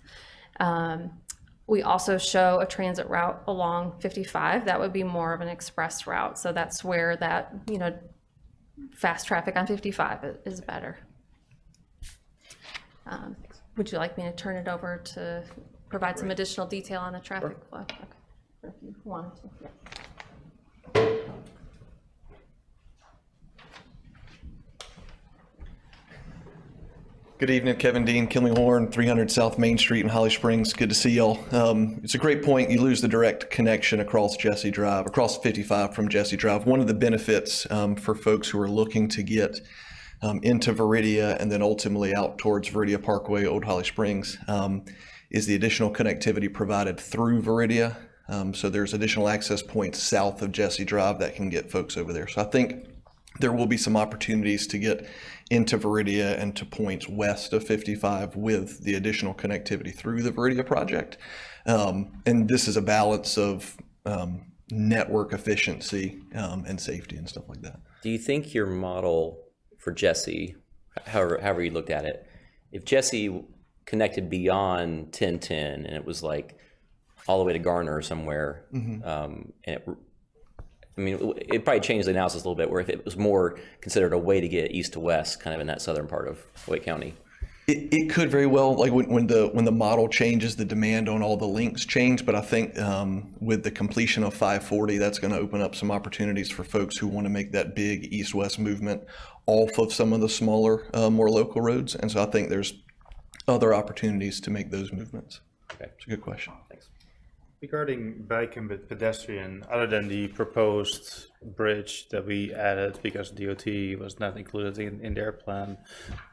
We also show a transit route along 55. That would be more of an express route. So that's where that, fast traffic on 55 is better. Would you like me to turn it over to provide some additional detail on the traffic flow? Okay. If you wanted to. Yeah.
Good evening, Kevin Dean, Kinley Horn, 300 South Main Street in Holly Springs. Good to see y'all. It's a great point. You lose the direct connection across Jesse Drive, across 55 from Jesse Drive. One of the benefits for folks who are looking to get into Viridia and then ultimately out towards Viridia Parkway, Old Holly Springs, is the additional connectivity provided through Viridia. So there's additional access points south of Jesse Drive that can get folks over there. So I think there will be some opportunities to get into Veridia and to points west of 55 with the additional connectivity through the Veridia project. And this is a balance of network efficiency and safety and stuff like that.
Do you think your model for Jesse, however you looked at it, if Jesse connected beyond 1010 and it was like all the way to Garner or somewhere, and it probably changed the analysis a little bit, where if it was more considered a way to get east to west, kind of in that southern part of Wake County.
It could very well, like when the model changes, the demand on all the links change. But I think with the completion of 540, that's going to open up some opportunities for folks who want to make that big east-west movement off of some of the smaller, more local roads. And so I think there's other opportunities to make those movements.
Okay,
it's a good question.
Thanks.
Regarding bike and pedestrian, other than the proposed bridge that we added because DOT was not included in their plan,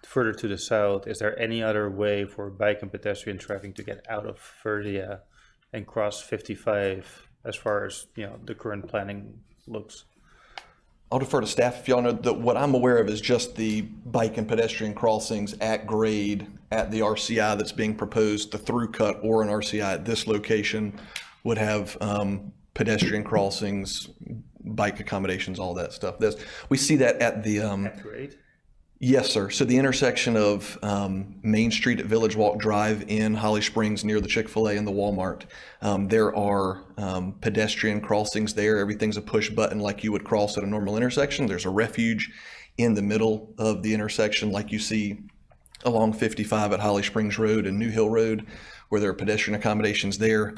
further to the south, is there any other way for bike and pedestrian traffic to get out of Veridia and cross 55 as far as the current planning looks?
I'll defer to staff. If y'all know, what I'm aware of is just the bike and pedestrian crossings at grade at the RCI that's being proposed. The through cut or an RCI at this location would have pedestrian crossings, bike accommodations, all that stuff. We see that at the
At grade?
Yes, sir. So the intersection of Main Street at Village Walk Drive in Holly Springs near the Chick-fil-A and the Walmart, there are pedestrian crossings there. Everything's a push button like you would cross at a normal intersection. There's a refuge in the middle of the intersection like you see along 55 at Holly Springs Road and New Hill Road, where there are pedestrian accommodations there.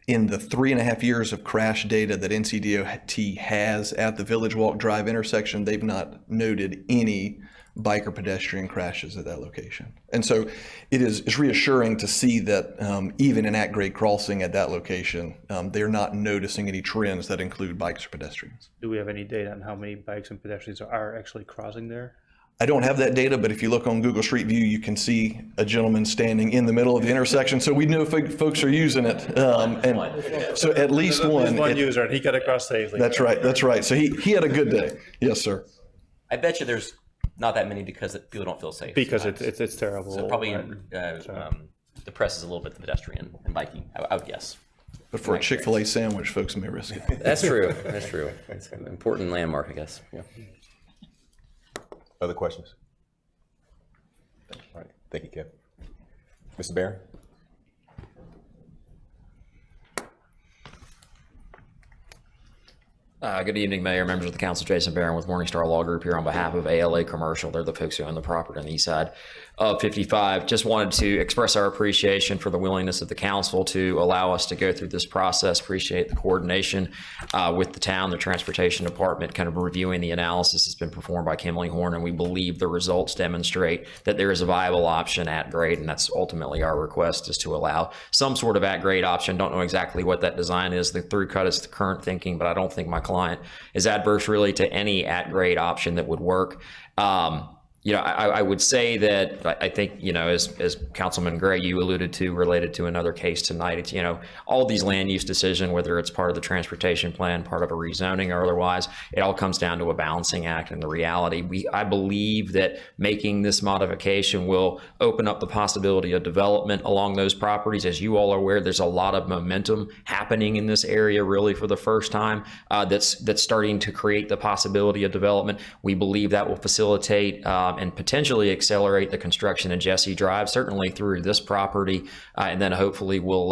In the 3.5 years of crash data that NCDOT has at the Village Walk Drive intersection, they've not noted any bike or pedestrian crashes at that location. And so it's reassuring to see that even in at-grade crossing at that location, they're not noticing any trends that include bikes or pedestrians.
Do we have any data on how many bikes and pedestrians are actually crossing there?
I don't have that data, but if you look on Google Street View, you can see a gentleman standing in the middle of the intersection. So we know folks are using it. And so at least one.
One user, and he got across safely.
That's right. That's right. So he had a good day. Yes, sir.
I bet you there's not that many because people don't feel safe.
Because
sometimes.
it's terrible.
So probably depresses a little bit the pedestrian and biking, I would guess.
But for a Chick-fil-A sandwich, folks may risk it.
That's true. That's true. It's an important landmark, I guess. Yeah.
Other questions? All right. Thank you, Kevin. Mr. Barron?
Good evening, Mayor, members of the council. Jason Barron with Morningstar Law Group here on behalf of ALA Commercial. They're the folks who own the property on the east side of 55. Just wanted to express our appreciation for the willingness of the council to allow us to go through this process. Appreciate the coordination with the town, the transportation department, kind of reviewing the analysis that's been performed by Kimley Horn, and we believe the results demonstrate that there is a viable option at grade, and that's ultimately our request, is to allow some sort of at grade option. Don't know exactly what that design is. The through cut is the current thinking, but I don't think my client is adverse really to any at grade option that would work. I would say that I think, as Councilman Gray, you alluded to, related to another case tonight, it's, all these land use decision, whether it's part of the transportation plan, part of a rezoning or otherwise, it all comes down to a balancing act. And the reality, I believe that making this modification will open up the possibility of development along those properties. As you all are aware, there's a lot of momentum happening in this area really for the first time that's starting to create the possibility of development. We believe that will facilitate and potentially accelerate the construction of Jesse Drive, certainly through this property, and then hopefully we'll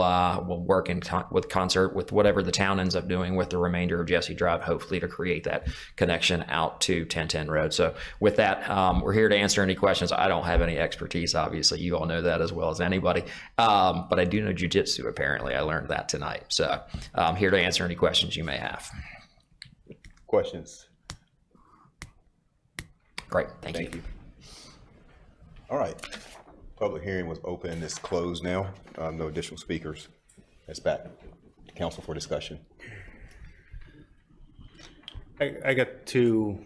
work with concert with whatever the town ends up doing with the remainder of Jesse Drive, hopefully to create that connection out to 1010 Road. So with that, we're here to answer any questions. I don't have any expertise, obviously. You all know that as well as anybody, but I do know jujitsu, apparently. I learned that tonight. So I'm here to answer any questions you may have.
Questions?
Great, thank you.
All right. Public hearing was open. It's closed now. No additional speakers. It's back to council for discussion.
I got two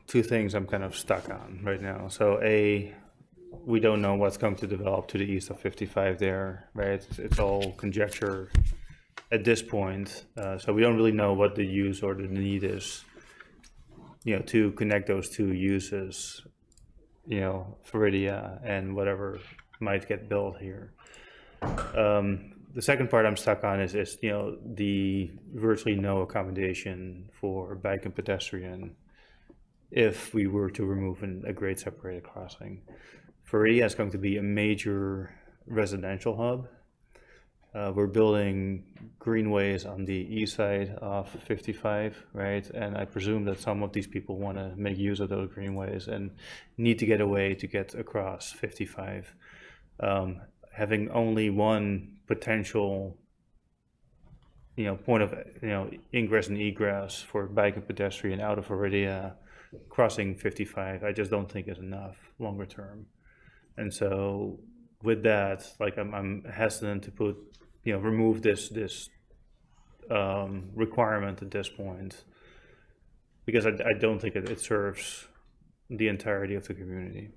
things I'm kind of stuck on right now. So we don't know what's going to develop to the east of 55 there, right? It's all conjecture at this point. So we don't really know what the use or the need is. to connect those two uses, Viridia and whatever might get built here. The second part I'm stuck on is the virtually no accommodation for bike and pedestrian if we were to remove a grade separated crossing. Viridia is going to be a major residential hub. We're building greenways on the east side of 55, right? And I presume that some of these people want to make use of those greenways and need to get a way to get across 55. Having only one potential, point of, ingress and egress for bike and pedestrian out of Viridia crossing 55, I just don't think is enough longer term. And so with that, I'm hesitant to put, remove this requirement at this point, because I don't think it serves the entirety of the community.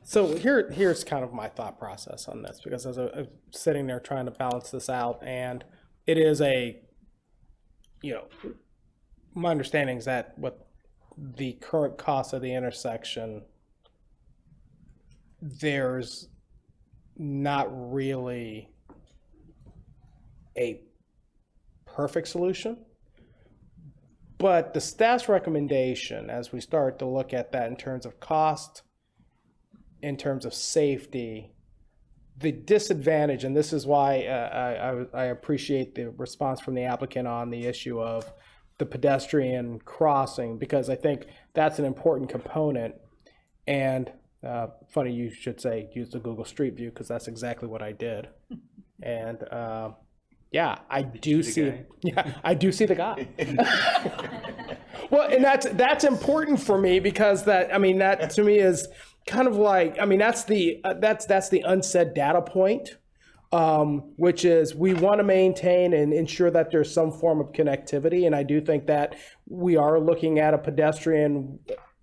So here's kind of my thought process on this, because as I'm sitting there trying to balance this out, and it is my understanding is that what the current cost of the intersection, there's not really a perfect solution. But the staff's recommendation, as we start to look at that in terms of cost, in terms of safety, the disadvantage, and this is why I appreciate the response from the applicant on the issue of the pedestrian crossing, because I think that's an important component. And funny you should say use the Google Street View, because that's exactly what I did. And yeah, I do see the guy. Well, and that's important for me, because that to me is kind of like, that's the unsaid data point, which is we want to maintain and ensure that there's some form of connectivity. And I do think that we are looking at a pedestrian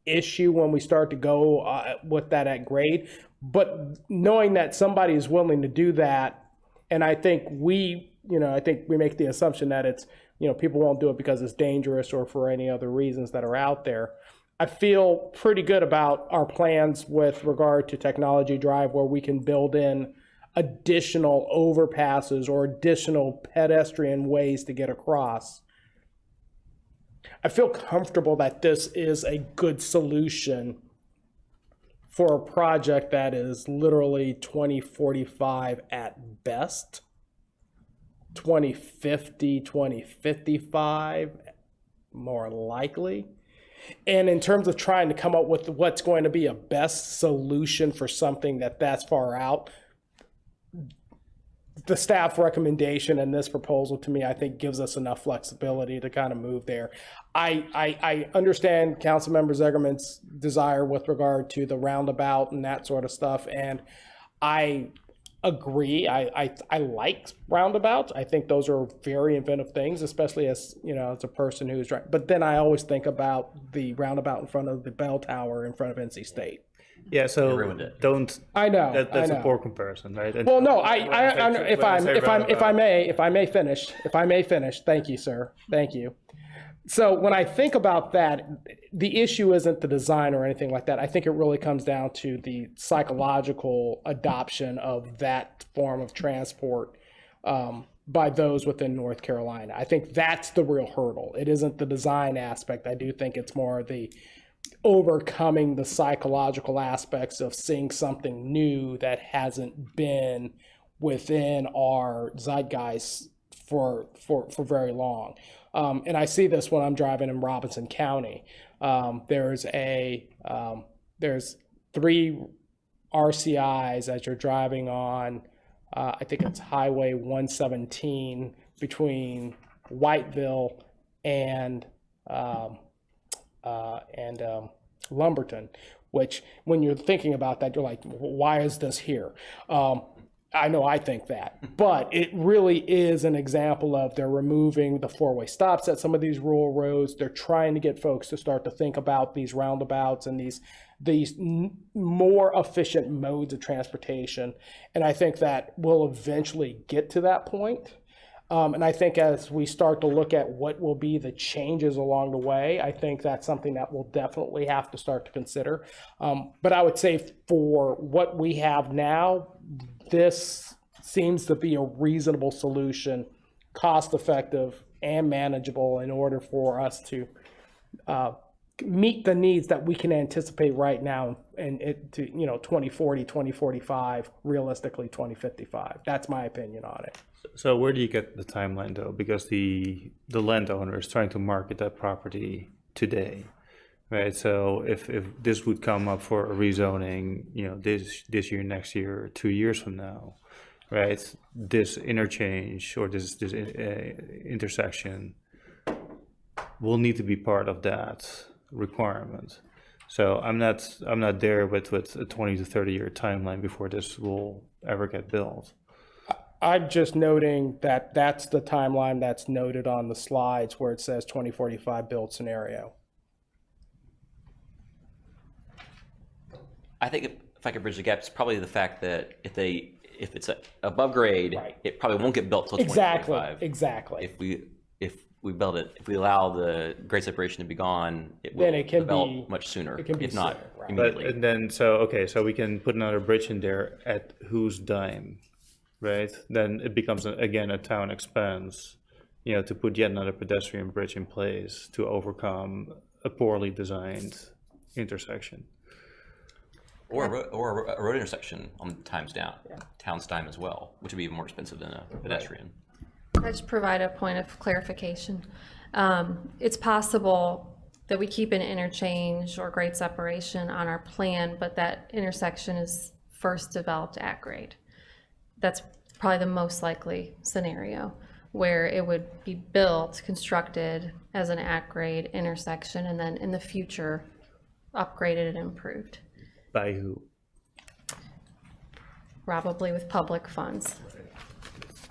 issue when we start to go with that at grade. But knowing that somebody is willing to do that, and I think we make the assumption that it's, people won't do it because it's dangerous or for any other reasons that are out there. I feel pretty good about our plans with regard to Technology Drive, where we can build in additional overpasses or additional pedestrian ways to get across. I feel comfortable that this is a good solution for a project that is literally 2045 at best, 2050, 2055 more likely. And in terms of trying to come up with what's going to be a best solution for something that's far out, the staff recommendation and this proposal to me, I think, gives us enough flexibility to kind of move there. I understand Councilmember Zegerman's desire with regard to the roundabout and that sort of stuff, and I agree. I like roundabouts. I think those are very inventive things, especially as as a person who's driving. But then I always think about the roundabout in front of the bell tower in front of NC State.
Yeah, so don't.
I know
that's
I know.
a poor comparison, right? And
well, no,
if
I may finish. Thank you, sir. Thank you. So when I think about that, the issue isn't the design or anything like that. I think it really comes down to the psychological adoption of that form of transport by those within North Carolina. I think that's the real hurdle. It isn't the design aspect. I do think it's more the overcoming the psychological aspects of seeing something new that hasn't been within our zeitgeist for very long. And I see this when I'm driving in Robinson County. There's 3 RCIs as you're driving on, I think it's Highway 117 between Whiteville and Lumberton, which when you're thinking about that, you're like, why is this here? I know I think that, but it really is an example of they're removing the 4-way stops at some of these rural roads. They're trying to get folks to start to think about these roundabouts and these more efficient modes of transportation. And I think that we'll eventually get to that point. And I think as we start to look at what will be the changes along the way, I think that's something that we'll definitely have to start to consider. But I would say for what we have now, this seems to be a reasonable solution, cost effective and manageable in order for us to meet the needs that we can anticipate right now and it to 2040, 2045, realistically 2055. That's my opinion on it.
So where do you get the timeline though? Because the landowner is trying to market that property today, right? So if this would come up for a rezoning, this year, next year, 2 years from now, right? This interchange or this intersection will need to be part of that requirement. So I'm not there with a 20 to 30 year timeline before this will ever get built.
I'm just noting that that's the timeline that's noted on the slides where it says 2045 build scenario.
I think if I could bridge the gap, it's probably the fact that if it's above grade, it probably won't get built till 2045.
Exactly.
If we build it, if we allow the grade separation to be gone, it will
Then it can
develop
be
much sooner.
It can be
if not
sooner, right.
immediately.
But, and then so we can put another bridge in there at whose dime, right? Then it becomes again a town expense, to put yet another pedestrian bridge in place to overcome a poorly designed intersection.
Or a road intersection on town's dime as well, which would be more expensive than a pedestrian.
I just provide a point of clarification. It's possible that we keep an interchange or grade separation on our plan, but that intersection is first developed at grade. That's probably the most likely scenario, where it would be built, constructed as an at-grade intersection, and then in the future, upgraded and improved.
By who?
Probably with public funds.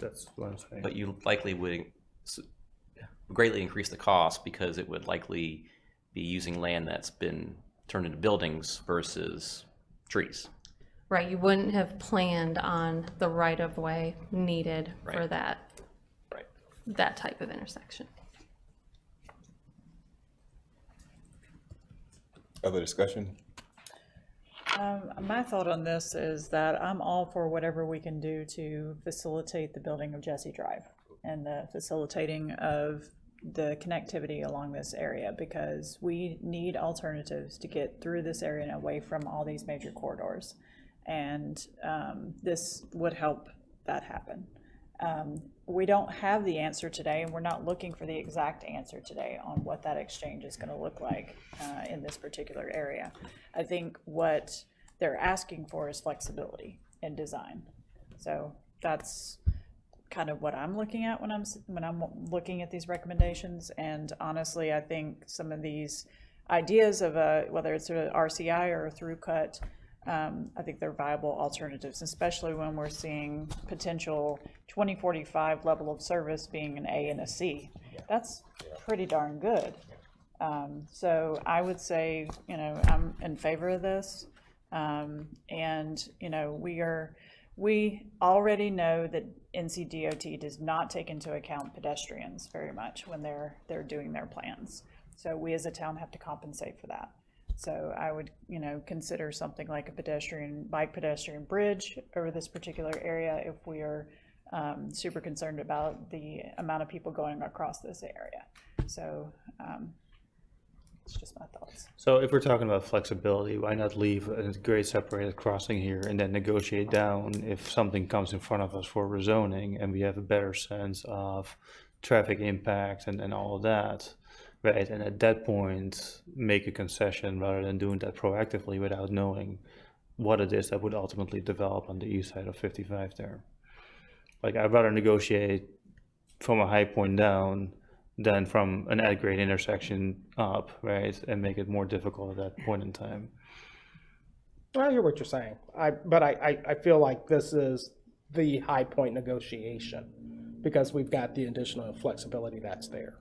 That's what I'm saying.
But you likely would greatly increase the cost because it would likely be using land that's been turned into buildings versus trees.
Right, you wouldn't have planned on the right-of-way needed for that type of intersection.
Other discussion?
My thought on this is that I'm all for whatever we can do to facilitate the building of Jesse Drive and the facilitating of the connectivity along this area, because we need alternatives to get through this area and away from all these major corridors. And this would help that happen. We don't have the answer today, and we're not looking for the exact answer today on what that exchange is going to look like in this particular area. I think what they're asking for is flexibility in design. So that's kind of what I'm looking at when I'm looking at these recommendations. And honestly, I think some of these ideas of whether it's a RCI or a through cut, I think they're viable alternatives, especially when we're seeing potential 2045 level of service being an A and a C. That's pretty darn good. So I would say, I'm in favor of this. And, we already know that NCDOT does not take into account pedestrians very much when they're doing their plans. So we as a town have to compensate for that. So I would, consider something like a bike pedestrian bridge over this particular area if we are super concerned about the amount of people going across this area. So it's just my thoughts.
So if we're talking about flexibility, why not leave a grade separated crossing here and then negotiate down if something comes in front of us for rezoning and we have a better sense of traffic impact and all of that, right? And at that point, make a concession rather than doing that proactively without knowing what it is that would ultimately develop on the east side of 55 there. Like, I'd rather negotiate from a high point down than from an at-grade intersection up, right? And make it more difficult at that point in time.
I hear what you're saying. But I feel like this is the high point negotiation because we've got the additional flexibility that's there.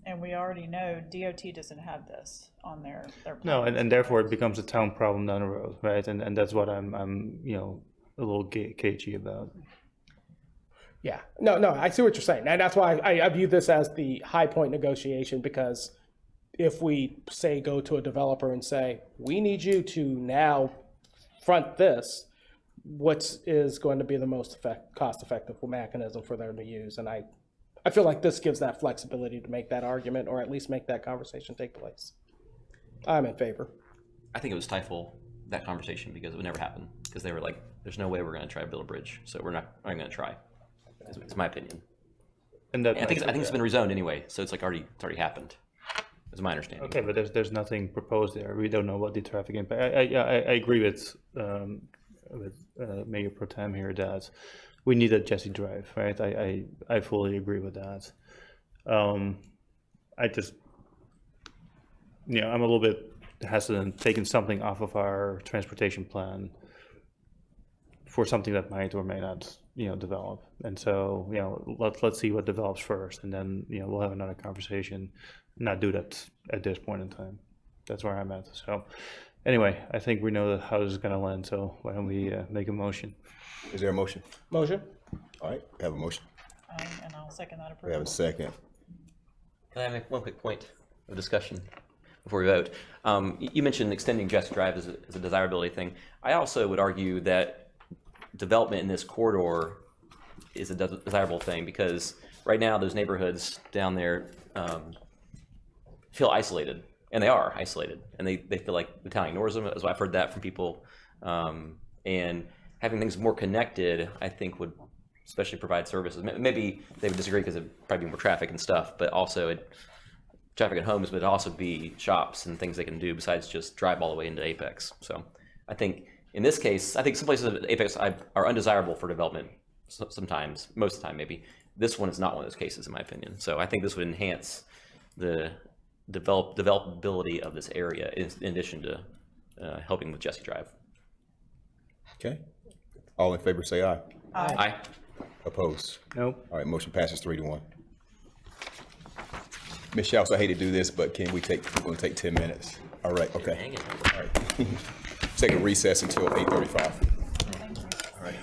And we already know DOT doesn't have this on their plans.
No, and therefore it becomes a town problem down the road, right? And that's what I'm a little cagey about.
Yeah, no, I see what you're saying. And that's why I view this as the high point negotiation, because if we say go to a developer and say, we need you to now front this, what is going to be the most cost-effective mechanism for them to use? And I feel like this gives that flexibility to make that argument, or at least make that conversation take place. I'm in favor.
I think it would stifle that conversation because it would never happen. Because they were like, there's no way we're going to try to build a bridge. So we're not going to try. It's my opinion.
And that
I think it's been rezoned anyway. So it's like it's already happened. Is my understanding.
Okay, but there's nothing proposed there. We don't know what the traffic impact. I agree with Mayor Pro Tem here that we need a Jesse Drive, right? I fully agree with that. I just, I'm a little bit hesitant taking something off of our transportation plan for something that might or may not, develop. And so, let's see what develops first, and then, we'll have another conversation. Not do that at this point in time. That's where I'm at. So anyway, I think we know how this is going to land. So why don't we make a motion?
Is there a motion?
Motion.
All right, we have a motion.
And I'll second that approval.
We have a second.
Can I make one quick point of discussion before we vote? You mentioned extending Jesse Drive as a desirability thing. I also would argue that development in this corridor is a desirable thing, because right now those neighborhoods down there feel isolated, and they are isolated, and they feel like the town ignores them, as I've heard that from people. And having things more connected, I think, would especially provide services. Maybe they would disagree because it'd probably be more traffic and stuff, but also traffic at homes, but it'd also be shops and things they can do besides just drive all the way into Apex. So I think in this case, I think some places at Apex are undesirable for development sometimes, most of the time maybe. This one is not one of those cases, in my opinion. So I think this would enhance the developability of this area in addition to helping with Jesse Drive.
Okay. All in favor, say aye.
Aye.
Aye.
Opposed?
Nope.
All right, motion passes 3-1. Ms. Schaus, I hate to do this, but we're going to take 10 minutes. All right, okay. All right. Take a recess until 8:35. All right.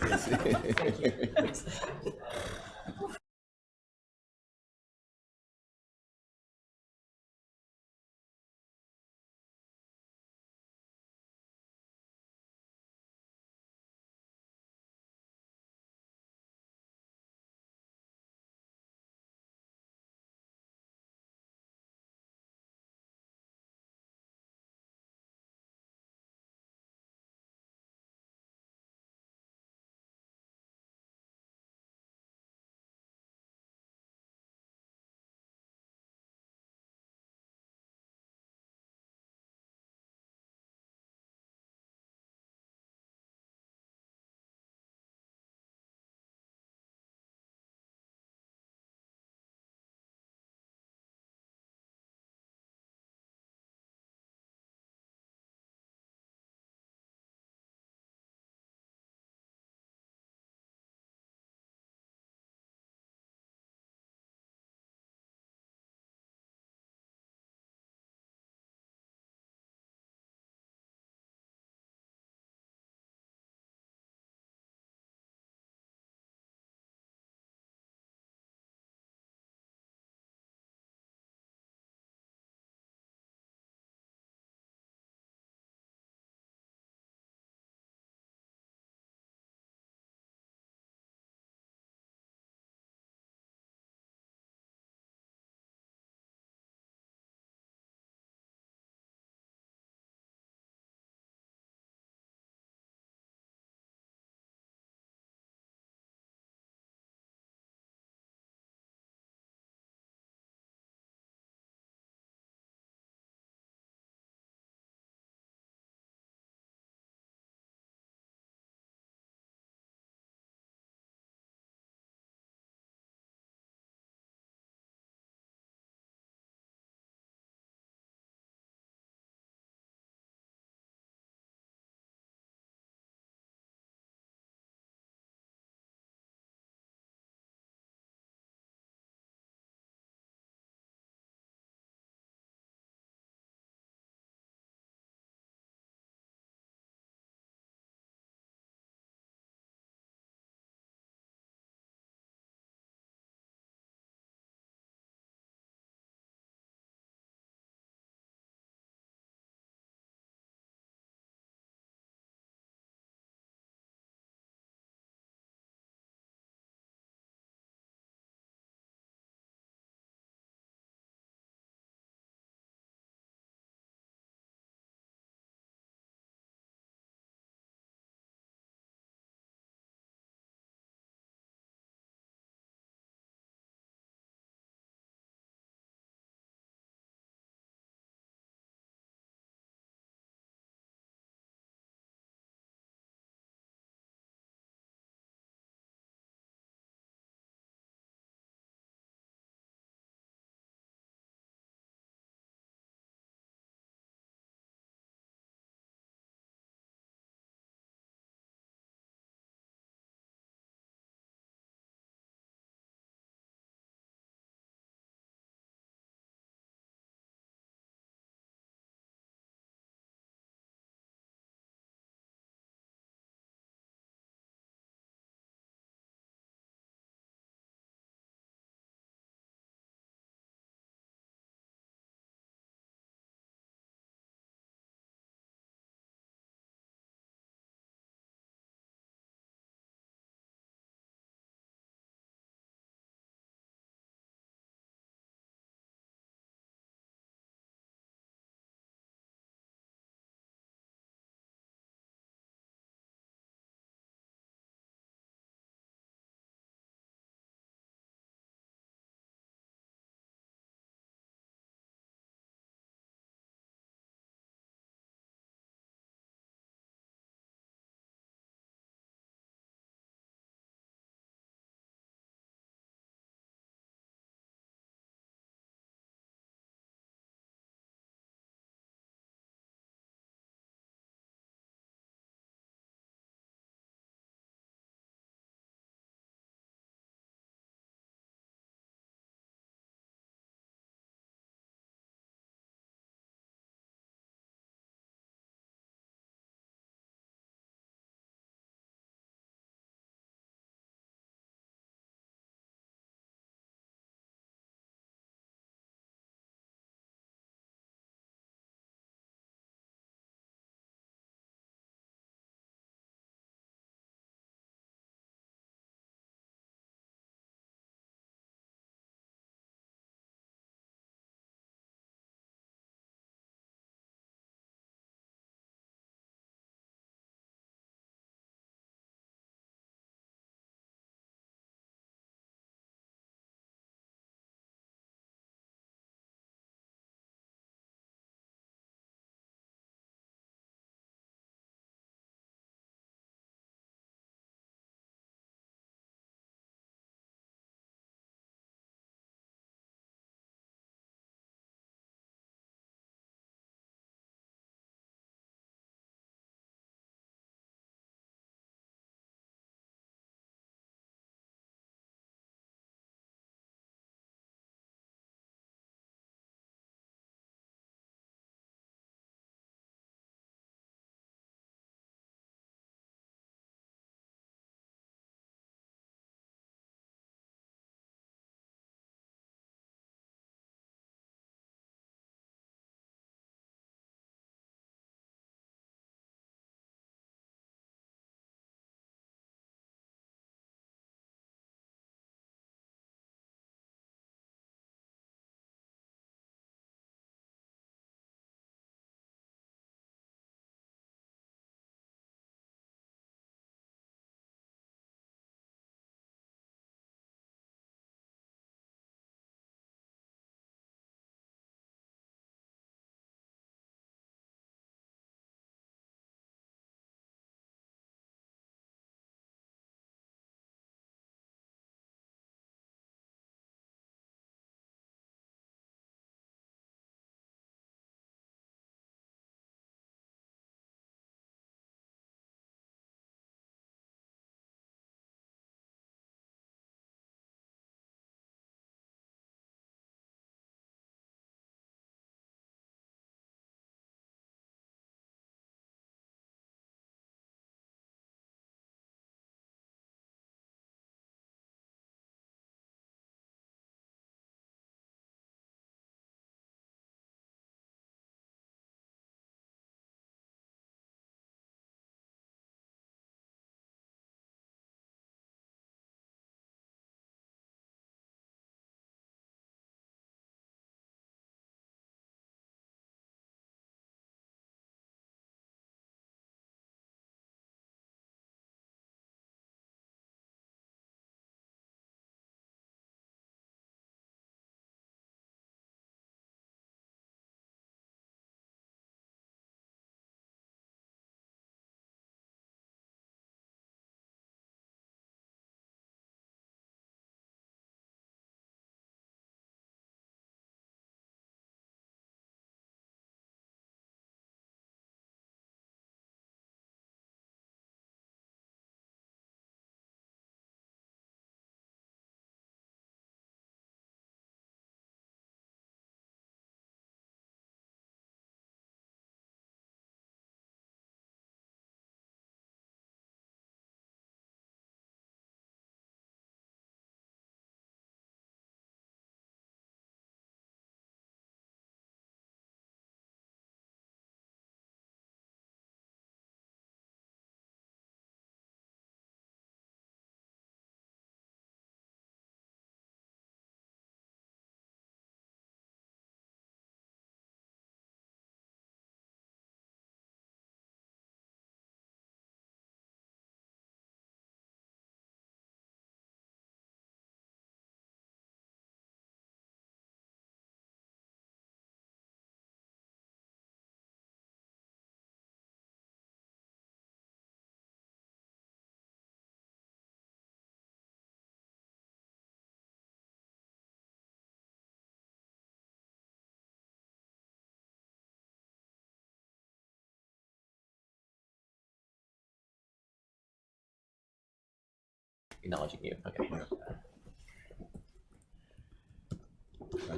Acknowledging you. Okay.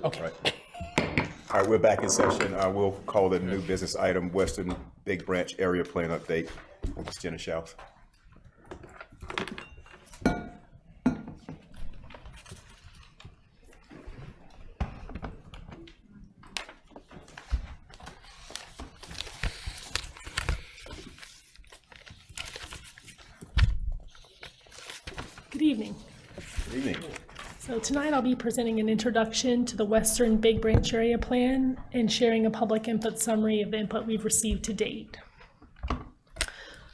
Okay. All right, we're back in session. We'll call the new business item Western Big Branch Area Plan Update. Ms. Jenna Schaus.
Good evening.
Good evening.
So tonight I'll be presenting an introduction to the Western Big Branch Area Plan and sharing a public input summary of the input we've received to date.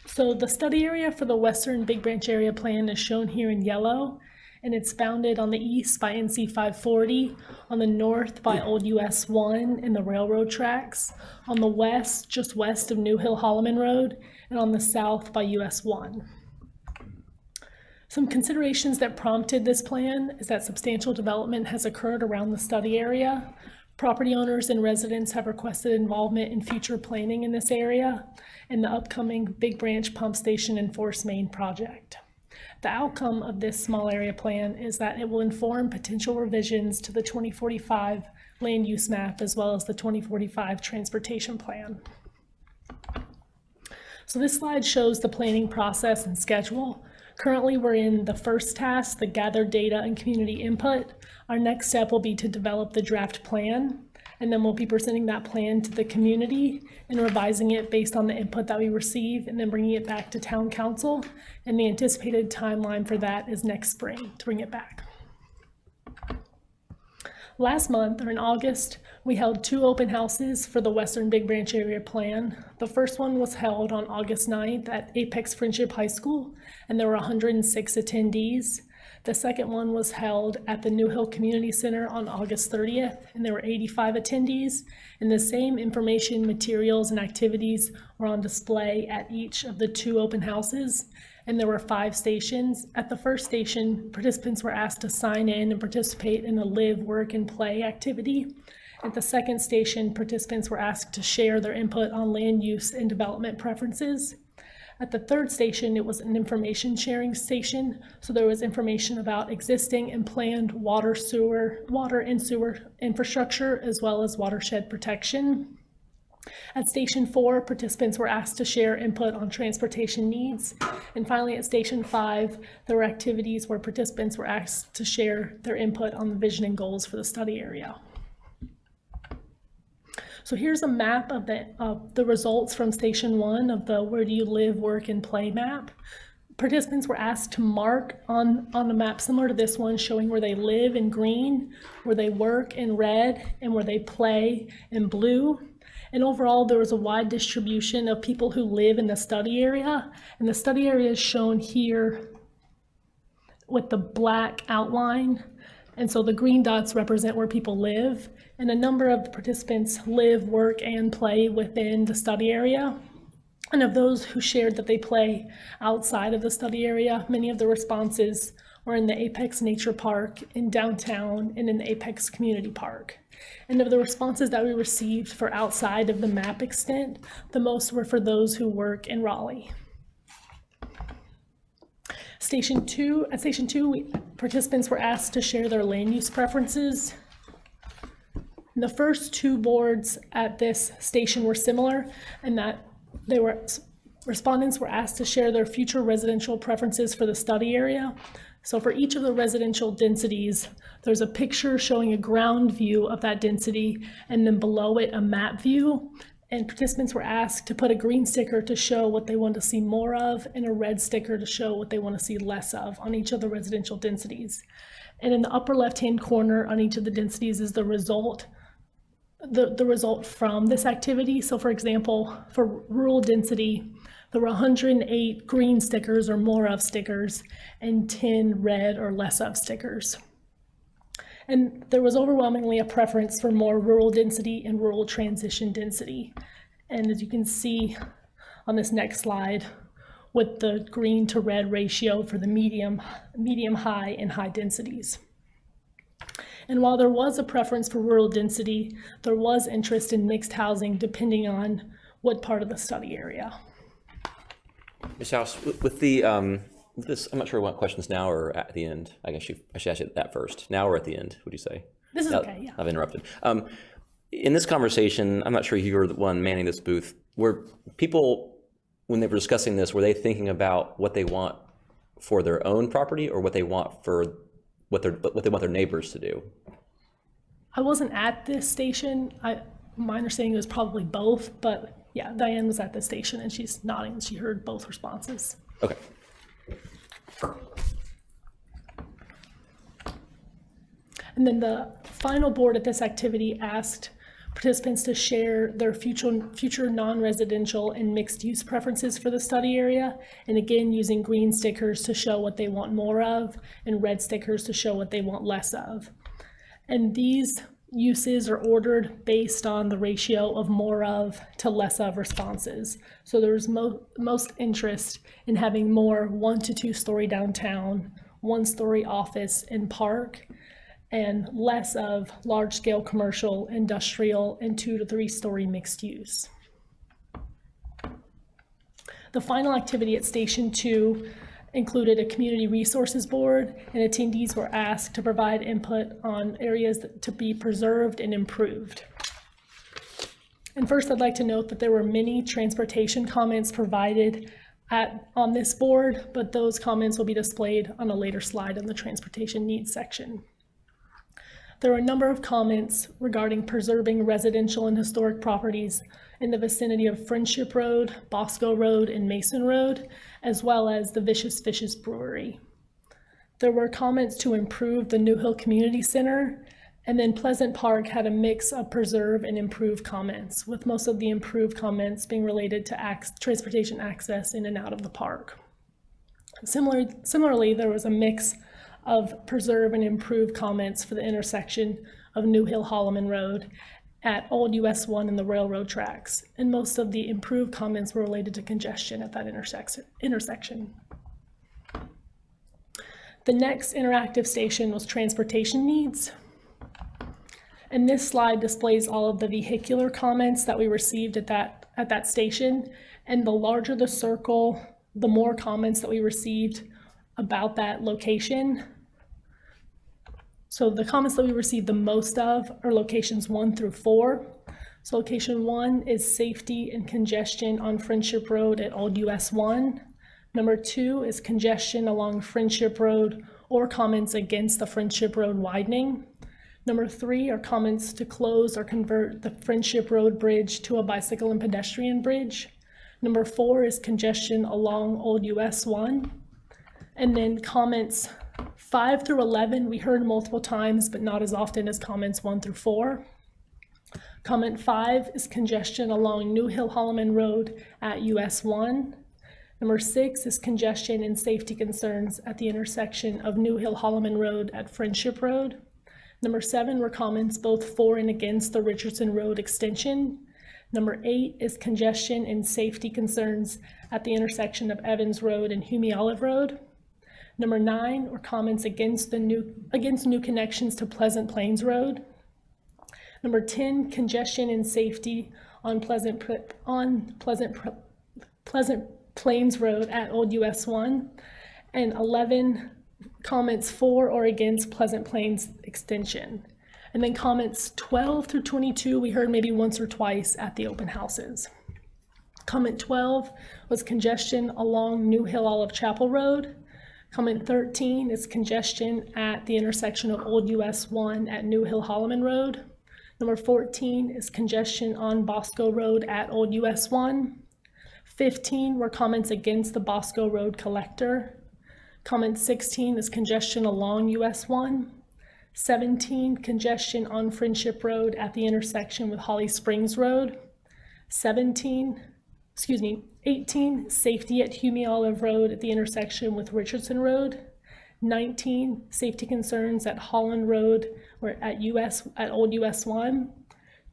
So the study area for the Western Big Branch Area Plan is shown here in yellow, and it's bounded on the east by NC 540, on the north by Old US 1 and the railroad tracks, on the west, just west of New Hill Holloman Road, and on the south by US 1. Some considerations that prompted this plan is that substantial development has occurred around the study area. Property owners and residents have requested involvement in future planning in this area and the upcoming Big Branch Pump Station and Force Main project. The outcome of this small area plan is that it will inform potential revisions to the 2045 land use map as well as the 2045 transportation plan. So this slide shows the planning process and schedule. Currently, we're in the first task, the gather data and community input. Our next step will be to develop the draft plan, and then we'll be presenting that plan to the community and revising it based on the input that we receive, and then bringing it back to town council. And the anticipated timeline for that is next spring to bring it back. Last month, or in August, we held 2 open houses for the Western Big Branch Area Plan. The first one was held on August 9th at Apex Friendship High School, and there were 106 attendees. The second one was held at the New Hill Community Center on August 30th, and there were 85 attendees. And the same information, materials, and activities were on display at each of the 2 open houses. And there were 5 stations. At the first station, participants were asked to sign in and participate in a live, work, and play activity. At the second station, participants were asked to share their input on land use and development preferences. At the third station, it was an information sharing station. So there was information about existing and planned water and sewer infrastructure, as well as watershed protection. At Station 4, participants were asked to share input on transportation needs. And finally, at Station 5, there were activities where participants were asked to share their input on the vision and goals for the study area. So here's a map of the results from Station 1 of the Where Do You Live, Work, and Play map. Participants were asked to mark on a map similar to this one, showing where they live in green, where they work in red, and where they play in blue. And overall, there was a wide distribution of people who live in the study area. And the study area is shown here with the black outline. And so the green dots represent where people live. And a number of the participants live, work, and play within the study area. And of those who shared that they play outside of the study area, many of the responses were in the Apex Nature Park, in downtown, and in the Apex Community Park. And of the responses that we received for outside of the map extent, the most were for those who work in Raleigh. At Station 2, participants were asked to share their land use preferences. And the first 2 boards at this station were similar in that respondents were asked to share their future residential preferences for the study area. So for each of the residential densities, there's a picture showing a ground view of that density, and then below it a map view. And participants were asked to put a green sticker to show what they want to see more of, and a red sticker to show what they want to see less of on each of the residential densities. And in the upper left-hand corner on each of the densities is the result from this activity. So for example, for rural density, there were 108 green stickers or more of stickers and 10 red or less of stickers. And there was overwhelmingly a preference for more rural density and rural transition density. And as you can see on this next slide, with the green to red ratio for the medium, high, and high densities. And while there was a preference for rural density, there was interest in mixed housing depending on what part of the study area.
Ms. House, with the this, I'm not sure what questions now or at the end. I guess I should ask you that first. Now or at the end, would you say?
This is
Now-
okay, yeah.
I've interrupted. In this conversation, I'm not sure you were the one manning this booth. Were people, when they were discussing this, were they thinking about what they want for their own property or what they want for what they want their neighbors to do?
I wasn't at this station. My understanding was probably both, but yeah, Diane was at the station and she's nodding and she heard both responses.
Okay.
And then the final board at this activity asked participants to share their future non-residential and mixed-use preferences for the study area, and again, using green stickers to show what they want more of, and red stickers to show what they want less of. And these uses are ordered based on the ratio of more of to less of responses. So there's most interest in having more 1 to 2 story downtown, 1 story office and park, and less of large-scale commercial, industrial, and 2 to 3 story mixed use. The final activity at Station 2 included a community resources board, and attendees were asked to provide input on areas to be preserved and improved. And first, I'd like to note that there were many transportation comments provided on this board, but those comments will be displayed on a later slide in the transportation needs section. There were a number of comments regarding preserving residential and historic properties in the vicinity of Friendship Road, Bosco Road, and Mason Road, as well as the Vicious Fishes Brewery. There were comments to improve the New Hill Community Center, and then Pleasant Park had a mix of preserve and improve comments, with most of the improved comments being related to transportation access in and out of the park. Similarly, there was a mix of preserve and improve comments for the intersection of New Hill Holloman Road at Old US 1 and the railroad tracks, and most of the improved comments were related to congestion at that intersection. The next interactive station was transportation needs. And this slide displays all of the vehicular comments that we received at that station, and the larger the circle, the more comments that we received about that location. So the comments that we received the most of are locations 1 through 4. So location 1 is safety and congestion on Friendship Road at Old US 1. Number 2 is congestion along Friendship Road or comments against the Friendship Road widening. Number 3 are comments to close or convert the Friendship Road Bridge to a bicycle and pedestrian bridge. Number 4 is congestion along Old US 1. And then comments 5 through 11, we heard multiple times, but not as often as comments 1 through 4. Comment 5 is congestion along New Hill Holloman Road at US 1. Number 6 is congestion and safety concerns at the intersection of New Hill Holloman Road at Friendship Road. Number 7 were comments both for and against the Richardson Road extension. Number 8 is congestion and safety concerns at the intersection of Evans Road and Hume Olive Road. Number 9 were comments against new connections to Pleasant Plains Road. Number 10, congestion and safety on Pleasant Plains Road at Old US 1. And 11, comments for or against Pleasant Plains extension. And then comments 12 through 22, we heard maybe once or twice at the open houses. Comment 12 was congestion along New Hill Olive Chapel Road. Comment 13 is congestion at the intersection of Old US 1 at New Hill Holloman Road. Number 14 is congestion on Bosco Road at Old US 1. 15 were comments against the Bosco Road collector. Comment 16 is congestion along US 1. 17, congestion on Friendship Road at the intersection with Holly Springs Road. 18, safety at Hume Olive Road at the intersection with Richardson Road. 19, safety concerns at Holland Road or at Old US 1.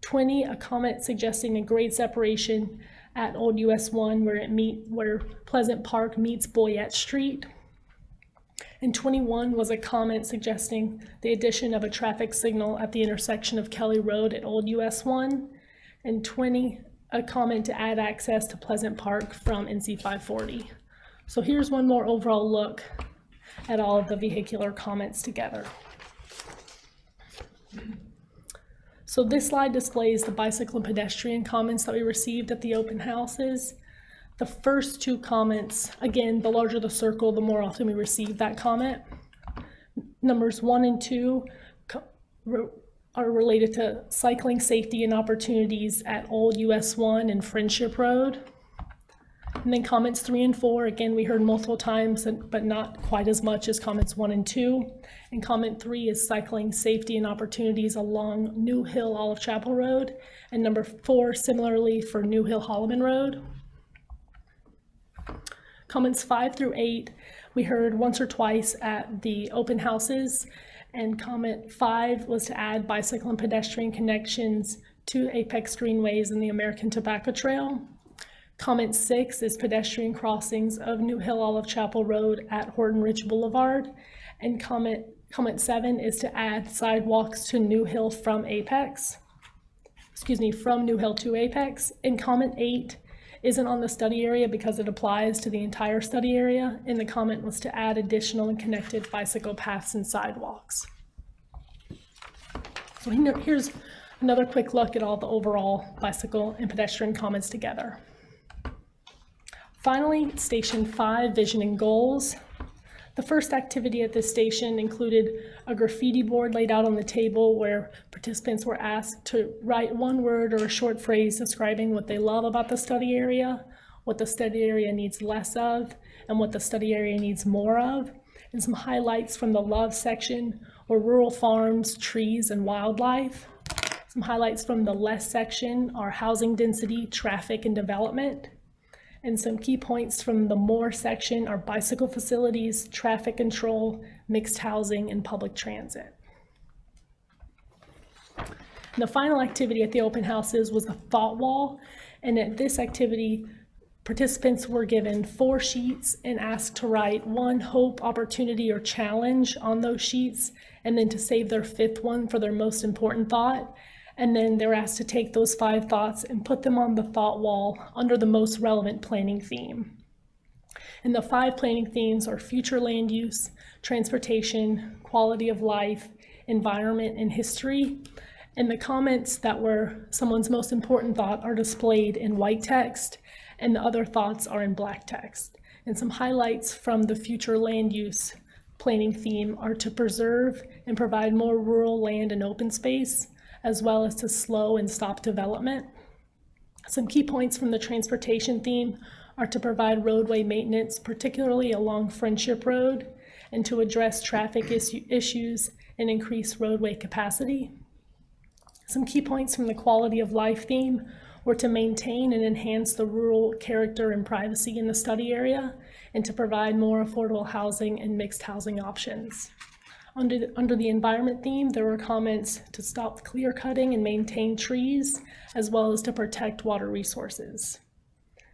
20, a comment suggesting a grade separation at Old US 1 where Pleasant Park meets Boyette Street. And 21 was a comment suggesting the addition of a traffic signal at the intersection of Kelly Road at Old US 1. And 20, a comment to add access to Pleasant Park from NC 540. So here's one more overall look at all of the vehicular comments together. So this slide displays the bicycle and pedestrian comments that we received at the open houses. The first two comments, again, the larger the circle, the more often we receive that comment. Numbers 1 and 2 are related to cycling safety and opportunities at Old US 1 and Friendship Road. And then comments 3 and 4, again, we heard multiple times, but not quite as much as comments 1 and 2. And comment 3 is cycling safety and opportunities along New Hill Olive Chapel Road. And number 4, similarly for New Hill Holloman Road. Comments 5 through 8, we heard once or twice at the open houses. And comment 5 was to add bicycle and pedestrian connections to Apex Greenways and the American Tobacco Trail. Comment 6 is pedestrian crossings of New Hill Olive Chapel Road at Horton Ridge Boulevard. And comment 7 is to add sidewalks to New Hill from New Hill to Apex. And comment 8 isn't on the study area because it applies to the entire study area. And the comment was to add additional and connected bicycle paths and sidewalks. So here's another quick look at all the overall bicycle and pedestrian comments together. Finally, Station 5, Vision and Goals. The first activity at this station included a graffiti board laid out on the table where participants were asked to write one word or a short phrase describing what they love about the study area, what the study area needs less of, and what the study area needs more of. And some highlights from the love section were rural farms, trees, and wildlife. Some highlights from the less section are housing density, traffic, and development. And some key points from the more section are bicycle facilities, traffic control, mixed housing, and public transit. And the final activity at the open houses was the thought wall. And at this activity, participants were given 4 sheets and asked to write one hope, opportunity, or challenge on those sheets, and then to save their 5th one for their most important thought. And then they were asked to take those 5 thoughts and put them on the thought wall under the most relevant planning theme. And the 5 planning themes are future land use, transportation, quality of life, environment, and history. And the comments that were someone's most important thought are displayed in white text, and the other thoughts are in black text. And some highlights from the future land use planning theme are to preserve and provide more rural land and open space, as well as to slow and stop development. Some key points from the transportation theme are to provide roadway maintenance, particularly along Friendship Road, and to address traffic issues and increase roadway capacity. Some key points from the quality of life theme were to maintain and enhance the rural character and privacy in the study area, and to provide more affordable housing and mixed housing options. Under the environment theme, there were comments to stop clear cutting and maintain trees, as well as to protect water resources.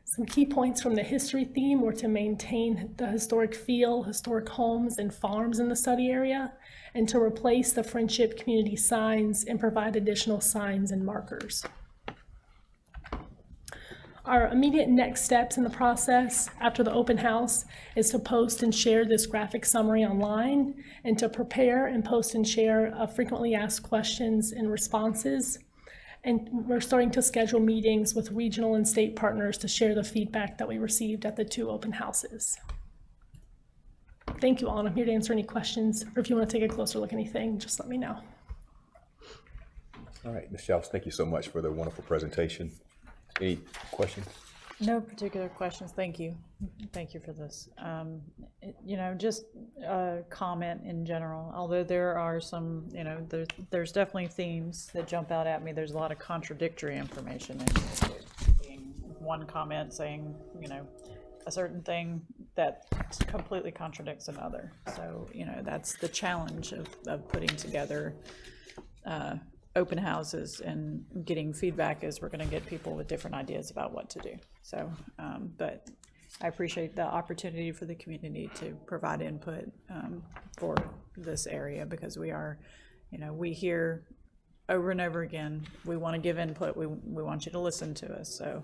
Some key points from the history theme were to maintain the historic feel, historic homes and farms in the study area, and to replace the Friendship community signs and provide additional signs and markers. Our immediate next steps in the process after the open house is to post and share this graphic summary online, and to prepare and post and share frequently asked questions and responses. And we're starting to schedule meetings with regional and state partners to share the feedback that we received at the 2 open houses. Thank you all, and I'm here to answer any questions, or if you want to take a closer look at anything, just let me know.
All right, Ms. Schaus, thank you so much for the wonderful presentation. Any questions?
No particular questions. Thank you. Thank you for this. You know, just a comment in general, although there are some, you know, there's definitely themes that jump out at me. There's a lot of contradictory information in one comment saying, you know, a certain thing that completely contradicts another. So, you know, that's the challenge of putting together open houses and getting feedback, is we're going to get people with different ideas about what to do. So, but I appreciate the opportunity for the community to provide input for this area, because we are, you know, we hear over and over again, we want to give input, we want you to listen to us. So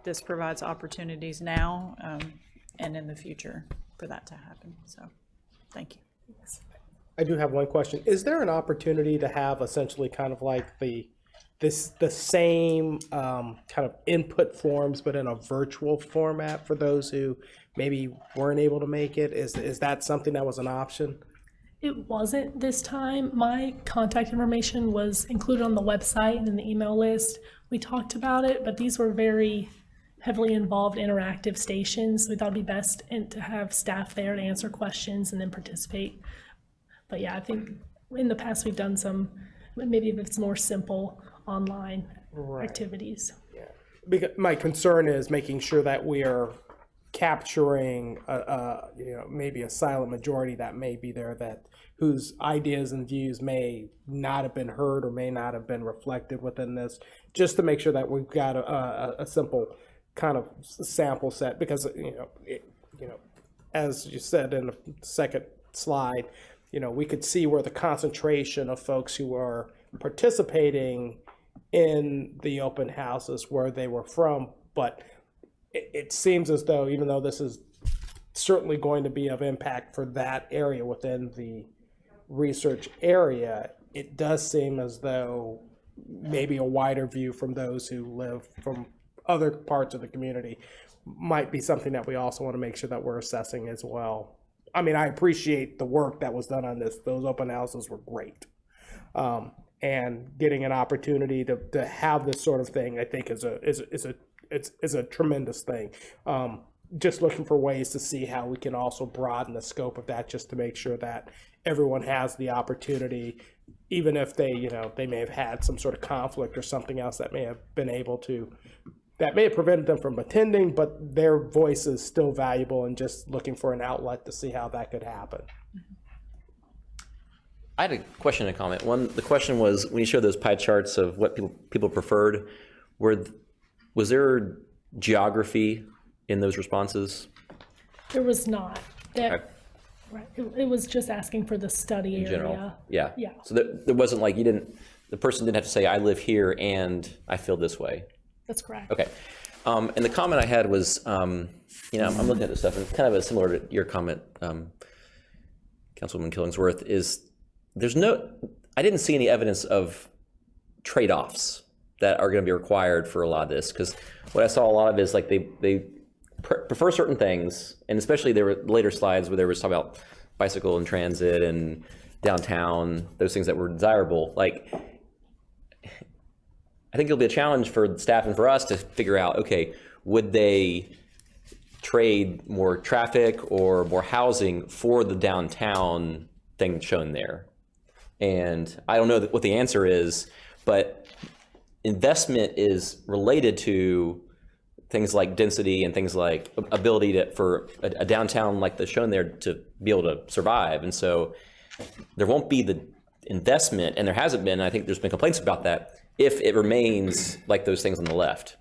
this provides opportunities now and in the future for that to happen. So, thank you.
I do have one question. Is there an opportunity to have essentially kind of like the same kind of input forms, but in a virtual format for those who maybe weren't able to make it? Is that something that was an option?
It wasn't this time. My contact information was included on the website and in the email list. We talked about it, but these were very heavily involved interactive stations. We thought it'd be best to have staff there to answer questions and then participate. But yeah, I think in the past we've done some, maybe if it's more simple online activities.
Yeah. Because my concern is making sure that we are capturing maybe a silent majority that may be there, that whose ideas and views may not have been heard or may not have been reflected within this, just to make sure that we've got a simple kind of sample set. Because as you said in the second slide, we could see where the concentration of folks who are participating in the open houses, where they were from. But it seems as though, even though this is certainly going to be of impact for that area within the research area, it does seem as though maybe a wider view from those who live from other parts of the community might be something that we also want to make sure that we're assessing as well. I mean, I appreciate the work that was done on this. Those open houses were great. And getting an opportunity to have this sort of thing, I think is a tremendous thing. Just looking for ways to see how we can also broaden the scope of that, just to make sure that everyone has the opportunity, even if they may have had some sort of conflict or something else that may have prevented them from attending, but their voice is still valuable, and just looking for an outlet to see how that could happen.
I had a question and a comment. The question was, when you showed those pie charts of what people preferred, was there geography in those responses?
There was not.
Okay.
Right. It was just asking for the study
In
area.
general? Yeah.
Yeah.
So there wasn't like the person didn't have to say, I live here and I feel this way.
That's correct.
Okay. And the comment I had was, I'm looking at this stuff, and it's kind of similar to your comment, Councilwoman Killingsworth, is I didn't see any evidence of trade-offs that are going to be required for a lot of this, because what I saw a lot of is like they prefer certain things, and especially there were later slides where there was talk about bicycle and transit and downtown, those things that were desirable. Like, I think it'll be a challenge for staff and for us to figure out, okay, would they trade more traffic or more housing for the downtown thing shown there? And I don't know what the answer is, but investment is related to things like density and things like ability for a downtown like the shown there to be able to survive. And so there won't be the investment, and there hasn't been, and I think there's been complaints about that, if it remains like those things on the left.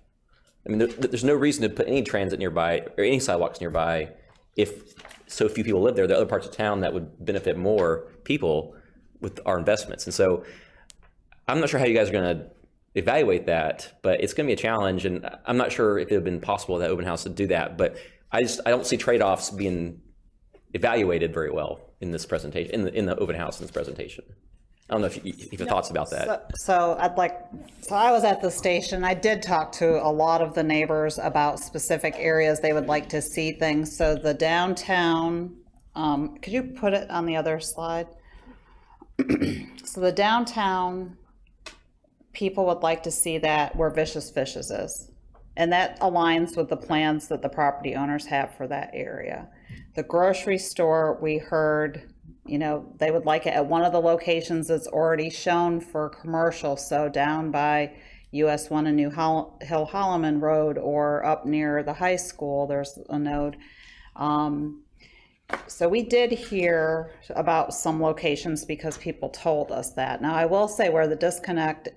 I mean, there's no reason to put any transit nearby or any sidewalks nearby if so few people live there. There are other parts of town that would benefit more people with our investments. And so I'm not sure how you guys are going to evaluate that, but it's going to be a challenge. And I'm not sure if it would have been possible at that open house to do that. But I don't see trade-offs being evaluated very well in this presentation, in the open house in this presentation. I don't know if you have thoughts about that.
So I was at the station. I did talk to a lot of the neighbors about specific areas they would like to see things. So the downtown, could you put it on the other slide? So the downtown, people would like to see that where Vicious Fishes is. And that aligns with the plans that the property owners have for that area. The grocery store, we heard, they would like it at one of the locations that's already shown for commercial. So down by US 1 and New Hill Holloman Road, or up near the high school, there's a node. So we did hear about some locations because people told us that. Now I will say where the disconnect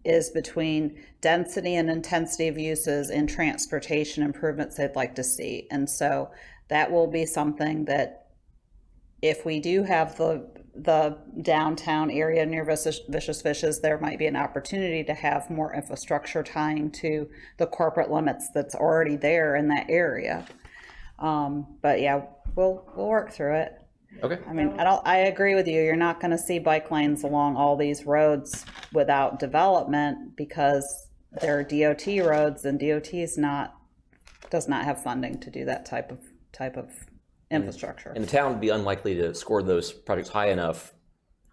is between density and intensity of uses and transportation improvements they'd like to see. And so that will be something that if we do have the the downtown area near Vicious Fishes, there might be an opportunity to have more infrastructure tying to the corporate limits that's already there in that area. But yeah, we'll work through it.
Okay.
I mean, I agree with you. You're not going to see bike lanes along all these roads without development because they're DOT roads, and DOT does not have funding to do that type of infrastructure.
And the town would be unlikely to score those projects high enough.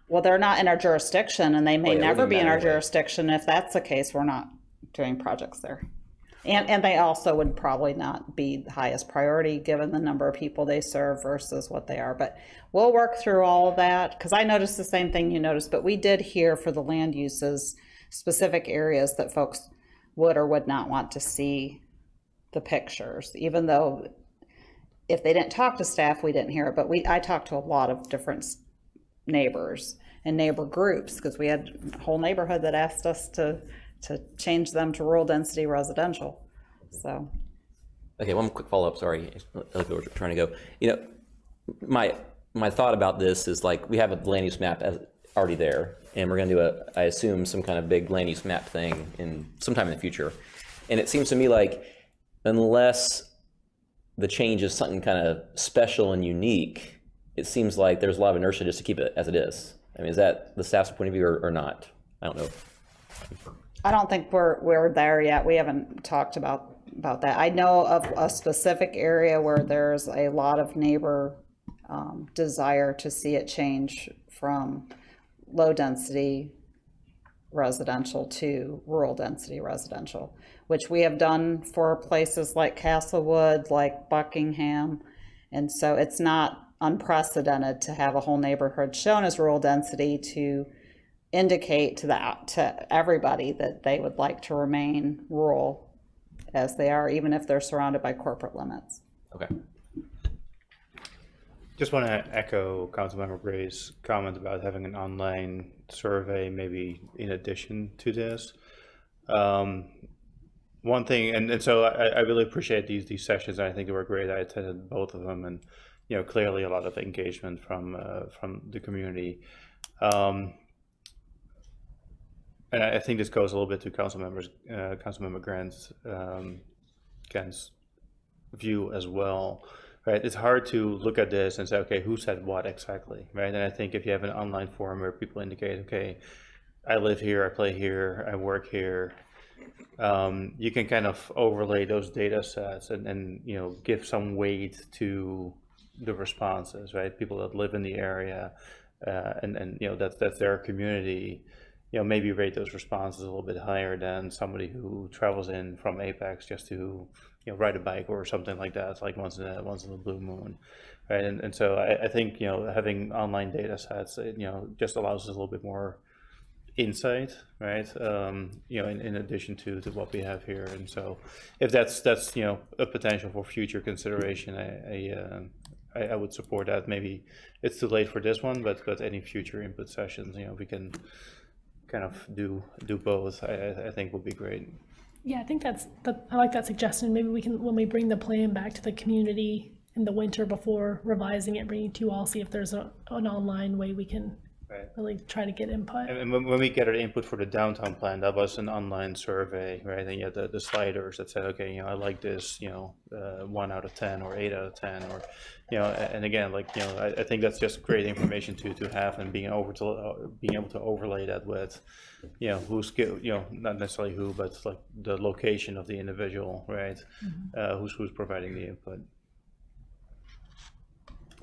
Well, they're not in our jurisdiction, and they may
Oh, yeah, it
never
wouldn't
be in our
matter, right?
jurisdiction. If that's the case, we're not doing projects there. And they also would probably not be the highest priority given the number of people they serve versus what they are. But we'll work through all of that, because I noticed the same thing you noticed, but we did hear for the land uses specific areas that folks would or would not want to see the pictures, even though if they didn't talk to staff, we didn't hear it. But I talked to a lot of different neighbors and neighbor groups, because we had a whole neighborhood that asked us to change them to rural density residential. So.
Okay, one quick follow-up, sorry, like we were trying to go. You know, my thought about this is like, we have a land use map already there, and we're gonna do I assume, some kind of big land use map thing sometime in the future. And it seems to me like, unless the change is something kind of special and unique, it seems like there's a lot of inertia just to keep it as it is. I mean, is that the staff's point of view or not? I don't know.
I don't think we're there yet. We haven't talked about that. I know of a specific area where there's a lot of neighbor desire to see it change from low density residential to rural density residential, which we have done for places like Castlewood, like Buckingham. And so it's not unprecedented to have a whole neighborhood shown as rural density to indicate to everybody that they would like to remain rural as they are, even if they're surrounded by corporate limits.
Okay.
Just want to echo Councilmember Gray's comment about having an online survey, maybe in addition to this. One thing, and so I really appreciate these sessions. I think they were great. I attended both of them, and clearly a lot of engagement from the community. And I think this goes a little bit to Councilmember Grant's view as well, right? It's hard to look at this and say, okay, who said what exactly, right? And I think if you have an online forum where people indicate, okay, I live here, I play here, I work here, you can kind of overlay those data sets and give some weight to the responses, right? People that live in the area, and that's their community. Maybe rate those responses a little bit higher than somebody who travels in from Apex just to, ride a bike or something like that, like once in a blue moon, right? And so I think, having online data sets, just allows us a little bit more insight, right? In addition to what we have here. And so if that's a potential for future consideration, I would support that. Maybe it's too late for this one, but any future input sessions, we can kind of do both, I think would be great.
Yeah, I think I like that suggestion. Maybe we can, when we bring the plan back to the community in the winter before revising it, bring it to you all, see if there's an online way we can really try to get input.
And when we get our input for the downtown plan, that was an online survey, right? And you had the sliders that said, okay, I like this, 1 out of 10 or 8 out of 10, or, and again, I think that's just great information to have, and being able to overlay that with, who's, not necessarily who, but like the location of the individual, right? Mm-hmm. Who's providing the input.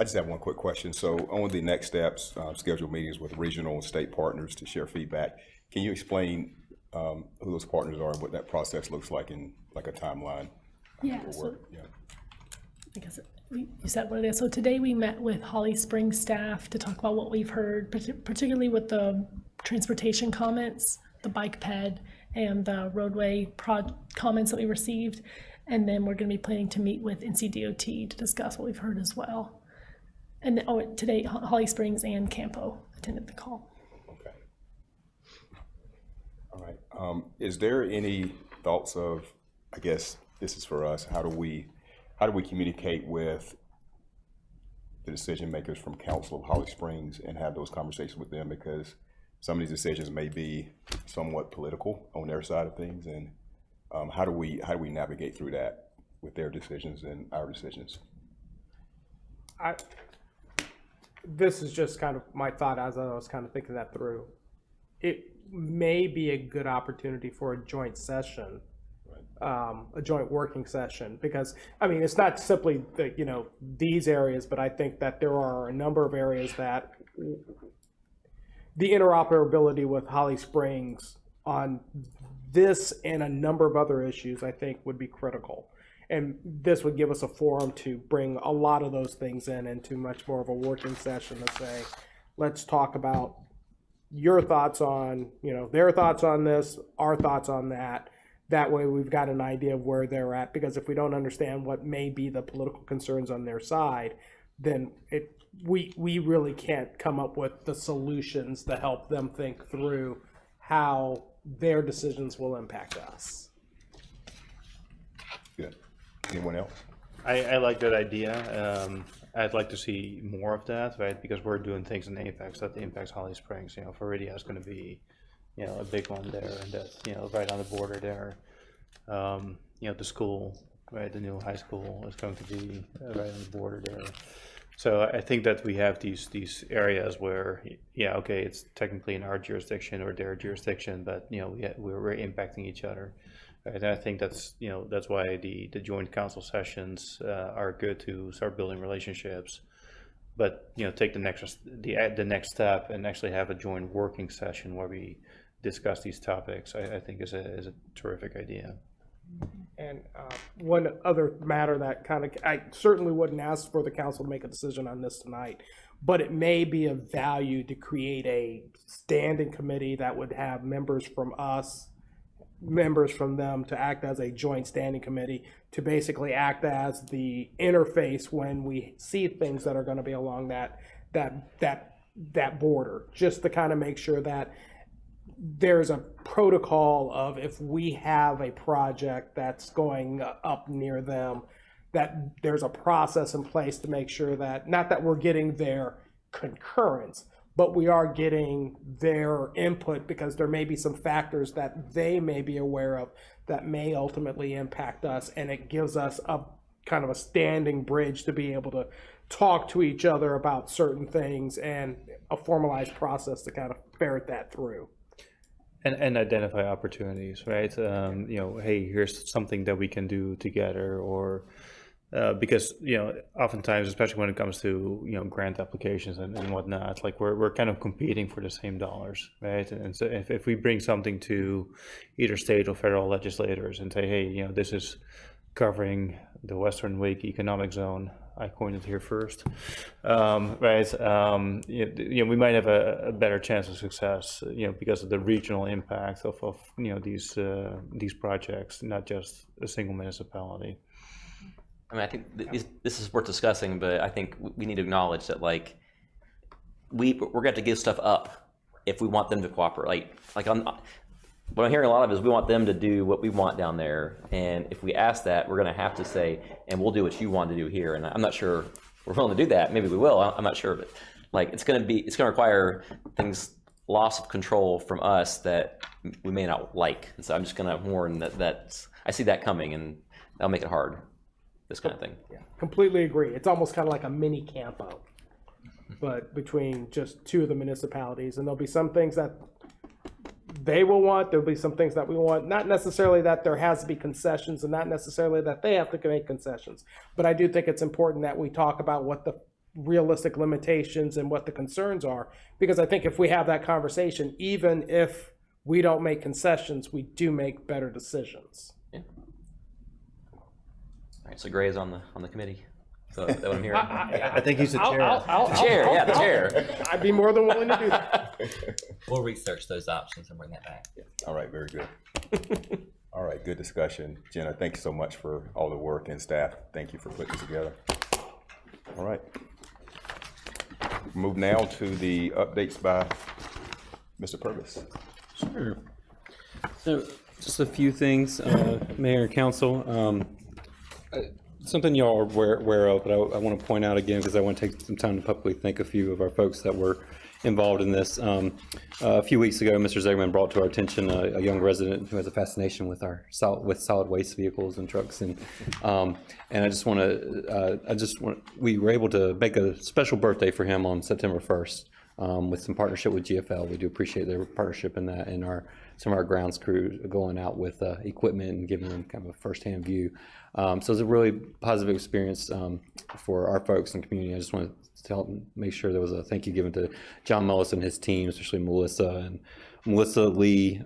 I just have one quick question. So on the next steps, scheduled meetings with regional and state partners to share feedback, can you explain who those partners are and what that process looks like in like a timeline?
Yeah, so I guess you said what it is. So today we met with Holly Springs staff to talk about what we've heard, particularly with the transportation comments, the bike ped, and the roadway comments that we received. And then we're going to be planning to meet with NCDOT to discuss what we've heard as well. And today, Holly Springs and Campo attended the call.
Okay. All right. Is there any thoughts of, I guess this is for us, how do we communicate with the decision makers from Council of Holly Springs and have those conversations with them, because some of these decisions may be somewhat political on their side of things, and how do we navigate through that with their decisions and our decisions?
This is just kind of my thought as I was kind of thinking that through. It may be a good opportunity for a joint session, a joint working session, because I mean, it's not simply the, you know, these areas, but I think that there are a number of areas that the interoperability with Holly Springs on this and a number of other issues, I think would be critical. And this would give us a forum to bring a lot of those things into much more of a working session to say, let's talk about your thoughts on, you know, their thoughts on this, our thoughts on that. That way we've got an idea of where they're at, because if we don't understand what may be the political concerns on their side, then we really can't come up with the solutions to help them think through how their decisions will impact us.
Good. Anyone else?
I like that idea. I'd like to see more of that, right? Because we're doing things in Apex that impacts Holly Springs. You know, Viridia is going to be, you know, a big one there, and that's, you know, right on the border there. You know, the school, right? The new high school is going to be right on the border there. So I think that we have these areas where, yeah, okay, it's technically in our jurisdiction or their jurisdiction, but you know, we're impacting each other. And I think that's, you know, that's why the joint council sessions are good to start building relationships. But you know, take the next step and actually have a joint working session where we discuss these topics. I think is a terrific idea.
And one other matter that kind of, I certainly wouldn't ask for the council to make a decision on this tonight, but it may be of value to create a standing committee that would have members from us, members from them, to act as a joint standing committee, to basically act as the interface when we see things that are going to be along that border, just to kind of make sure that there's a protocol of, if we have a project that's going up near them, that there's a process in place to make sure that, not that we're getting their concurrence, but we are getting their input, because there may be some factors that they may be aware of that may ultimately impact us, and it gives us a kind of a standing bridge to be able to talk to each other about certain things, and a formalized process to kind of ferret that through.
And identify opportunities, right? You know, hey, here's something that we can do together, or because, you know, oftentimes, especially when it comes to, you know, grant applications and whatnot, like we're kind of competing for the same dollars, right? And so if we bring something to either state or federal legislators and say, hey, you know, this is covering the Western Wake Economic Zone, I coined it here first, right? You know, we might have a better chance of success, you know, because of the regional impact of you know, these projects, not just a single municipality.
I mean, I think this is worth discussing, but I think we need to acknowledge that, like, we're going to have to give stuff up if we want them to cooperate. Like what I'm hearing a lot of is we want them to do what we want down there, and if we ask that, we're going to have to say, and we'll do what you want to do here. And I'm not sure we're willing to do that. Maybe we will. I'm not sure, but like it's going to require loss of control from us that we may not like. And so I'm just going to warn that I see that coming, and that'll make it hard. This kind of thing.
Yeah, completely agree. It's almost kind of like a mini campo, but between just two of the municipalities, and there'll be some things that they will want, there'll be some things that we want, not necessarily that there has to be concessions, and not necessarily that they have to make concessions, but I do think it's important that we talk about what the realistic limitations and what the concerns are, because I think if we have that conversation, even if we don't make concessions, we do make better decisions.
Yeah. All right, so Gray is on the committee. So that what I'm hearing.
I think he's the chair.
The chair.
I'd be more than willing to do that.
We'll research those options and bring that back.
All right, very good. All right, good discussion. Jenna, thank you so much for all the work, and staff, thank you for putting this together. All right. Move now to the updates by Mr. Purvis.
Sure. So just a few things, Mayor and Council. something y'all are aware of, but I want to point out again because I want to take some time to publicly thank a few of our folks that were involved in this. A few weeks ago, Mr. Zegman brought to our attention a young resident who has a fascination with solid waste vehicles and trucks, and I just want to we were able to make a special birthday for him on September 1st with some partnership with GFL. We do appreciate their partnership in that, and some of our grounds crew going out with equipment and giving them kind of a firsthand view. So it's a really positive experience for our folks in the community. I just want to make sure there was a thank you given to John Mullis and his team, especially Melissa Lee,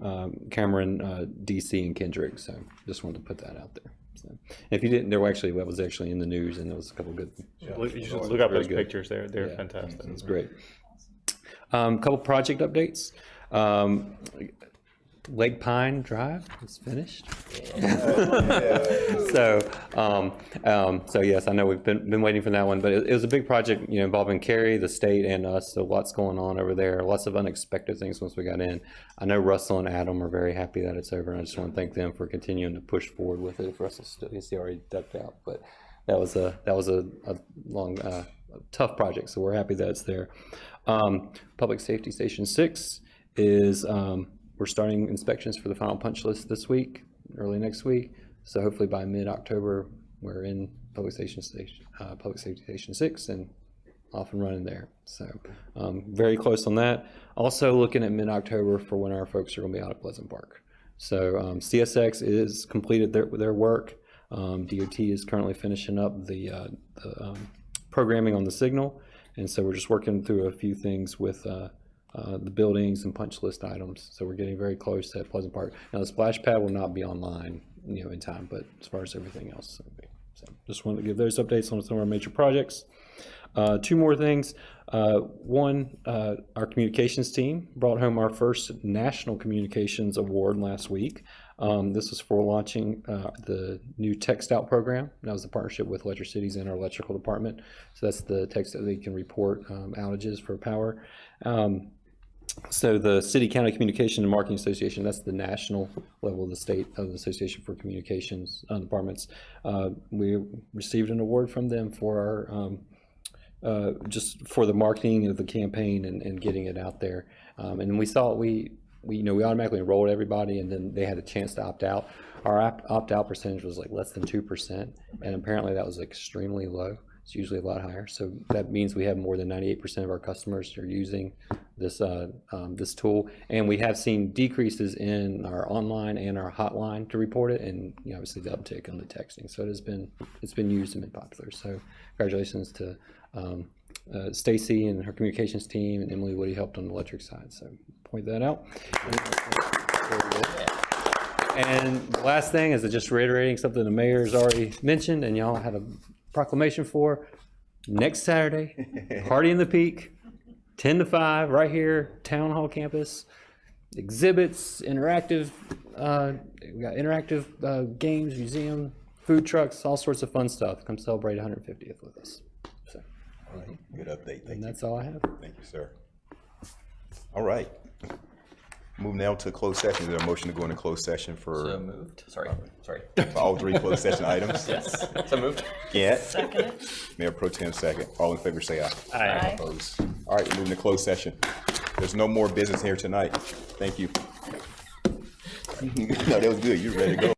Cameron, DC, and Kendrick. So just wanted to put that out there. So if you didn't, that was actually in the news, and there was a couple good.
You should look up those pictures. They're fantastic.
It's great. Couple project updates. Lake Pine Drive is finished. So yes, I know we've been waiting for that one, but it was a big project, involving Cary, the state, and us. So lots going on over there. Lots of unexpected things once we got in. I know Russell and Adam are very happy that it's over, and I just want to thank them for continuing to push forward with it. If Russell's still, he's already ducked out, but that was a long, tough project. So we're happy that it's there. Public Safety Station 6 is. We're starting inspections for the final punch list this week, early next week. So hopefully by mid-October, we're in Public Safety Station 6 and off and running there. So very close on that. Also looking at mid-October for when our folks are going to be out at Pleasant Park. So CSX is completed their work. DOT is currently finishing up the programming on the signal. And so we're just working through a few things with the buildings and punch list items. So we're getting very close at Pleasant Park. Now the splash pad will not be online, in time, but as far as everything else. So just wanted to give those updates on some of our major projects. Two more things. One, our communications team brought home our first National Communications Award last week. This was for launching the new Text Out program. That was a partnership with Electric Cities and our electrical department. So that's the text that they can report outages for power. So the City County Communication and Marketing Association, that's the national level of the state of the Association for Communications Departments. We received an award from them for our just for the marketing of the campaign and getting it out there. And we saw we automatically enrolled everybody, and then they had a chance to opt out. Our opt-out percentage was like less than 2%, and apparently that was extremely low. It's usually a lot higher. So that means we have more than 98% of our customers are using this this tool, and we have seen decreases in our online and our hotline to report it, and obviously the uptick on the texting. So it's been used and been popular. So congratulations to Stacy and her communications team, and Emily Woody helped on the electric side. So point that out. And the last thing is just reiterating something the mayor's already mentioned, and y'all had a proclamation for next Saturday, Party in the Peak, 10 to 5, right here, Town Hall campus. Exhibits, interactive, we got interactive games, museum, food trucks, all sorts of fun stuff. Come celebrate 150th with us. So,
all right, good update. Thank you.
That's all I have.
Thank you, sir. All right. Move now to closed session. Is there a motion to go into closed session for?
So moved. Sorry.
For all three closed session items?
Yes. So moved.
Yeah.
Second.
Mayor Pro Tem second. All in favor say aye.
Aye.
Opposed. All right, we're moving to closed session. There's no more business here tonight. Thank you. No, that was good. You're ready to go.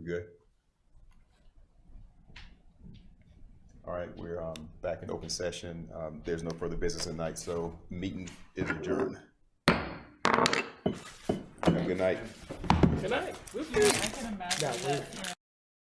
We good? All right, we're back in open session. There's no further business tonight, so meeting is adjourned. Have a good night.
Good night.
I can imagine that,